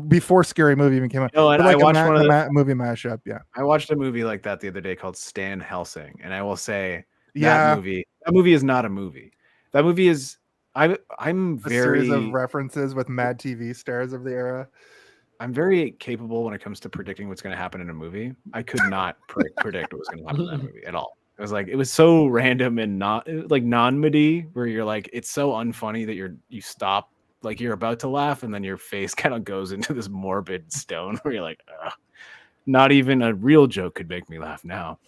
before Scary Movie even came out. No, and I watched one of the movie mashup. Yeah, I watched a movie like that the other day called Stan Helsing, and I will say that movie is not a movie. That movie is I'm very series of references with Mad TV stars of the era. I'm very capable when it comes to predicting what's going to happen in a movie. I could not predict what was going to happen in that movie at all. It was so random and not like non-midi, where you're like, it's so unfunny that you stop, like you're about to laugh, and then your face kind of goes into this morbid stone where you're like, not even a real joke could make me laugh now.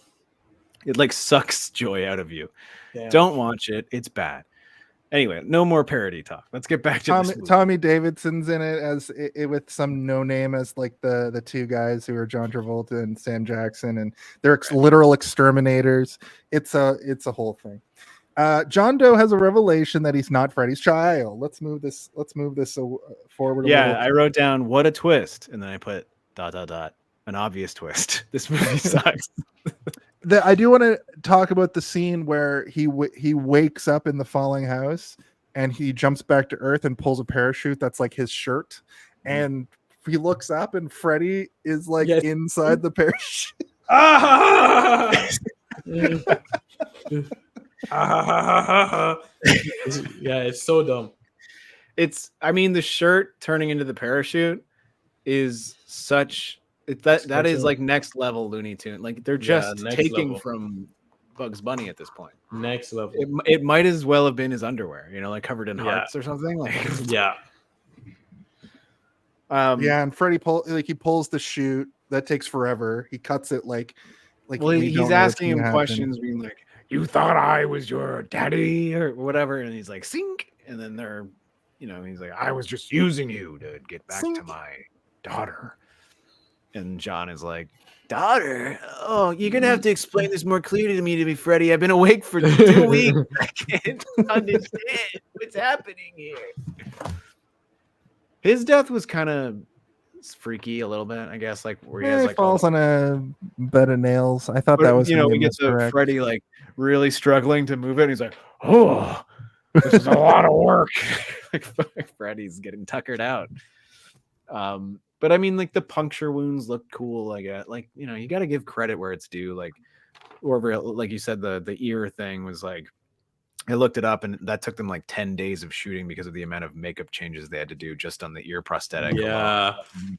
It like sucks joy out of you. Yeah. Don't watch it. It's bad. Anyway, no more parody talk. Let's get back to Tommy Davidson's in it as with some no name as like the two guys who are John Travolta and Sam Jackson, and they're literal exterminators. It's a whole thing. John Doe has a revelation that he's not Freddy's child. Let's move this forward. I wrote down what a twist, and then I put ... an obvious twist. This movie sucks. I do want to talk about the scene where he wakes up in the falling house and he jumps back to Earth and pulls a parachute that's like his shirt, and he looks up and Freddy is like inside the parachute. Yeah, it's so dumb. I mean, the shirt turning into the parachute is such that is like next level Looney Tune. Like they're just next taking level. from Bugs Bunny at this point. Next level. It might as well have been his underwear, like covered in hearts or something. Like Yeah. Yeah, and Freddy he pulls the chute. That takes forever. He cuts it like well, we he's don't know what's asking gonna him happen. questions, being like, "You thought I was your daddy or whatever," and he's like, "Sink," and then they're, he's like, "I was just using you to get back to my daughter," and John is like, "Daughter? Oh, you're gonna have to explain this more clearly to me, Freddy. I've been awake for 2 weeks. I can't understand what's happening here." His death was kind of freaky a little bit, I guess, like where he has He like falls on a bed of nails. I thought that was we get to Freddy like really struggling to move it, and he's like, "Oh, this is a lot of work." Like Freddy's getting tuckered out. But I mean, like the puncture wounds look cool. I guess, like you got to give credit where it's due. Like Orville, like you said, the ear thing was like, I looked it up, and that took them like 10 days of shooting because of the amount of makeup changes they had to do just on the ear prosthetic. Yeah,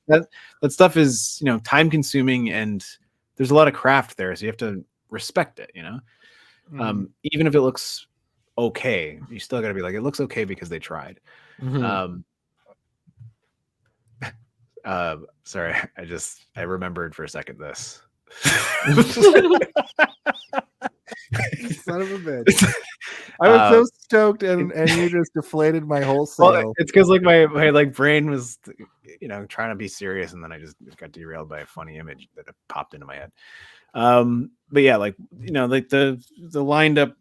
that stuff is time consuming, and there's a lot of craft there, so you have to respect it. Even if it looks okay, you still got to be like, it looks okay because they tried. Sorry, I remembered for a second this. Son of a bitch. I was so stoked, and you just deflated my whole sail. Well, it's because like my like brain was trying to be serious, and then I just got derailed by a funny image that popped into my head. But yeah, like like the lined up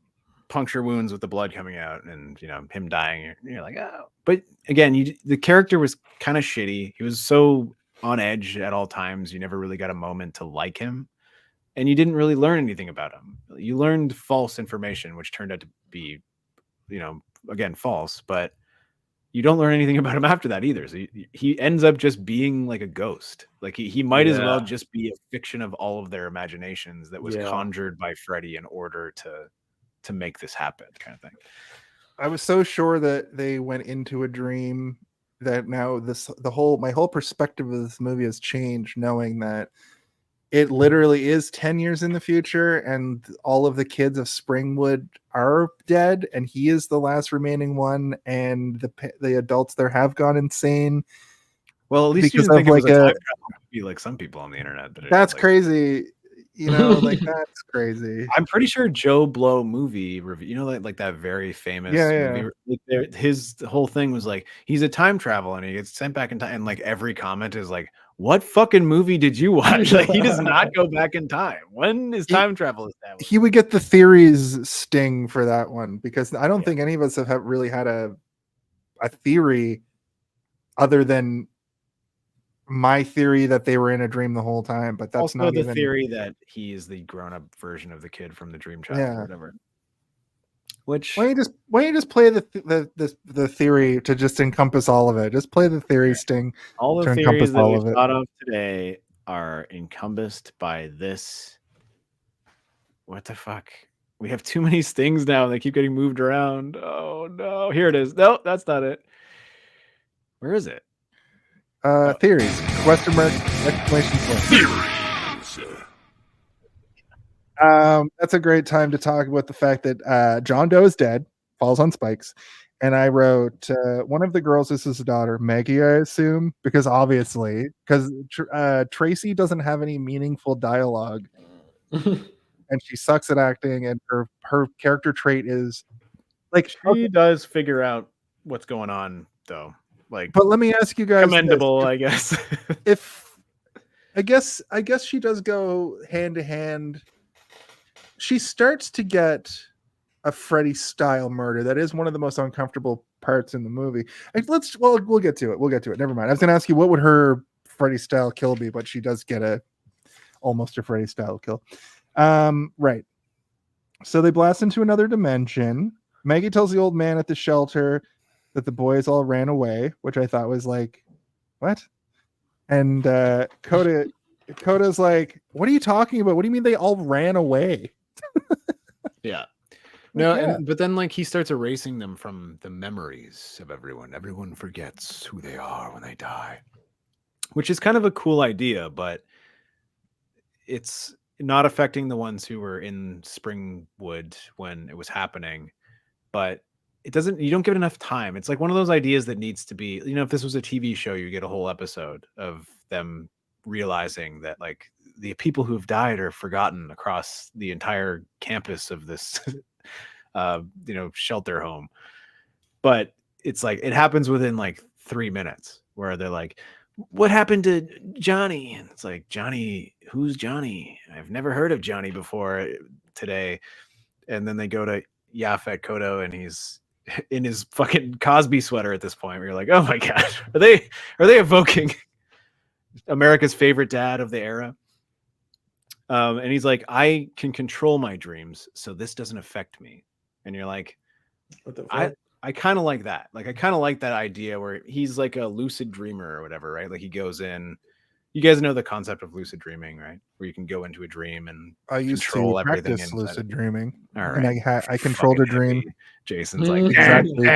puncture wounds with the blood coming out, and him dying, you're like, oh. But again, the character was kind of shitty. He was so on edge at all times. You never really got a moment to like him. And you didn't really learn anything about him. You learned false information, which turned out to be, again, false. But you don't learn anything about him after that either. So he ends up just being like a ghost. Like he might as well just be a fiction of all of their imaginations that was conjured by Freddy in order to make this happen, kind of thing. I was so sure that they went into a dream that now my whole perspective of this movie has changed, knowing that it literally is 10 years in the future, and all of the kids of Springwood are dead, and he is the last remaining one, and the adults there have gone insane. Well, at least you didn't think it was a time travel movie like some people on the internet. That's crazy. Like that's crazy. I'm pretty sure Joe Blow movie review, like that very famous movie. Like his whole thing was like, he's a time travel and he gets sent back in time, and like every comment is like, what fucking movie did you watch? Like he does not go back in time. When is time travel established? He would get the theories sting for that one, because I don't think any of us have really had a theory other than my theory that they were in a dream the whole time. But that's also not the even theory that he is the grown-up version of the kid from the Dream Child or whatever. Which why don't you just play the theory to just encompass all of it? Just play the theory sting. All the theories that we've thought of today are encompassed by this. What the fuck? We have too many stings now. They keep getting moved around. Oh no! Here it is. No, that's not it. Where is it? Theories. Question mark, exclamation point. Theories. That's a great time to talk about the fact that John Doe is dead, falls on spikes. And I wrote one of the girls is his daughter, Maggie, I assume, because Tracy doesn't have any meaningful dialogue. And she sucks at acting, and her character trait is like she does figure out what's going on though. Like, but let me ask you guys, commendable, I guess. I guess she does go hand to hand. She starts to get a Freddy style murder. That is one of the most uncomfortable parts in the movie. We'll get to it. Never mind. I was going to ask you what would her Freddy style kill be, but she does get almost a Freddy style kill. Right. So they blast into another dimension. Maggie tells the old man at the shelter that the boys all ran away, which I thought was like, what? And Kota's like, what are you talking about? What do you mean they all ran away? Yeah. No, yeah. but then like he starts erasing them from the memories of everyone. Everyone forgets who they are when they die, which is kind of a cool idea, but it's not affecting the ones who were in Springwood when it was happening. But it doesn't. You don't give it enough time. It's like one of those ideas that needs to be. If this was a TV show, you get a whole episode of them realizing that like the people who've died are forgotten across the entire campus of this shelter home. But it's like it happens within like 3 minutes where they're like, what happened to Johnny? And it's like, Johnny, who's Johnny? I've never heard of Johnny before today. And then they go to Yaphet Kotto and he's in his fucking Cosby sweater at this point where you're like, oh my God, are they evoking America's favorite dad of the era? And he's like, I can control my dreams, so this doesn't affect me. And you're like, What the fuck? I kind of like that. Like, I kind of like that idea where he's like a lucid dreamer or whatever, right? Like he goes in. You guys know the concept of lucid dreaming, right? Where you can go into a dream and I used control to everything practice inside lucid it. dreaming, All and right. I controlled a Fucking dream. hippie. Jason's like, Exactly.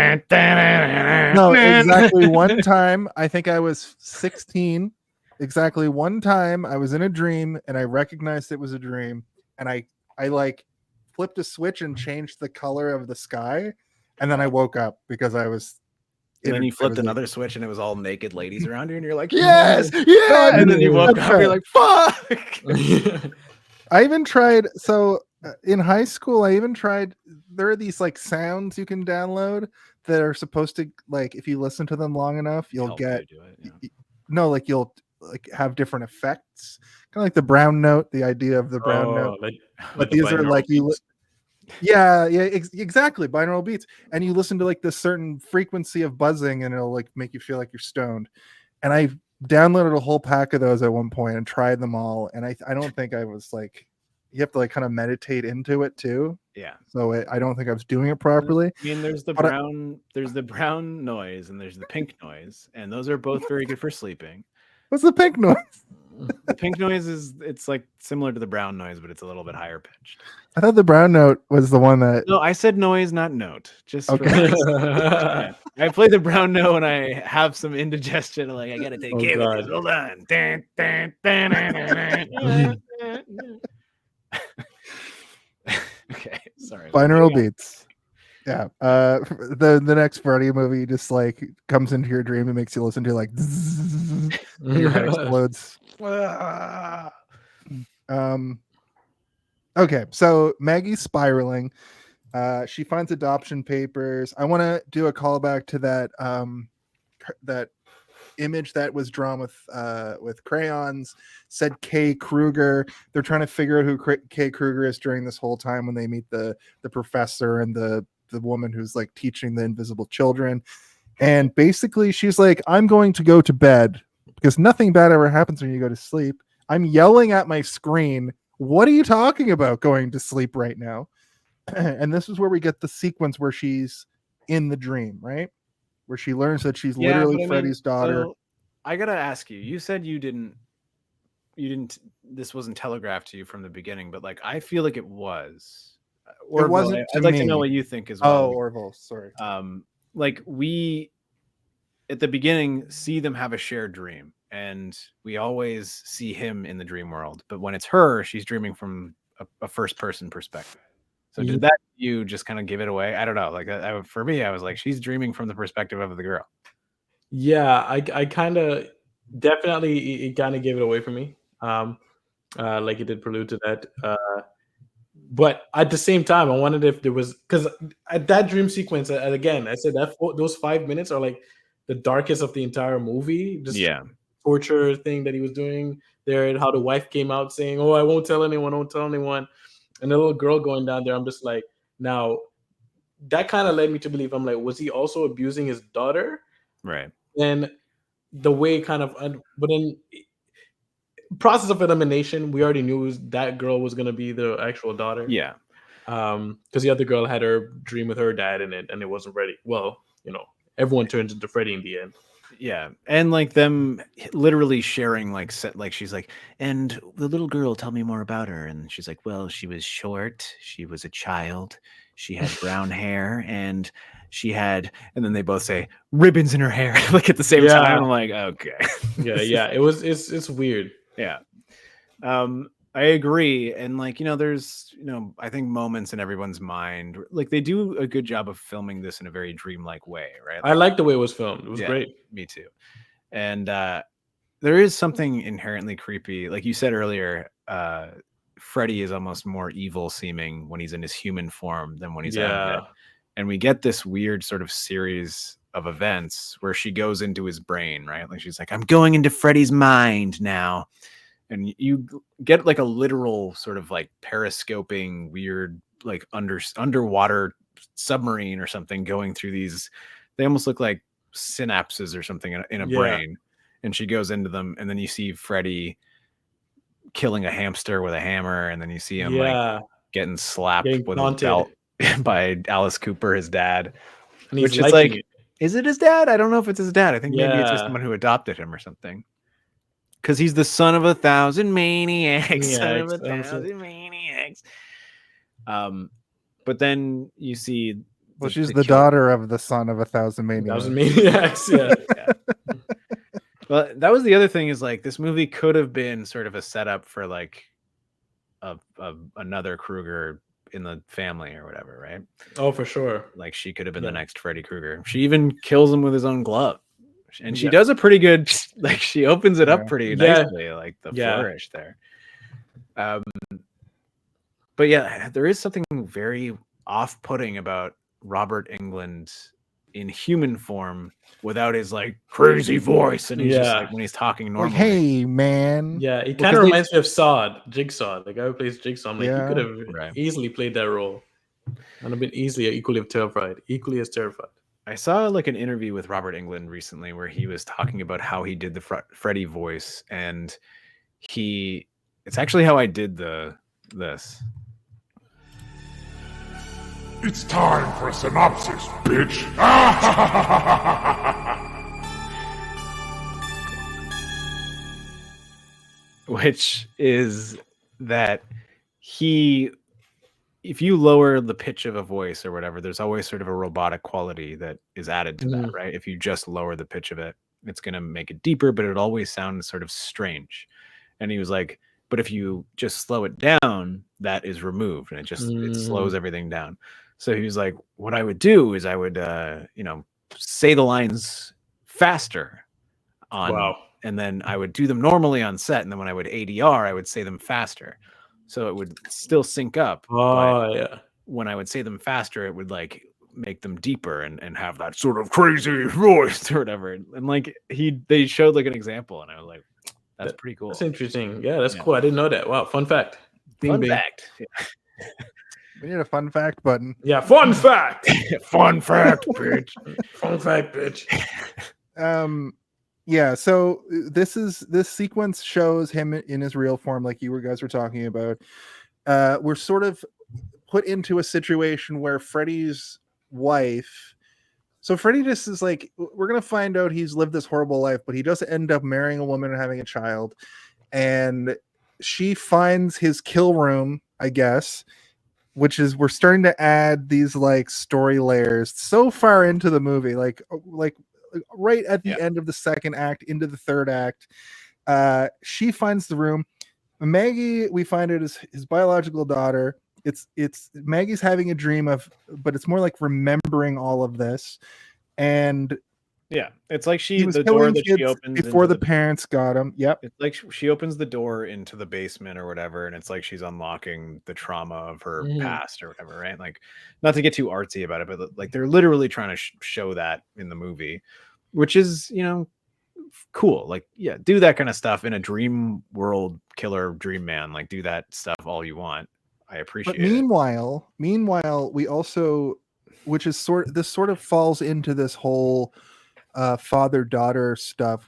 No, exactly. One time, I think I was 16. Exactly one time, I was in a dream, and I recognized it was a dream, and I like flipped a switch and changed the color of the sky, and then I woke up because I was. And then you I flipped was another switch and it was all naked ladies around you, and you're like, Yes, yes, yeah. yeah. And then you woke That's up, you're like, fuck. I even tried. So in high school, I even tried. There are these like sounds you can download that are supposed to like if you listen to them long enough, you'll Help get you do it, yeah. no, like you'll like have different effects, kind of like the brown note. The idea of the brown note, but the these are binaural like you. beats. Yeah, exactly. Binaural beats, and you listen to like this certain frequency of buzzing, and it'll like make you feel like you're stoned. And I downloaded a whole pack of those at one point and tried them all, and I don't think I was like, you have to like kind of meditate into it too. Yeah. So I don't think I was doing it properly. I mean, there's the brown noise and there's the pink noise, and those are both very good for sleeping. What's the pink noise? The pink noise it's like similar to the brown noise, but it's a little bit higher pitched. I thought the brown note was the one that. No, I said noise, not note. Just Okay. yeah. I play the brown note when I have some indigestion. Like I gotta take Oh, care God. of this. Hold on. Dun, dun, dun, dun, dun, dun. Okay, sorry. Binaural beats. Yeah. The next Freddy movie just like comes into your dream and makes you listen to like and your head explodes. Okay, so Maggie's spiraling. She finds adoption papers. I want to do a callback to that that image that was drawn with crayons. Said K. Krueger. They're trying to figure out who K. Krueger is during this whole time when they meet the professor and the woman who's like teaching the invisible children. And basically, she's like, "I'm going to go to bed because nothing bad ever happens when you go to sleep. I'm yelling at my screen. What are you talking about going to sleep right now?" And this is where we get the sequence where she's in the dream, right? Where she learns that she's literally Freddy's daughter. So I gotta ask you. You said you didn't. This wasn't telegraphed to you from the beginning, but like I feel like it was. It wasn't. I'd like to know what you think as well. Oh, Orville, sorry. Like we at the beginning see them have a shared dream, and we always see him in the dream world. But when it's her, she's dreaming from a first person perspective. So did that you just kind of give it away? I don't know. Like for me, I was like, she's dreaming from the perspective of the girl. Yeah, I kind of definitely it kind of gave it away for me. Like it did prelude to that. But at the same time, I wondered if there was because at that dream sequence, and again, I said that those 5 minutes are like the darkest of the entire movie. Just torture thing that he was doing there, and how the wife came out saying, "Oh, I won't tell anyone, won't tell anyone," and the little girl going down there. I'm just like, now that kind of led me to believe. I'm like, was he also abusing his daughter? Right. And the way kind of, but then process of elimination, we already knew that girl was going to be the actual daughter. Yeah. Because the other girl had her dream with her dad in it, and it wasn't Freddy. Well, everyone turns into Freddy in the end. Yeah, and like them literally sharing like she's like, and the little girl, tell me more about her, and she's like, well, she was short, she was a child, she had brown hair, and she had, and then they both say ribbons in her hair, like at the same time. I'm like, okay. Yeah. It's weird. Yeah. I agree. And like, there's, I think moments in everyone's mind, like they do a good job of filming this in a very dreamlike way, right? I like the way it was filmed. It was great. Me too. And there is something inherently creepy. Like you said earlier, Freddy is almost more evil seeming when he's in his human form than when he's undead. And we get this weird sort of series of events where she goes into his brain, right? Like she's like, I'm going into Freddy's mind now. And you get like a literal sort of like periscoping weird, like underwater submarine or something going through these. They almost look like synapses or something in a brain. And she goes into them. And then you see Freddy killing a hamster with a hammer. And then you see him like getting slapped with a belt by Alice Cooper, his dad. And which is like, is it his dad? I don't know if it's his dad. I think maybe it's just someone who adopted him or something. Because he's the son of 1,000 maniacs. Son of 1,000 maniacs. But then you see. Well, she's the daughter of the son of 1,000 maniacs. 1,000 maniacs, yeah. Well, that was the other thing is like this movie could have been sort of a setup for like another Krueger in the family or whatever, right? Oh, for sure. Like she could have been the next Freddy Krueger. She even kills him with his own glove. And she does a pretty good, like she opens it up pretty nicely, like the flourish there. But yeah, there is something very off-putting about Robert Englund in human form without his like crazy voice, and he's just like when he's talking normally. Like, hey man. Yeah, it kind of reminds me of Jigsaw, the guy who plays Jigsaw. I'm like, you could have easily played that role. And I've been equally as terrified. I saw like an interview with Robert Englund recently where he was talking about how he did the Freddy voice, and it's actually how I did this. It's time for a synopsis, bitch. Which is that if you lower the pitch of a voice or whatever, there's always sort of a robotic quality that is added to that, right? If you just lower the pitch of it, it's going to make it deeper, but it always sounds sort of strange. And he was like, but if you just slow it down, that is removed, and it slows everything down. So he was like, what I would do is I would, say the lines faster and then I would do them normally on set. And then when I would ADR, I would say them faster. So it would still sync up. When I would say them faster, it would like make them deeper and have that sort of crazy voice or whatever. And like they showed like an example, and I was like, that's pretty cool. That's interesting. Yeah, that's cool. I didn't know that. Wow, fun fact. Fun fact. We need a fun fact button. Yeah, fun fact. Fun fact, bitch. Fun fact, bitch. Yeah, so this sequence shows him in his real form, like you guys were talking about. We're sort of put into a situation where Freddy's wife. So Freddy just is like, we're gonna find out he's lived this horrible life, but he does end up marrying a woman and having a child, and she finds his kill room, I guess. Which is, we're starting to add these like story layers so far into the movie, like right at the end of the second act into the third act. She finds the room. Maggie, we find it is his biological daughter. It's Maggie's having a dream but it's more like remembering all of this. And it's like the door that she opens before the parents got him. It's like she opens the door into the basement or whatever, and it's like she's unlocking the trauma of her past or whatever, right? Like, not to get too artsy about it, but like they're literally trying to show that in the movie, which is cool. Like, do that kind of stuff in a dream world, killer dream man. Like, do that stuff all you want. I appreciate it. Meanwhile, we also, which is this sort of falls into this whole father-daughter stuff.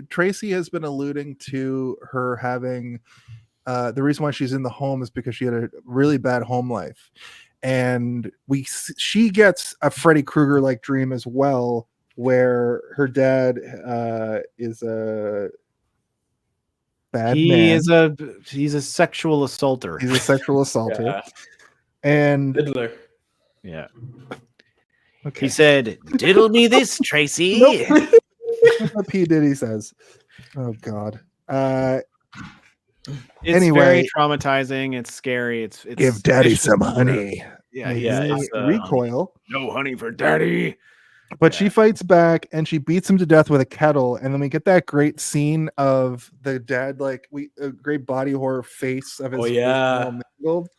Tracy has been alluding to her having the reason why she's in the home is because she had a really bad home life, and she gets a Freddy Krueger like dream as well, where her dad is a bad man. He's a sexual assaulter. He's a sexual assaulter. And Fiddler. Yeah. Okay. He said, "Diddle me this, Tracy." Nope. What P. Diddy says. Oh God. It's Anyway. very traumatizing. It's scary. It's Give daddy vicious some murder. honey. Yeah, Makes yeah. me It's, recoil. No honey for daddy. But she fights back and she beats him to death with a kettle. And then we get that great scene of the dad, like a great body horror face of his Oh, face yeah. all mangled.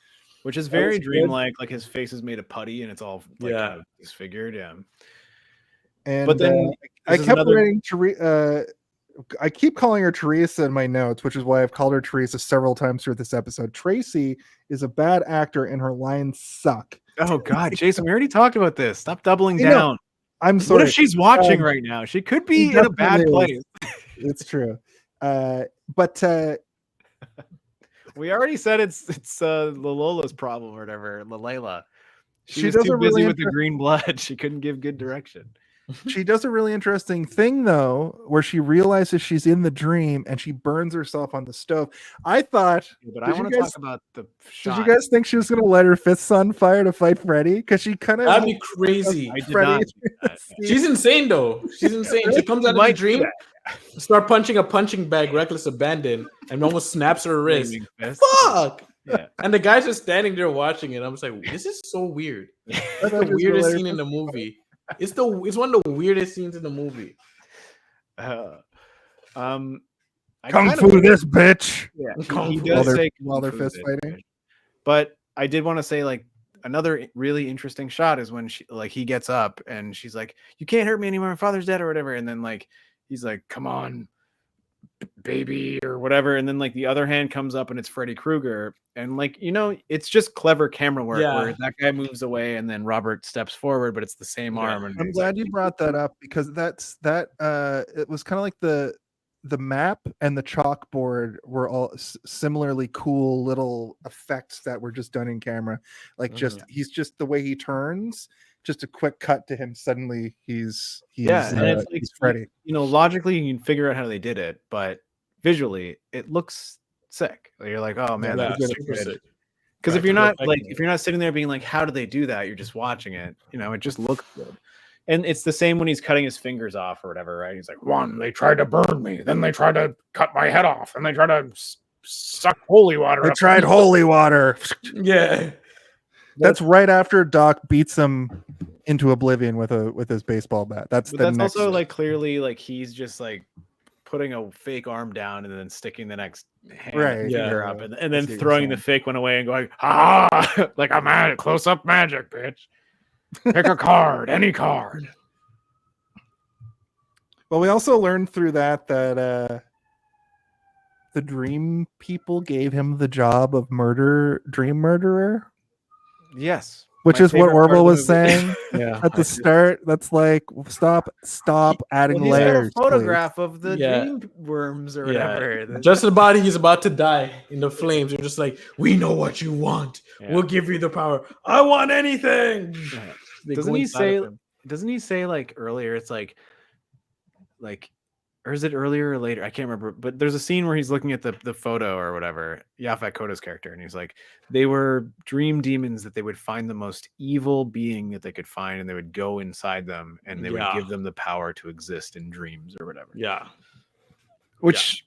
which is That very was good. dreamlike. Like his face is made of putty and it's all like Yeah. kind of disfigured. Yeah. And But then I this is kept another- writing I keep calling her Teresa in my notes, which is why I've called her Teresa several times through this episode. Tracy is a bad actor and her lines suck. Oh God, Jason, we already talked about this. Stop doubling I know. down. I'm What sorry. if she's watching right now? She could be in a bad definitely place. It's true. But We already said it's Lolola's problem or whatever. Lalela. She was does too a busy really with the green blood. She couldn't give good direction. she does a really interesting thing though, where she realizes she's in the dream and she burns herself on the stove. I thought, But I did you want to guys- talk about the did shot. you guys think she was going to let her fists on fire to fight Freddy? Because she kind of That'd be crazy. I did Freddy- not do that. She's insane though. She's insane. She comes out of the might do dream, start punching a punching bag, reckless abandon, and almost snaps her wrist. Flaming fist. Fuck! Yeah. And the guy's just standing there watching it. I'm just like, this is so weird. It's That the is weirdest hilarious. scene in the movie. It's one of the weirdest scenes in the movie. I Kung kind fu of- this bitch. Yeah, Kung he fu. does say While they're kung fu fist this fighting. bitch. But I did want to say, like, another really interesting shot is when he gets up and she's like, "You can't hurt me anymore. My father's dead," or whatever. And then like he's like, "Come on, baby," or whatever. And then like the other hand comes up and it's Freddy Krueger. And like, it's just clever camera work where that guy moves away and then Robert steps forward, but it's the same arm. And I'm he's glad like, you brought that up because it was kind of like the map and the chalkboard were all similarly cool little effects that were just done in camera. Like he's just the way he turns, just a quick cut to him. Suddenly he's and it's like, he's Freddy. Logically you can figure out how they did it, but visually it looks sick. You're like, oh man, Yeah, that's super sick. because if you're not Practical if you're not sitting there being like, how do they do that? You're just watching it. It just looks good. And it's the same when he's cutting his fingers off or whatever, right? He's like, One, they tried to burn me. Then they tried to cut my head off. And they tried to suck holy water. I up tried my- holy water. Yeah. That's right after Doc beats him into oblivion with his baseball bat. That's but the that's next. also like clearly like he's just like putting a fake arm down and then sticking the next hand Right, finger yeah. up and I then see what you're throwing the saying. fake one away and going, Ah, like a magic, close up magic, bitch. Pick a card, any card. Well, we also learned through that the dream people gave him the job of dream murderer, yes. which My is what favorite part of Orville the was movie. saying Yeah. at the start. That's like, stop adding Well, he's got layers. a photograph of the Yeah. dream worms or Yeah. whatever. Just about he's about to die in the flames. You're just like, we know what you want. Yeah. We'll give you the power. I want anything. Yeah. They Doesn't go he inside say? of him. Doesn't he say like earlier? It's like, or is it earlier or later? I can't remember. But there's a scene where he's looking at the photo or whatever, Yaphet Kotto's character, and he's like, they were dream demons that they would find the most evil being that they could find, and they would go inside them, and they would give them the power to exist in dreams or whatever. Yeah. Which,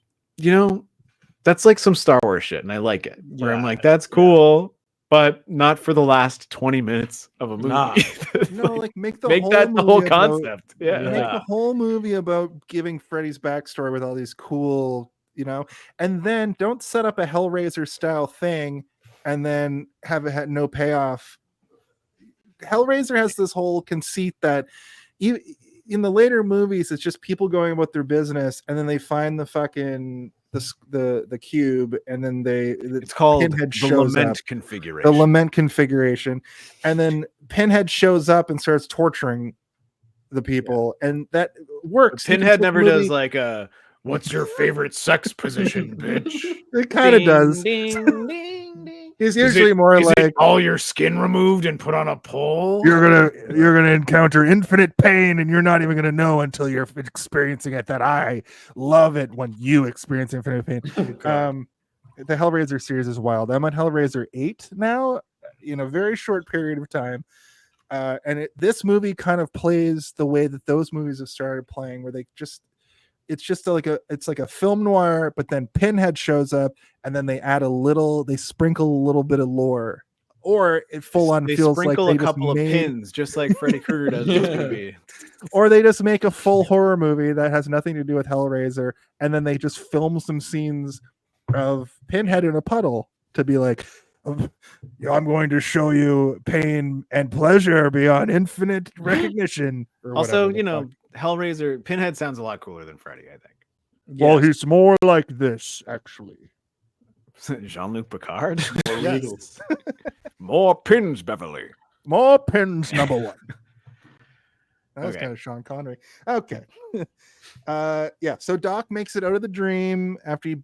that's like some Star Wars shit, and I like it. Where I'm Yeah. like, that's cool, but not for the last 20 minutes of a movie. Nah. No, like make Make whole that the whole movie about- concept. Yeah. Make the whole movie about giving Freddy's backstory with all these cool, and then don't set up a Hellraiser style thing and then have it had no payoff. Hellraiser has this whole conceit that in the later movies, it's just people going about their business and then they find the fucking the cube and then It's called Pinhead the shows lament up. configuration. The lament configuration, and then Pinhead shows up and starts torturing the people, and that works. You can Pinhead flip never movie- does like a What's your favorite sex position, bitch? It kind of does. Ding, ding, ding. He's Is usually it- more is it like all your skin removed and put on a pole. you're gonna encounter infinite pain, and you're not even gonna know until you're experiencing it. That I love it when you experience infinite pain. The Hellraiser series is wild. I'm on Hellraiser 8 now, in a very short period of time. And this movie kind of plays the way that those movies have started playing, where it's just like a film noir, but then Pinhead shows up, and then they sprinkle a little bit of lore, or it full on feels like sprinkle they a just couple of pins, just like Freddy Krueger does in this movie. or they just make a full horror movie that has nothing to do with Hellraiser, and then they just film some scenes of Pinhead in a puddle to be like, I'm going to show you pain and pleasure beyond infinite recognition. Or Also, whatever the fuck. Hellraiser, Pinhead sounds a lot cooler than Freddy, I think. Well, he's more like this, actually. Jean-Luc Picard? Yes. More pins, Beverly. More pins, number one. That was Okay. kind of Sean Connery. Okay. Yeah, so Doc makes it out of the dream after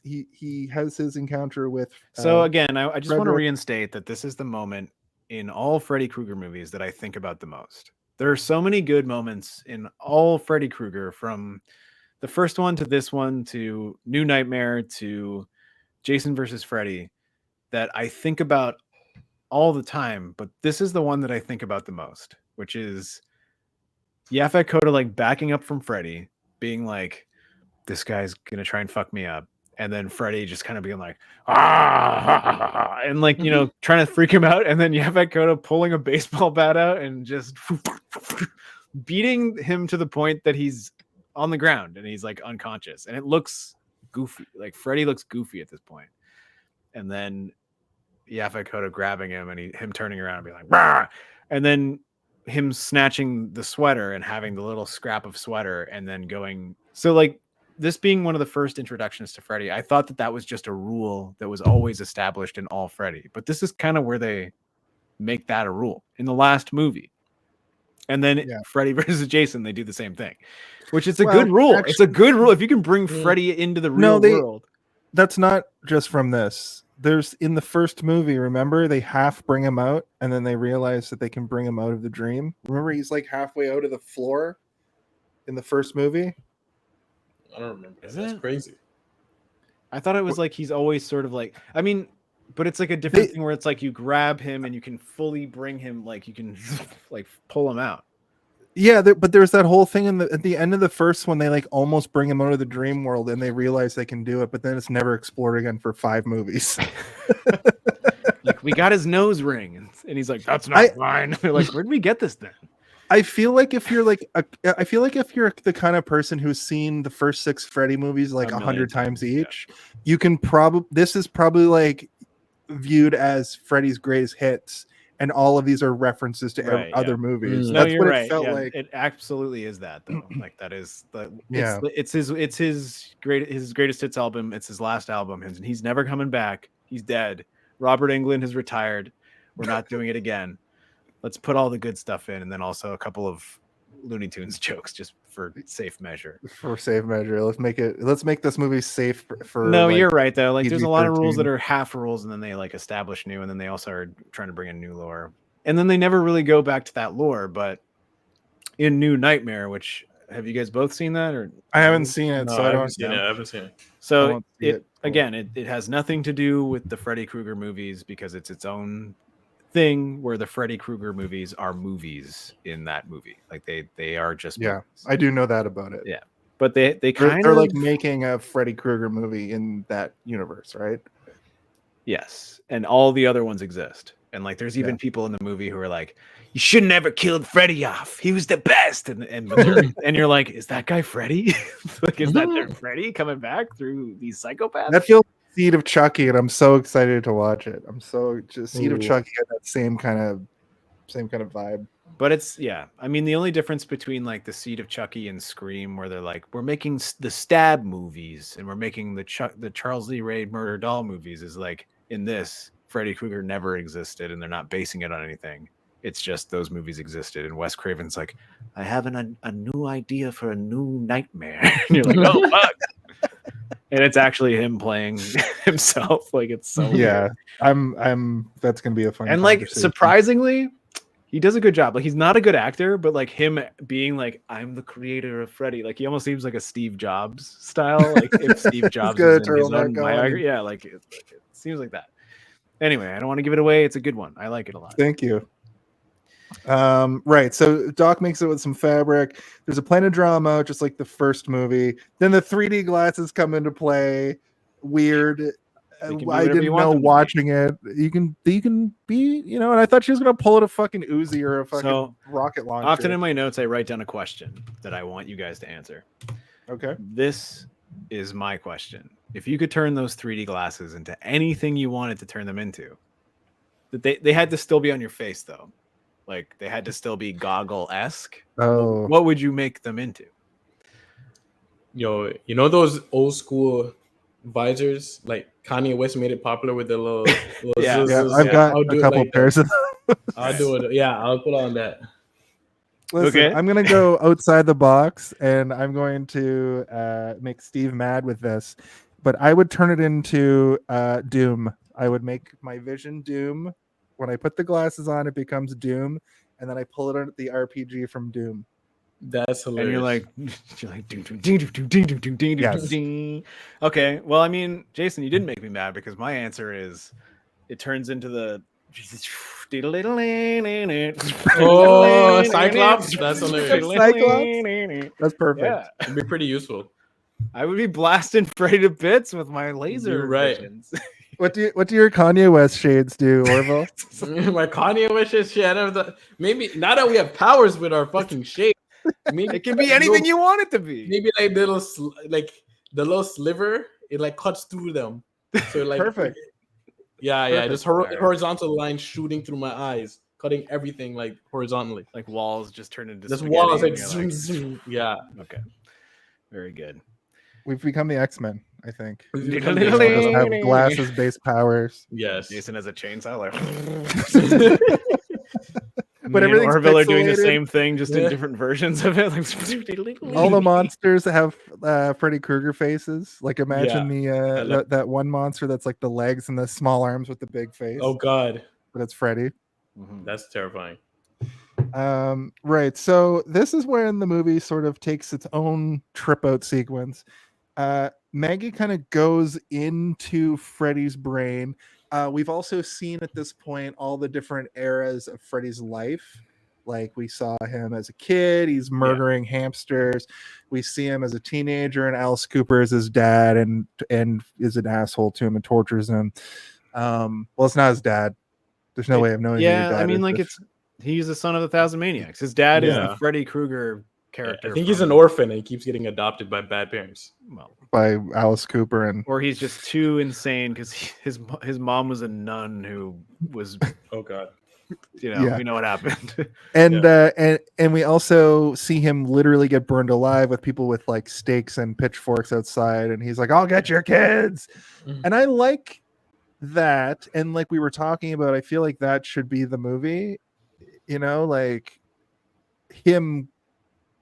he has his encounter with So again, I just want to Frederick. reinstate that this is the moment in all Freddy Krueger movies that I think about the most. There are so many good moments in all Freddy Krueger, from the first one to this one to New Nightmare to Jason versus Freddy, that I think about all the time. But this is the one that I think about the most, which is Yaphet Kotto like backing up from Freddy, being like, this guy's gonna try and fuck me up. And then Freddy just kind of being like, and like, trying to freak him out. And then Yaphet Kotto pulling a baseball bat out and just beating him to the point that he's on the ground and he's like unconscious. And it looks goofy. Like Freddy looks goofy at this point. And then Yaphet Kotto grabbing him and him turning around and being like, bah! And then him snatching the sweater and having the little scrap of sweater and then going. So like, this being one of the first introductions to Freddy, I thought that was just a rule that was always established in all Freddy. But this is kind of where they make that a rule in the last movie. And then Freddy versus Jason, they do the same thing, which is a good rule. Actually, it's a good rule. If you can bring Freddy into the real world. That's not just from this. There's in the first movie, remember, they half bring him out and then they realize that they can bring him out of the dream. Remember, he's like halfway out of the floor in the first movie. I don't remember. That's crazy. I thought it was like he's always sort of like, I mean, but it's like a different thing where it's like you grab him and you can fully bring him, like you can like pull him out. Yeah, but there's that whole thing at the end of the first one, they like almost bring him out of the dream world and they realize they can do it, but then it's never explored again for 5 movies. Like, we got his nose ring, and he's like, "That's not fine." They're like, "Where'd we get this then?" I feel like if you're the kind of person who's seen the first 6 Freddy movies like 100 times each, you can this is probably like viewed as Freddy's greatest hits, and all of these are references to other movies. No, That's you're what right. it felt like. It absolutely is that though. Like that is it's his greatest hits album. It's his last album, and he's never coming back. He's dead. Robert Englund has retired. We're not doing it again. Let's put all the good stuff in, and then also a couple of Looney Tunes jokes just for safe measure. For safe measure, let's make this movie safe for. No, like, you're right though. Like there's a lot of rules PG-13. that are half rules, and then they like establish new, and then they also are trying to bring in new lore, and then they never really go back to that lore. But in New Nightmare, which have you guys both seen that? Or I haven't seen it, so I don't know. I haven't seen it. So it has nothing to do with the Freddy Krueger movies because it's its own thing where the Freddy Krueger movies are movies in that movie. Like they are just movies. I do know that about it. Yeah. But they're like making a Freddy Krueger movie in that universe, right? Yes. And all the other ones exist. And like there's even people in the movie who are like, you should never killed Freddy off. He was the best. And you're like, is that guy Freddy? Like, is that their Freddy coming back through these psychopaths? That feels like Seed of Chucky, and I'm so excited to watch it. I'm so just Seed of Chucky had that same kind of vibe. But it's I mean, the only difference between like the Seed of Chucky and Scream, where they're like, we're making the Stab movies and we're making the Charles Lee Ray Murder Doll movies, is like in this, Freddy Krueger never existed, and they're not basing it on anything. It's just those movies existed, and Wes Craven's like, I have a new idea for a new nightmare. And you're like, oh fuck. And it's actually him playing himself. Like it's so weird. I'm that's gonna be a fun and like surprisingly, he does a good job. Like he's not a good actor, but like him being like, I'm the creator of Freddy, like he almost seems like a Steve Jobs style. Like if Steve Jobs is in his own biography, like it seems like that. Anyway, I don't want to give it away. It's a good one. I like it a lot. Thank you. Right. So Doc makes it with some fabric. There's a plan of drama, just like the first movie. Then the 3D glasses come into play. Weird. They can be I whatever you didn't want know them to be. watching it. You can be, and I thought she was gonna pull it a fucking Uzi or a fucking So, rocket launcher. Often in my notes, I write down a question that I want you guys to answer. Okay. This is my question. If you could turn those 3D glasses into anything you wanted to turn them into, they had to still be on your face though. Like they had to still be goggle-esque. Oh. What would you make them into? Yo, you know those old school visors? Like Kanye West made it popular with the little Yeah. zizzes. I've got I'll do a it couple like pairs that. of I'll do it. Yeah, I'll put on that. Listen, Okay. I'm gonna go outside the box, and I'm going to make Steve mad with this, but I would turn it into Doom. I would make my vision Doom. When I put the glasses on, it becomes Doom, and then I pull it out the RPG from Doom. That's hilarious. And you're like, ding, ding, ding, ding, ding, ding, ding, ding, Yes. ding. Okay. Well, I mean, Jason, you didn't make me mad because my answer is it turns into the Oh, Cyclops? That's hilarious. Cyclops? That's perfect. Yeah. It'd be pretty useful. I would be blasting Freddy to bits with my laser You're right. visions. What do your Kanye West shades do, Orville? My Kanye wishes shit. Maybe now that we have powers with our fucking shape, maybe It can be anything you want it to be. Maybe like like the little sliver, it like cuts through them. So like Perfect. Yeah, Perfect. just horizontal line shooting through my eyes, cutting everything like horizontally. Like walls just turn into This spaghetti wall is and like you're zoom, zoom. Yeah. Okay. Very good. We've become the X-Men, I think. We've We become just the have glasses-based powers. Yes. Jason has a chainsaw. Like, But me and everything's Orville are doing the pixelated. same thing, just in Yeah. different versions of it. All the monsters have Freddy Krueger faces. Like imagine I love- that one monster that's like the legs and the small arms with the big face. Oh God, But it's Freddy. that's terrifying. Right. So this is when the movie sort of takes its own trip out sequence. Maggie kind of goes into Freddy's brain. We've also seen at this point all the different eras of Freddy's life. Like we saw him as a kid, he's murdering hamsters. We see him as a teenager, and Alice Cooper is his dad and is an asshole to him and tortures him. Well, it's not his dad. There's no way of knowing. Yeah, I mean, like he's the son of the Thousand Maniacs. His dad is the Yeah. Freddy Krueger character. I think he's an orphan and he keeps getting adopted by bad parents. Well, by Alice Cooper and or he's just too insane because his mom was a nun who was, Oh God. Yeah. we know what happened. and we also see him literally get burned alive with people with like stakes and pitchforks outside, and he's like, "I'll get your kids," and I like that. And like we were talking about, I feel like that should be the movie, like him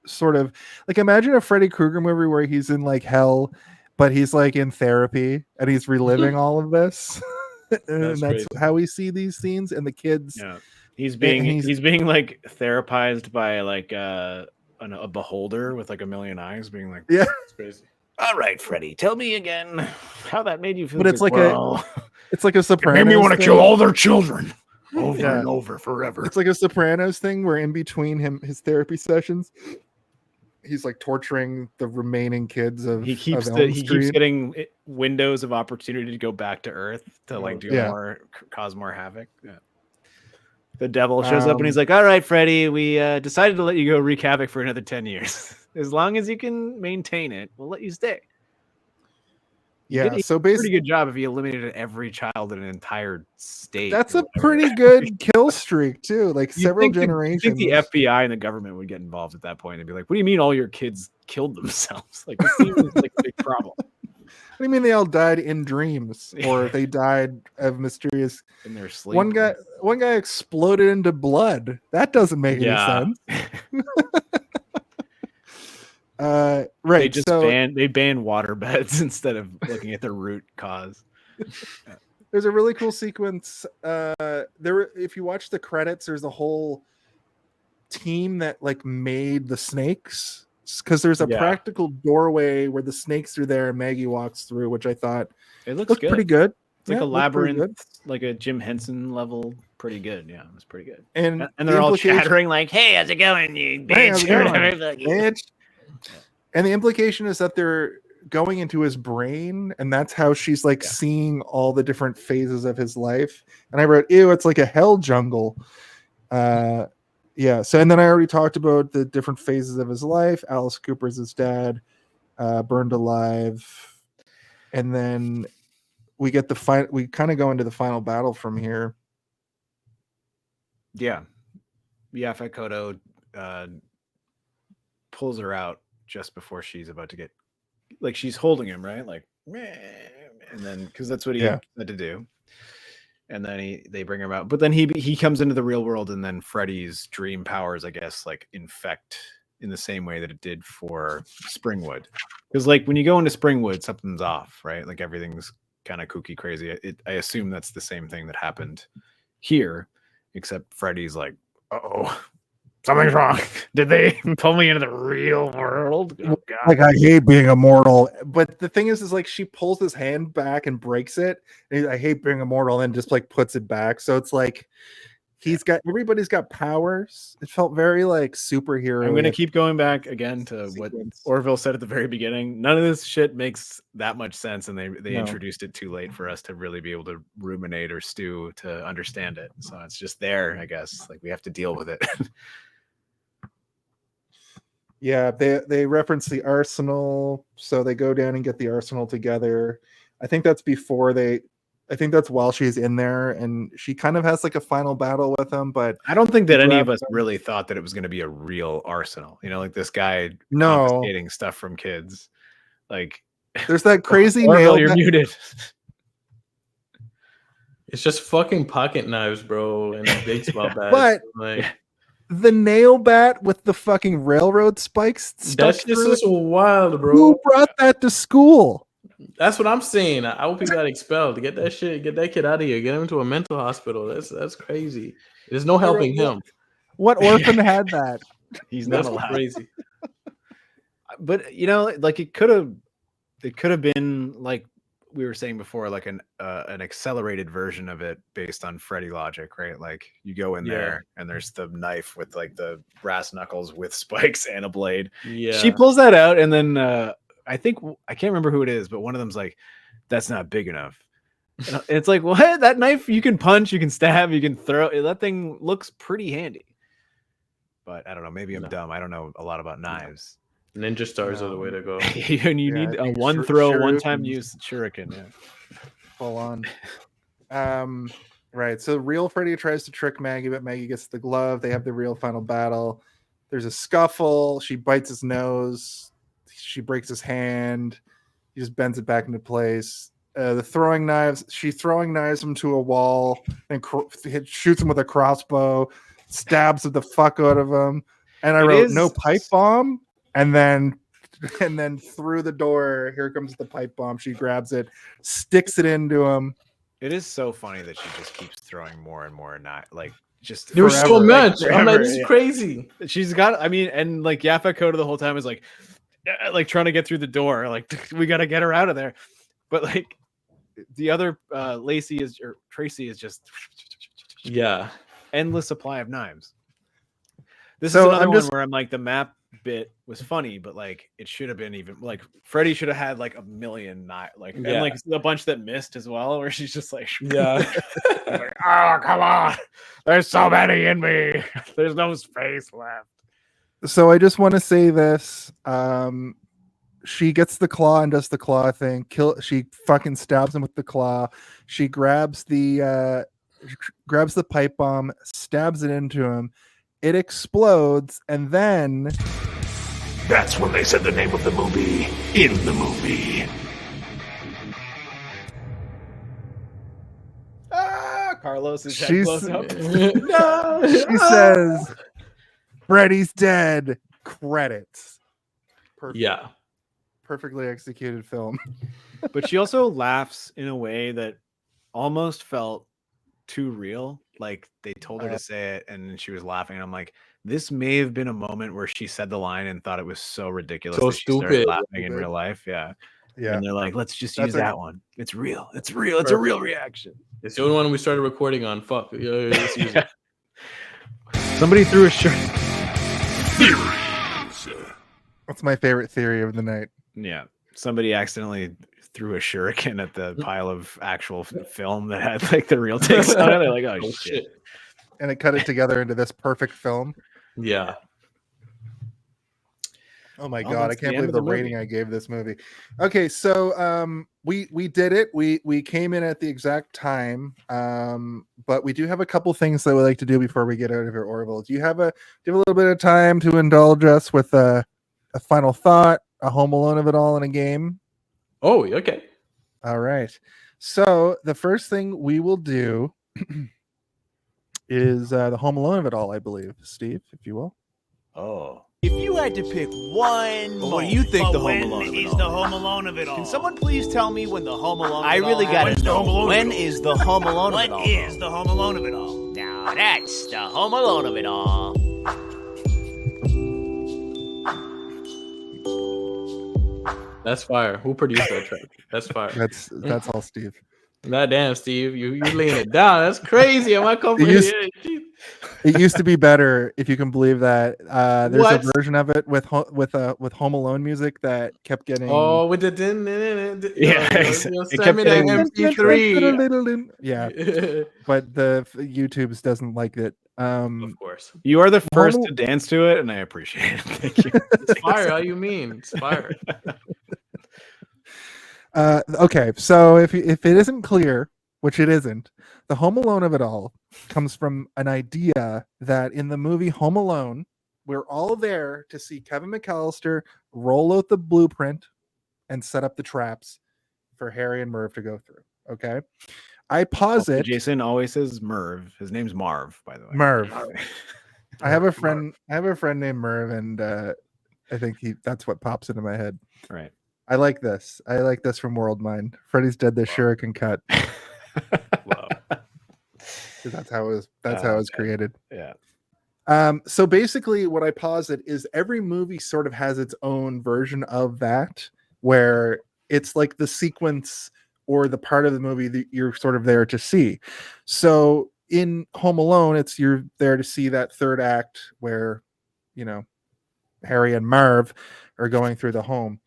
sort of like imagine a Freddy Krueger movie where he's in like hell, but he's like in therapy and he's reliving all of this. And that's crazy. how we see these scenes, and the kids. Yeah, he's being like therapized by like a beholder with like a million eyes, being like, Yeah, It's crazy. All right, Freddy, tell me again how that made you feel. but it's like it's like a It Sopranos. made me want to thing. kill all their children over Yeah. and over forever. It's like a Sopranos thing where in between his therapy sessions, he's like torturing the remaining kids of he keeps of Elm keeps Street. getting windows of opportunity to go back to Earth to like do Yeah. cause more havoc. Yeah. The devil shows up and he's Um, like, "All right, Freddy, we decided to let you go wreak havoc for another 10 years. As long as you can maintain it, we'll let you stay." Yeah, He so did a pretty basically, good job if he eliminated every child in an entire state. that's or a whatever. pretty good kill streak too. Like You'd several think generations. You think the FBI and the government would get involved at that point and be like, "What do you mean all your kids killed themselves?" Like this seems like a big problem What do you mean they all died in dreams, or they died of mysterious? in their sleep. One guy exploded into blood. That doesn't make Yeah. any sense. Right. They just ban water beds instead of looking at the root cause. There's a really cool sequence. If you watch the credits, there's a whole team that like made the snakes, because there's a Yeah. practical doorway where the snakes are there and Maggie walks through, which I thought It looks looked good. pretty good. It's like Yeah, a it looked pretty labyrinth, like a Jim Henson level pretty good. Yeah, it was pretty good. And And they're all chattering like, "Hey, how's it going, you bitch?" Hey, how's it going, Whatever. bitch? And the implication is that they're going into his brain, and that's how she's like seeing all the different phases of his life. And I wrote, ew, it's like a hell jungle. Yeah. So, and then I already talked about the different phases of his life. Alice Cooper's his dad, burned alive. And then we get we kind of go into the final battle from here. Yeah. Yaphet Kotto pulls her out just before she's about to get, like, she's holding him, right? Like, and then, because that's what he had to do. And then they bring him out, but then he comes into the real world, and then Freddy's dream powers, I guess, like infect in the same way that it did for Springwood. Because like when you go into Springwood, something's off, right? Like everything's kind of kooky, crazy. I assume that's the same thing that happened here, except Freddy's like, oh, something's wrong. Did they pull me into the real world? Oh, God. Like, I hate being immortal. But the thing is like she pulls his hand back and breaks it. And I hate being immortal, and just like puts it back. So it's like everybody's got powers. It felt very like superhero. I'm gonna keep going back again to what Orville said at the very beginning. None of this shit makes that much sense, and they introduced it too late for us to really be able to ruminate or stew to understand it. So it's just there, I guess. Like we have to deal with it. Yeah, they reference the arsenal, so they go down and get the arsenal together. I think that's while she's in there, and she kind of has like a final battle with him. But I don't think that any of us really thought that it was going to be a real arsenal. You know, like this guy confiscating stuff from kids. Like there's that crazy nail. You're muted. It's just fucking pocket knives, bro, and baseball bats. But like the nail bat with the fucking railroad spikes. That's just so wild, bro. Who brought that to school? That's what I'm saying. I hope he got expelled. Get that kid out of here. Get him to a mental hospital. That's crazy. There's no helping him. What orphan had that? He's not allowed. Crazy. But you know, like it could have been like we were saying before, like an accelerated version of it based on Freddy logic, right? Like you go in there and there's the knife with like the brass knuckles with spikes and a blade. Yeah. She pulls that out, and then I can't remember who it is, but one of them's like, "That's not big enough." And it's like, what? That knife you can punch, you can stab, you can throw. That thing looks pretty handy. But I don't know. Maybe I'm dumb. I don't know a lot lot about knives. Ninja stars are the way to go. And you need a one throw, one time use shuriken. Yeah. Full on. Right. So real Freddy tries to trick Maggie, but Maggie gets the glove. They have the real final battle. There's a scuffle. She bites his nose. She breaks his hand. He just bends it back into place. The throwing knives. She throwing knives him to a wall and shoots him with a crossbow. Stabs the fuck out of him. And I wrote no pipe bomb. And then through the door, here comes the pipe bomb. She grabs it, sticks it into him. It is so funny that she just keeps throwing more and more, not like just there was so much. I'm like, this is crazy. She's got, I mean, and like Yaphet Kotto the whole time is like trying to get through the door. Like we got to get her out of there. But like the other Tracy is just endless supply of knives. This is another one where I'm like, the map bit was funny, but like it should have been even like Freddy should have had like a million and like a bunch that missed as well, where she's just like like, oh come on, there's so many in me, there's no space left. So I just want to say this. She gets the claw and does the claw thing. She fucking stabs him with the claw. She grabs the pipe bomb, stabs it into him. It explodes, and then that's when they said the name of the movie in the movie. Carlos's head blows up. No, she says, "Freddy's dead." Credits. Perfect. Yeah, perfectly executed film. But she also laughs in a way that almost felt too real. Like they told her to say it and she was laughing, and I'm like, this may have been a moment where she said the line and thought it was so ridiculous so that she started stupid laughing in real life. Yeah. And they're like, let's just use that one. It's real. It's a real reaction. It's the only one we started recording on. Fuck. Let's use it. Somebody threw a shirt. That's my favorite theory of the night. Yeah. Somebody accidentally threw a shuriken at the pile of actual film that had like the real takes on it. They're like, oh, shit. And it cut it together into this perfect film. Yeah. Oh my god, I that's the can't end believe of the the rating movie. I gave this movie. Okay, so we did it. We came in at the exact time. But we do have a couple things that we like to do before we get out of here, Orville. Do you have a little bit of time to indulge us with a final thought, a Home Alone of it all in a game? Oh, okay. All right. So the first thing we will do is the Home Alone of it all, I believe. Steve, if you will. Oh. If you had to pick one, What do you think the Home when Alone of it is all? the Home Alone of it all? Can someone please tell me when the Home Alone? I really gotta When's the know. Home Alone? When is the Home Alone? When is the Home Alone of it all? Now that's the Home Alone of it all. That's fire. Who produced that track? That's fire. That's all, Steve. God damn, Steve. You laying it down. That's crazy. Am I coming It used- here? It used to be better, if you can believe that. There's What? a version of it with Home Alone music that kept getting. Oh, with the Yeah, send it kept me that getting- MP3. Yeah, but the YouTube's doesn't like it. Of course. You are the first Home- to dance to it, and I appreciate it. Thank you. It's fire. How you mean? It's fire. Okay, so if it isn't clear, which it isn't, the Home Alone of it all comes from an idea that in the movie Home Alone, we're all there to see Kevin McAllister roll out the blueprint and set up the traps for Harry and Merv to go through. Okay, I posit Jason always says Merv. His name's Marv, by the way. Merv. I have a friend named Merv, and I think that's what pops into my head. Right. I like this. I like this from World Mind. Freddy's dead. The shuriken cut. Wow. 'Cause that's how it was created. Yeah. So basically, what I posit is every movie sort of has its own version of that, where it's like the sequence or the part of the movie that you're sort of there to see. So in Home Alone, you're there to see that third act where, Harry and Marv are going through the home.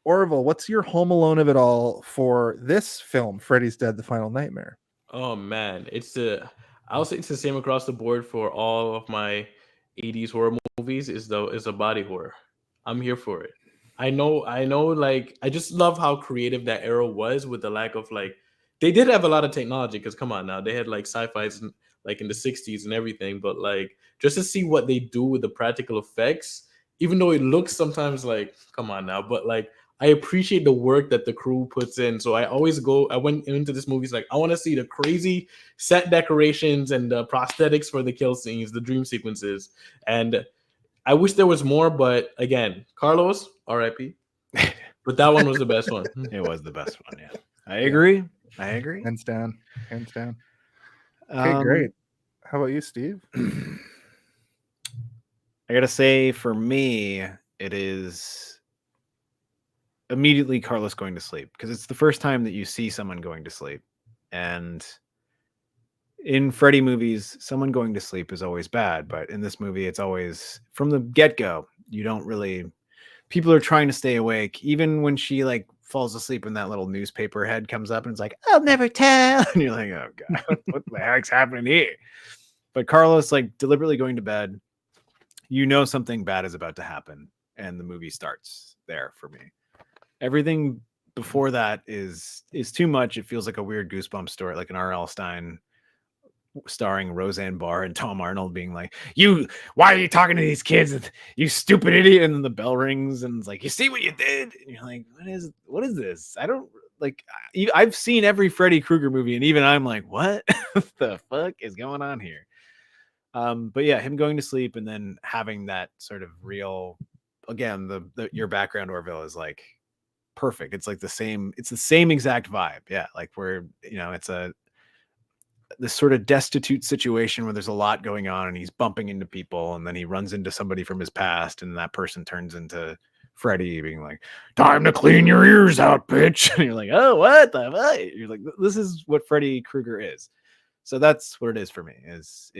Orville, what's your Home Alone of it all for this film, Freddy's Dead: The Final Nightmare? Oh man, I'll say it's the same across the board for all of my 80s horror movies. Is a body horror. I'm here for it. I know. Like, I just love how creative that era was with the lack of they did have a lot of technology. Because come on now, they had sci-fi's like in the 60s and everything. But just to see what they do with the practical effects, even though it looks sometimes come on now, but I appreciate the work that the crew puts in. So I went into this movie I want to see the crazy set decorations and the prosthetics for the kill scenes, the dream sequences. And I wish there was more, but again, Carlos, RIP. But that one was the best one. It was the best one, yeah. I agree. Hands down. Okay, great. How about you, Steve? I gotta say, for me, it is immediately Carlos going to sleep, because it's the first time that you see someone going to sleep. And in Freddy movies, someone going to sleep is always bad, but in this movie, it's always from the get-go. People are trying to stay awake, even when she falls asleep and that little newspaper head comes up and it's like, I'll never tell. And you're like, oh god, what the heck's happening here? But Carlos deliberately going to bed, something bad is about to happen, and the movie starts there for me. Everything before that is too much. It feels like a weird Goosebumps story, like an R.L. Stine starring Roseanne Barr and Tom Arnold being like, why are you talking to these kids, you stupid idiot? And then the bell rings and it's like, you see what you did? And you're like, what is this? I don't I've seen every Freddy Krueger movie, and even I'm like, what the fuck is going on here? But yeah, him going to sleep and then having that sort of real, again, your background, Orville, is perfect. It's the same exact vibe. Yeah. Where, it's this sort of destitute situation where there's a lot going on and he's bumping into people, and then he runs into somebody from his past, and that person turns into Freddy being like, "Time to clean your ears out, bitch," and you're like, "Oh, what the fuck?" You're like, "This is what Freddy Krueger is." So that's what it is for me. Is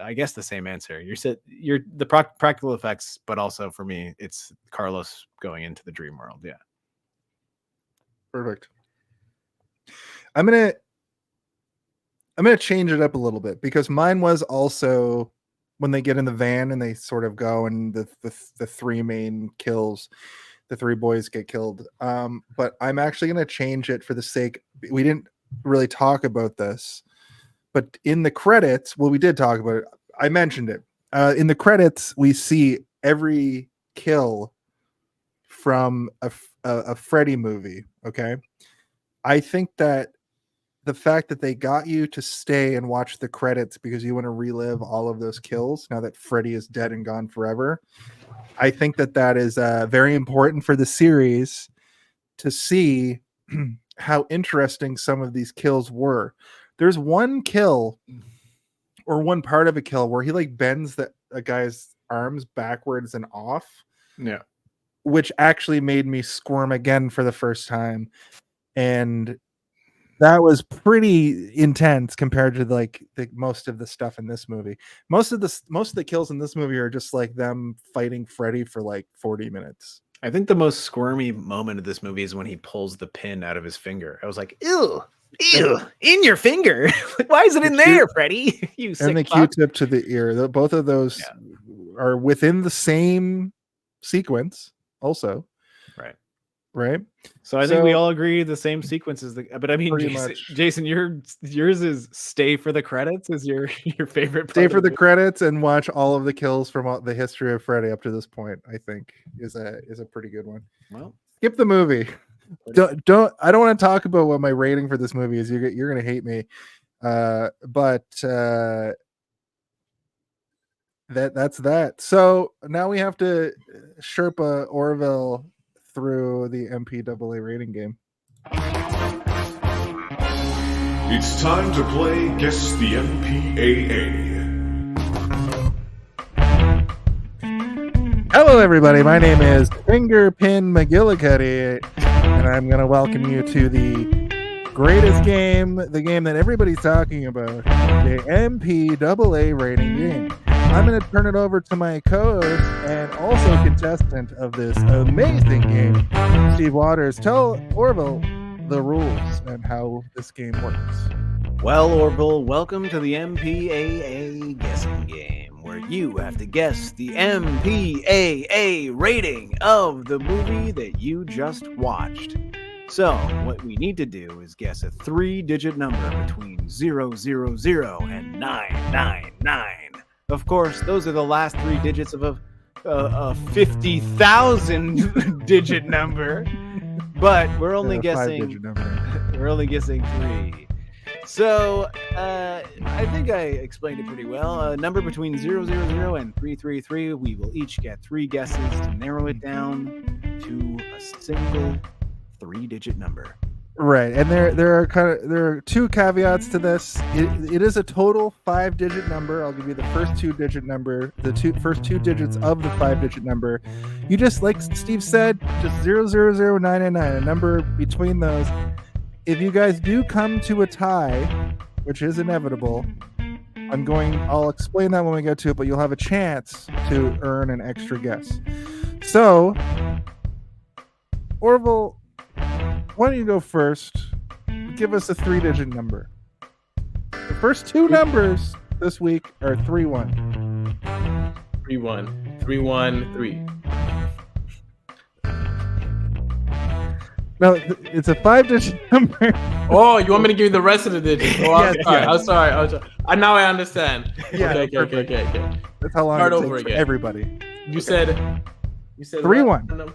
I guess the same answer. You're the practical effects, but also for me, it's Carlos going into the dream world. Yeah. Perfect. I'm gonna change it up a little bit because mine was also when they get in the van and they sort of go and the three main kills, the three boys get killed. But I'm actually gonna change it for the sake. We didn't really talk about this, but in the credits, well, we did talk about it. I mentioned it. In the credits, we see every kill from a Freddy movie. Okay. I think that the fact that they got you to stay and watch the credits because you want to relive all of those kills now that Freddy is dead and gone forever, I think that is very important for the series to see how interesting some of these kills were. There's one kill or one part of a kill where he like bends a guy's arms backwards and off. Yeah. Which actually made me squirm again for the first time. And that was pretty intense compared to like most of the stuff in this movie. Most of the kills in this movie are just like them fighting Freddy for like 40 minutes. I think the most squirmy moment of this movie is when he pulls the pin out of his finger. I was like, ew, in your finger. Why is it in there, Freddy? You sick and the fuck. Q-tip to the ear. Both of those are within the same sequence also. Right. So I think we all agree the same sequences. But I mean, Jason, yours is stay for the credits is your favorite part. Stay for the credits and watch all of the kills from the history of Freddy up to this point. I think is a pretty good one. Well, skip the movie. I don't want to talk about what my rating for this movie is. You're gonna hate me. But that's that. So now we have to Sherpa Orville through the MPAA rating game. It's time to play Guess the MPAA. Hello, everybody. My name is Fingerpin McGillicuddy, and I'm going to welcome you to the greatest game, the game that everybody's talking about, the MPAA rating game. I'm going to turn it over to my co-host and also contestant of this amazing game, Steve Waters. Tell Orville the rules and how this game works. Well, Orville, welcome to the MPAA guessing game, where you have to guess the MPAA rating of the movie that you just watched. So, what we need to do is guess a 3-digit number between 000 and 999. Of course, those are the last 3 digits of a 50,000 digit number, but we're only guessing. We're only guessing 3. So I think I explained it pretty well. A number between 000 and 333. We will each get 3 guesses to narrow it down to a single 3-digit number. Right, and there are 2 caveats to this. It is a total 5-digit number. I'll give you the first 2-digit number, first 2 digits of the 5-digit number. You just, like Steve said, just 000999, a number between those. If you guys do come to a tie, which is inevitable, I'll explain that when we get to it, but you'll have a chance to earn an extra guess. So, Orville, why don't you go first? Give us a 3-digit number. The first 2 numbers this week are 31. 31. 313. No, it's a 5-digit number. Oh, you want me to give you the rest of the digits? Oh, I'm sorry. Now I understand. Yeah, okay. That's how long Start it over takes for again. everybody. You said 3-1.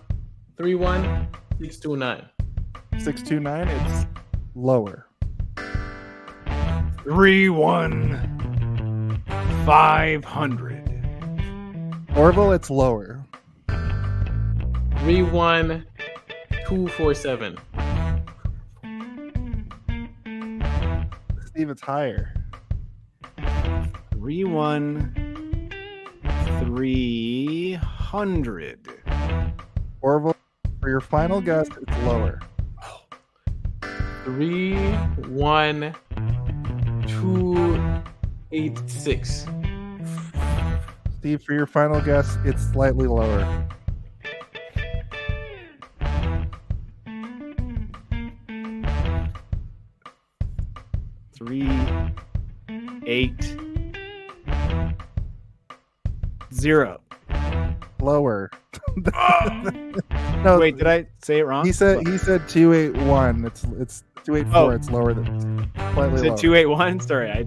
3-1, 629. 629, it's lower. 3-1 500. Orville, it's lower. 3-1 247. Steve, it's higher. 3-1 300. Orville, for your final guess, it's lower. 31286. Steve, for your final guess, it's slightly lower. Three, 8, 0. Lower. No, Wait, did I say it wrong? he said 281. It's 284. Oh. It's lower than slightly Said lower. 281. Sorry, I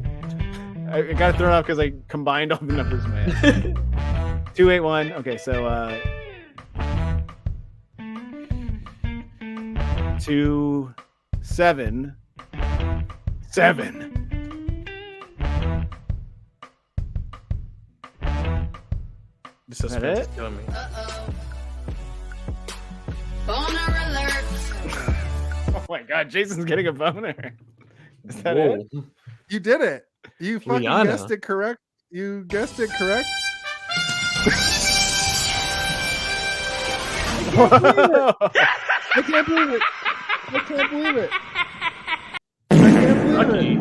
got thrown off because I combined all the numbers in my head. 281. Okay, so 2, 7, 7. The Is that suspense it? is killing me. Boner alert. Oh my God, Jason's getting a boner. Is that Whoa. it? You did it. You fucking Rihanna. guessed it correct. You guessed it correct. I can't believe it. I can't believe it. I can't believe it. Lucky.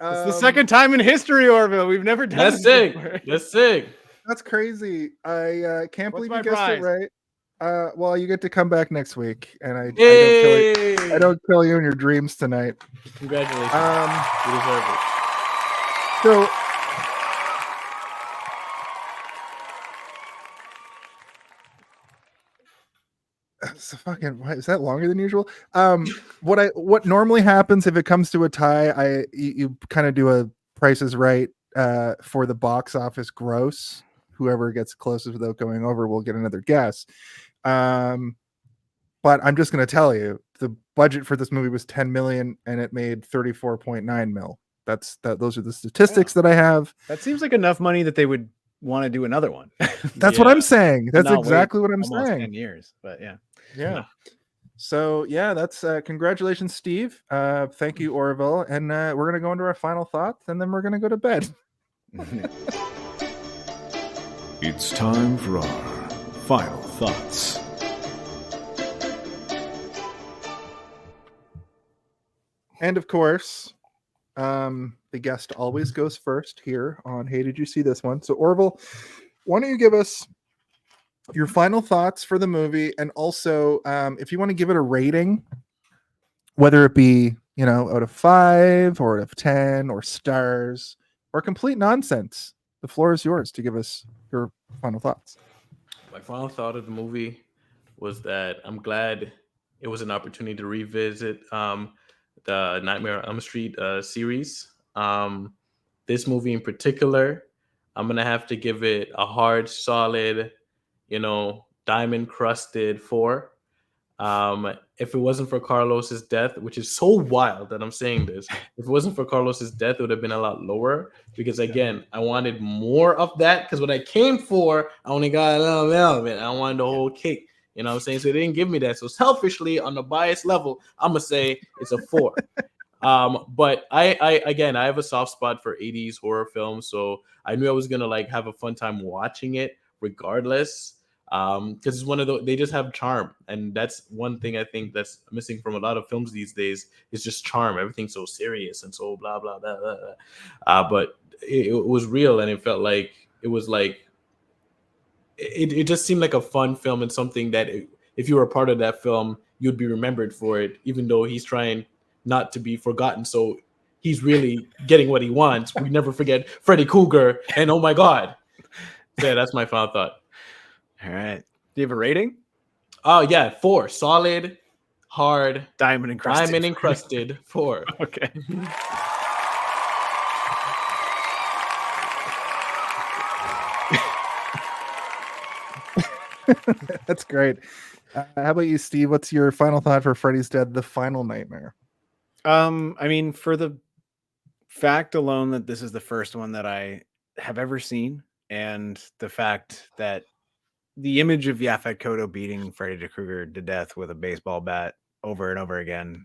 It's the second time in history, Orville. We've never done That's this sick. before. That's sick. That's crazy. I can't What's believe my you guessed prize? it right. Well, you get to come back next week, and I Yay! don't kill you in your dreams tonight. Congratulations. Um, You deserve it. so it's fucking, why is that longer than usual? What normally happens if it comes to a tie, you kind of do a Price is Right for the box office gross. Whoever gets closest without going over will get another guess. But I'm just going to tell you, the budget for this movie was 10 million and it made 34.9 mil. Those are the statistics that I have. That seems like enough money that they would want to do another one. That's what I'm saying. That's Not wait exactly what I'm almost saying. 10 years, but yeah. Yeah. So yeah, that's congratulations, Steve. Thank you, Orville. And we're gonna go into our final thoughts, and then we're gonna go to bed. It's time for our final thoughts. And of course, the guest always goes first here on Hey, Did You See This One? So Orville, why don't you give us your final thoughts for the movie, and also if you want to give it a rating, whether it be out of 5 or out of 10 or stars or complete nonsense, the floor is yours to give us your final thoughts. My final thought of the movie was that I'm glad it was an opportunity to revisit the Nightmare on Elm Street series. This movie in particular, I'm gonna have to give it a hard, solid, diamond crusted 4. If it wasn't for Carlos's death, which is so wild that I'm saying this, if it wasn't for Carlos's death, it would have been a lot lower, because again, I wanted more of that, because what I came for, I only got a little bit of it. I wanted the whole cake. You know what I'm saying? So they didn't give me that. So selfishly, on the bias level, I'm gonna say it's a 4. But I have a soft spot for 80s horror films, so I knew I was gonna have a fun time watching it regardless. Because it's one of those, they just have charm, and that's one thing I think that's missing from a lot of films these days, is just charm. Everything's so serious and so blah blah blah blah, blah. But it was real, and it felt like it was like it just seemed like a fun film, and something that if you were a part of that film, you'd be remembered for it, even though he's trying not to be forgotten. So he's really getting what he wants. We never forget Freddy Krueger, and oh my God. So yeah, that's my final thought. All right. Do you have a rating? Oh yeah, 4. Solid, hard, Diamond encrusted. 4. Okay. That's great. How about you, Steve? What's your final thought for Freddy's Dead: The Final Nightmare? I mean, for the fact alone that this is the first one that I have ever seen, and the fact that the image of Yaphet Kotto beating Freddy Krueger to death with a baseball bat over and over again,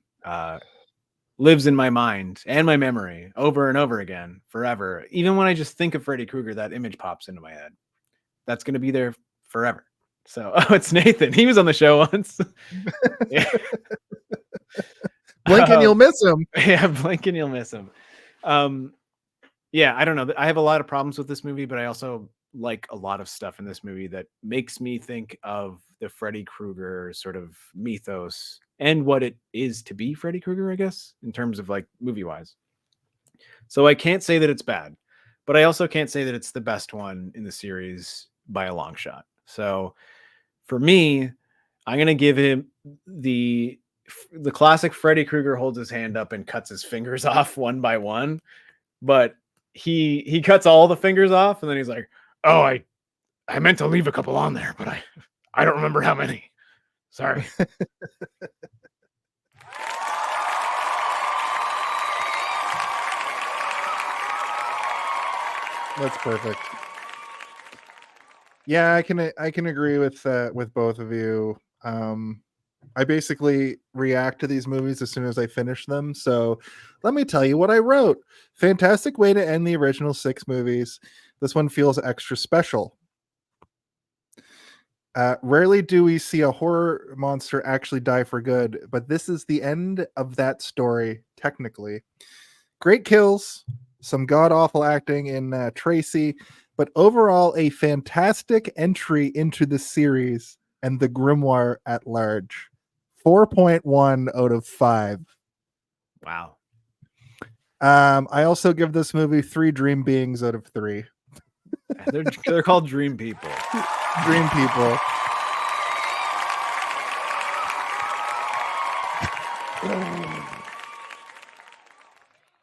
lives in my mind and my memory over and over again forever. Even when I just think of Freddy Krueger, that image pops into my head. That's going to be there forever. So, it's Nathan. He was on the show once. Yeah. Blink and you'll miss him. Yeah, blink and you'll miss him. Yeah, I don't know. I have a lot of problems with this movie, but I also like a lot of stuff in this movie that makes me think of the Freddy Krueger sort of mythos and what it is to be Freddy Krueger, I guess, in terms of like movie wise. So I can't say that it's bad, but I also can't say that it's the best one in the series by a long shot. So for me, I'm going to give him the classic Freddy Krueger holds his hand up and cuts his fingers off one by one, but he cuts all the fingers off and then he's like, oh, I meant to leave a couple on there, but I don't remember how many. Sorry. That's perfect. Yeah, I can agree with both of you. I basically react to these movies as soon as I finish them. So let me tell you what I wrote. Fantastic way to end the original 6 movies. This one feels extra special. Rarely do we see a horror monster actually die for good, but this is the end of that story, technically. Great kills, some god-awful acting in Tracy, but overall a fantastic entry into the series and the grimoire at large. 4.1 out of 5. wow. I also give this movie 3 dream beings out of 3. They're called dream people. Dream people.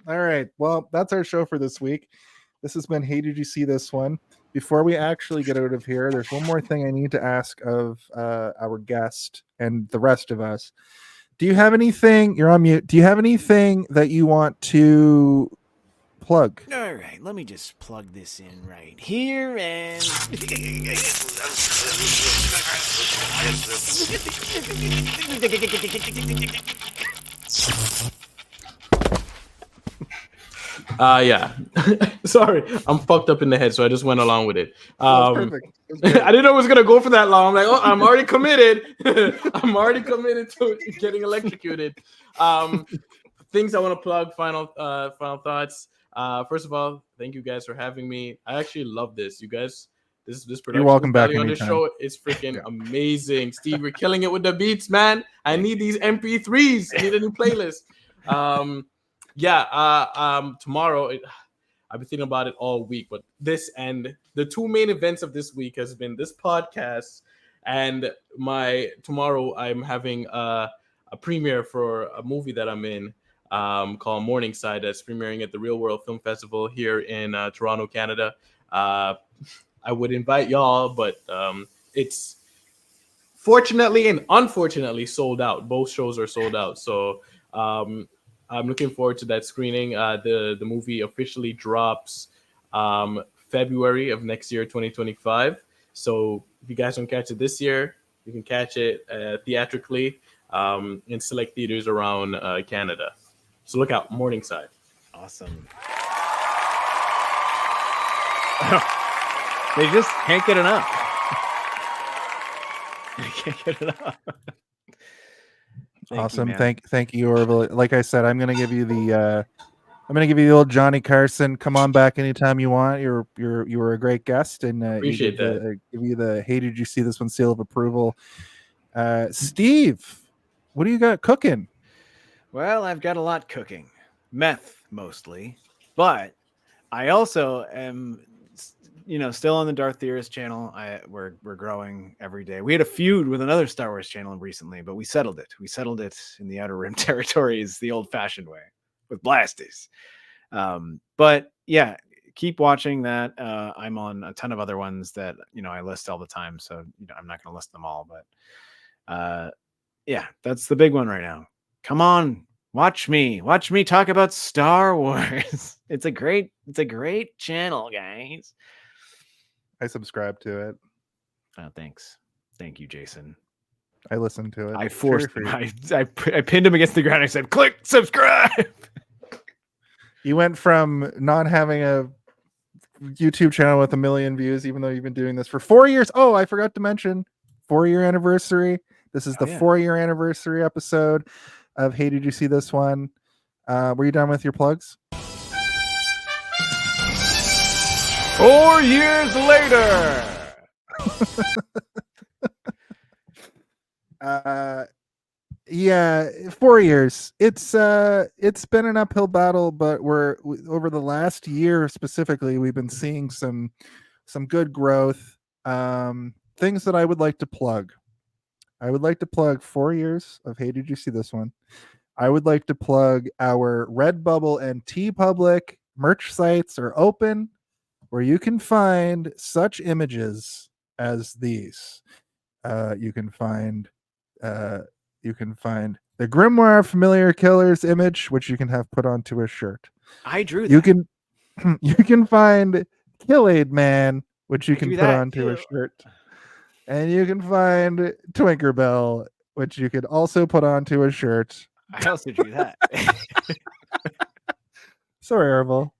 All right. Well, that's our show for this week. This has been Hey, Did You See This One? Before we actually get out of here, there's one more thing I need to ask of our guest and the rest of us. Do you have anything? You're on mute. Do you have anything that you want to plug? All right, let me just plug this in right here and Yeah. Sorry, I'm fucked up in the head, so I just went along with it. Perfect. I didn't know it was gonna go for that long. I'm like, oh, I'm already committed. I'm already committed to getting electrocuted. Things I want to plug. Final thoughts. First of all, thank you guys for having me. I actually love this. You guys, this production You're welcome back value on this anytime. show is freaking amazing. Steve, you're killing it with the beats, man. I need these MP3s. I need a new playlist. Tomorrow, I've been thinking about it all week, but this and the 2 main events of this week has been this podcast and tomorrow I'm having a premiere for a movie that I'm in called Morningside that's premiering at the Real World Film Festival here in Toronto, Canada. I would invite y'all, but it's fortunately and unfortunately sold out. Both shows are sold out. So I'm looking forward to that screening. The movie officially drops February of next year, 2025. So if you guys don't catch it this year, you can catch it theatrically in select theaters around Canada. So look out, Morningside. Awesome. They just can't get enough. They can't get enough. Awesome. Thank you, Orville. Like I said, I'm gonna give you the old Johnny Carson. Come on back anytime you want. You were a great guest, and Appreciate that. Give you the Hey, Did You See This One seal of approval. Steve, what do you got cooking? Well, I've got a lot cooking. Meth mostly, but I also am, still on the Darth Theorist channel. We're growing every day. We had a feud with another Star Wars channel recently, but we settled it. We settled it in the Outer Rim territories the old-fashioned way with blasters. But yeah, keep watching that. I'm on a ton of other ones that I list all the time, so I'm not going to list them all. But yeah, that's the big one right now. Come on, watch me talk about Star Wars. It's a great channel, guys. I subscribe to it. Oh, thanks. Thank you, Jason. I listened to it. I forced him. I pinned him against the ground. I said, "Click subscribe." You went from not having a YouTube channel with 1 million views, even though you've been doing this for 4 years. Oh, I forgot to mention 4-year anniversary. This is the 4-year anniversary episode of Hey, Did You See This One? Were you done with your plugs? 4 years later. Yeah, 4 years. It's been an uphill battle, but over the last year specifically, we've been seeing some good growth. Things that I would like to plug. I would like to plug 4 years of Hey, Did You See This One? I would like to plug our Redbubble and TeePublic merch sites are open, where you can find such images as these. You can find the Grimoire of Familiar Killers image, which you can have put onto a shirt. I drew that. You can find Kill Aid Man, which you can put onto a shirt. And you can find Twinkerbell, which you could also put onto a shirt. I also drew that. Sorry, Orville.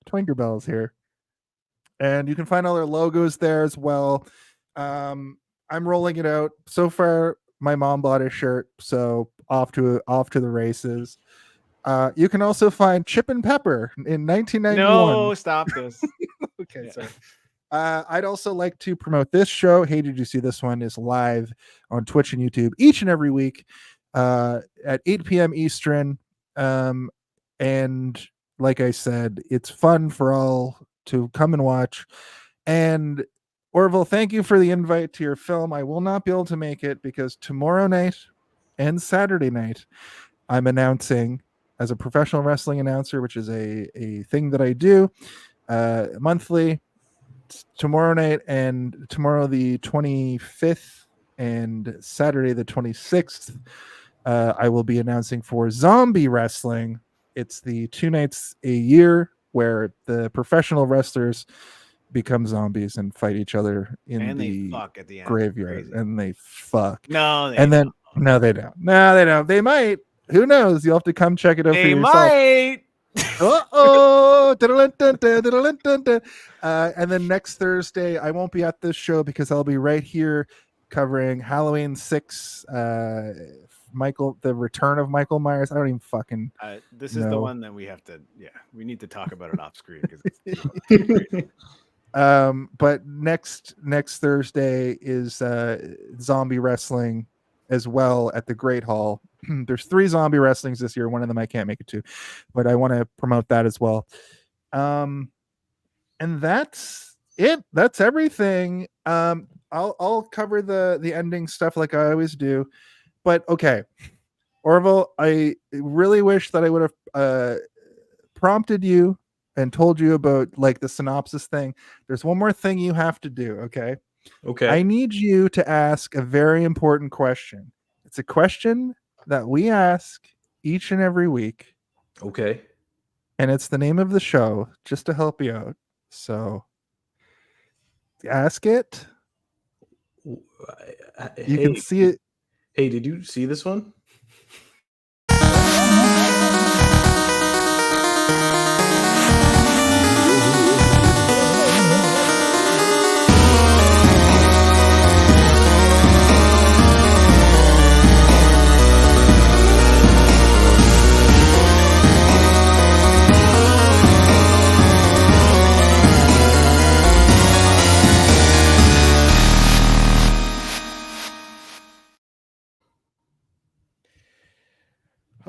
Twinkerbell's here. And you can find all our logos there as well. I'm rolling it out. So far, my mom bought a shirt, so off to the races. You can also find Chip and Pepper in 1991. No, stop this. Okay, yeah. Sorry. I'd also like to promote this show. Hey, Did You See This One? Is live on Twitch and YouTube each and every week at 8 p.m. Eastern. And like I said, it's fun for all to come and watch. And Orville, thank you for the invite to your film. I will not be able to make it because tomorrow night and Saturday night, I'm announcing as a professional wrestling announcer, which is a thing that I do monthly. Tomorrow night and tomorrow the 25th and Saturday the 26th, I will be announcing for Zombie Wrestling. It's the 2 nights a year where the professional wrestlers become zombies and fight each other in the fuck at the end. graveyard. And they fuck. No, they don't. No, they don't. They might. Who knows? You'll have to come check it out for yourself. Might. And then next Thursday, I won't be at this show because I'll be right here covering Halloween 6, the return of Michael Myers. I don't even fucking this is the one that we have to we need to talk about it off screen but next Thursday is zombie wrestling as well at the Great Hall. There's 3 zombie wrestlings this year. One of them I can't make it to, but I want to promote that as well. And that's it. That's everything. I'll cover the ending stuff like I always do. But okay, Orville, I really wish that I would have prompted you and told you about like the synopsis thing. There's one more thing you have to do. Okay. I need you to ask a very important question. It's a question that we ask each and every week. Okay. And it's the name of the show, just to help you out. So ask it. You can see it. Hey, did you see this one?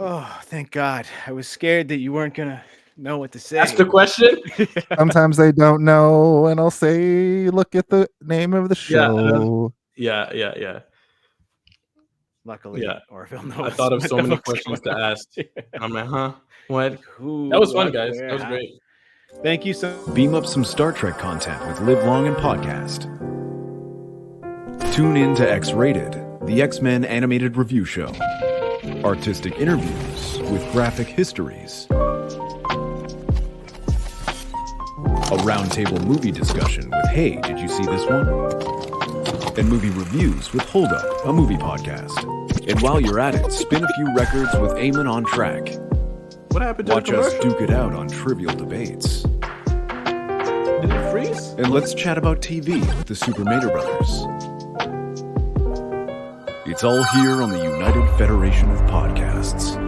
Oh, thank God. I was scared that you weren't going to know what to say. That's the question? Sometimes they don't know, and I'll say, look at the name of the show. Yeah. Luckily, Orville knows. I thought of so many questions to ask. I'm like, huh? What? That was fun, guys. That was great. Thank you so much. Beam up some Star Trek content with Live Long and Podcast. Tune in to X-Rated, the X-Men animated review show. Artistic interviews with graphic histories. A roundtable movie discussion with Hey, Did You See This One? And movie reviews with Hold Up, a movie podcast. And while you're at it, spin a few records with Eamon on Track. What happened to Watch the us commercial? duke it out on trivial debates. Did it freeze? And let's chat about TV with the Super Mater Brothers. It's all here on the United Federation of Podcasts.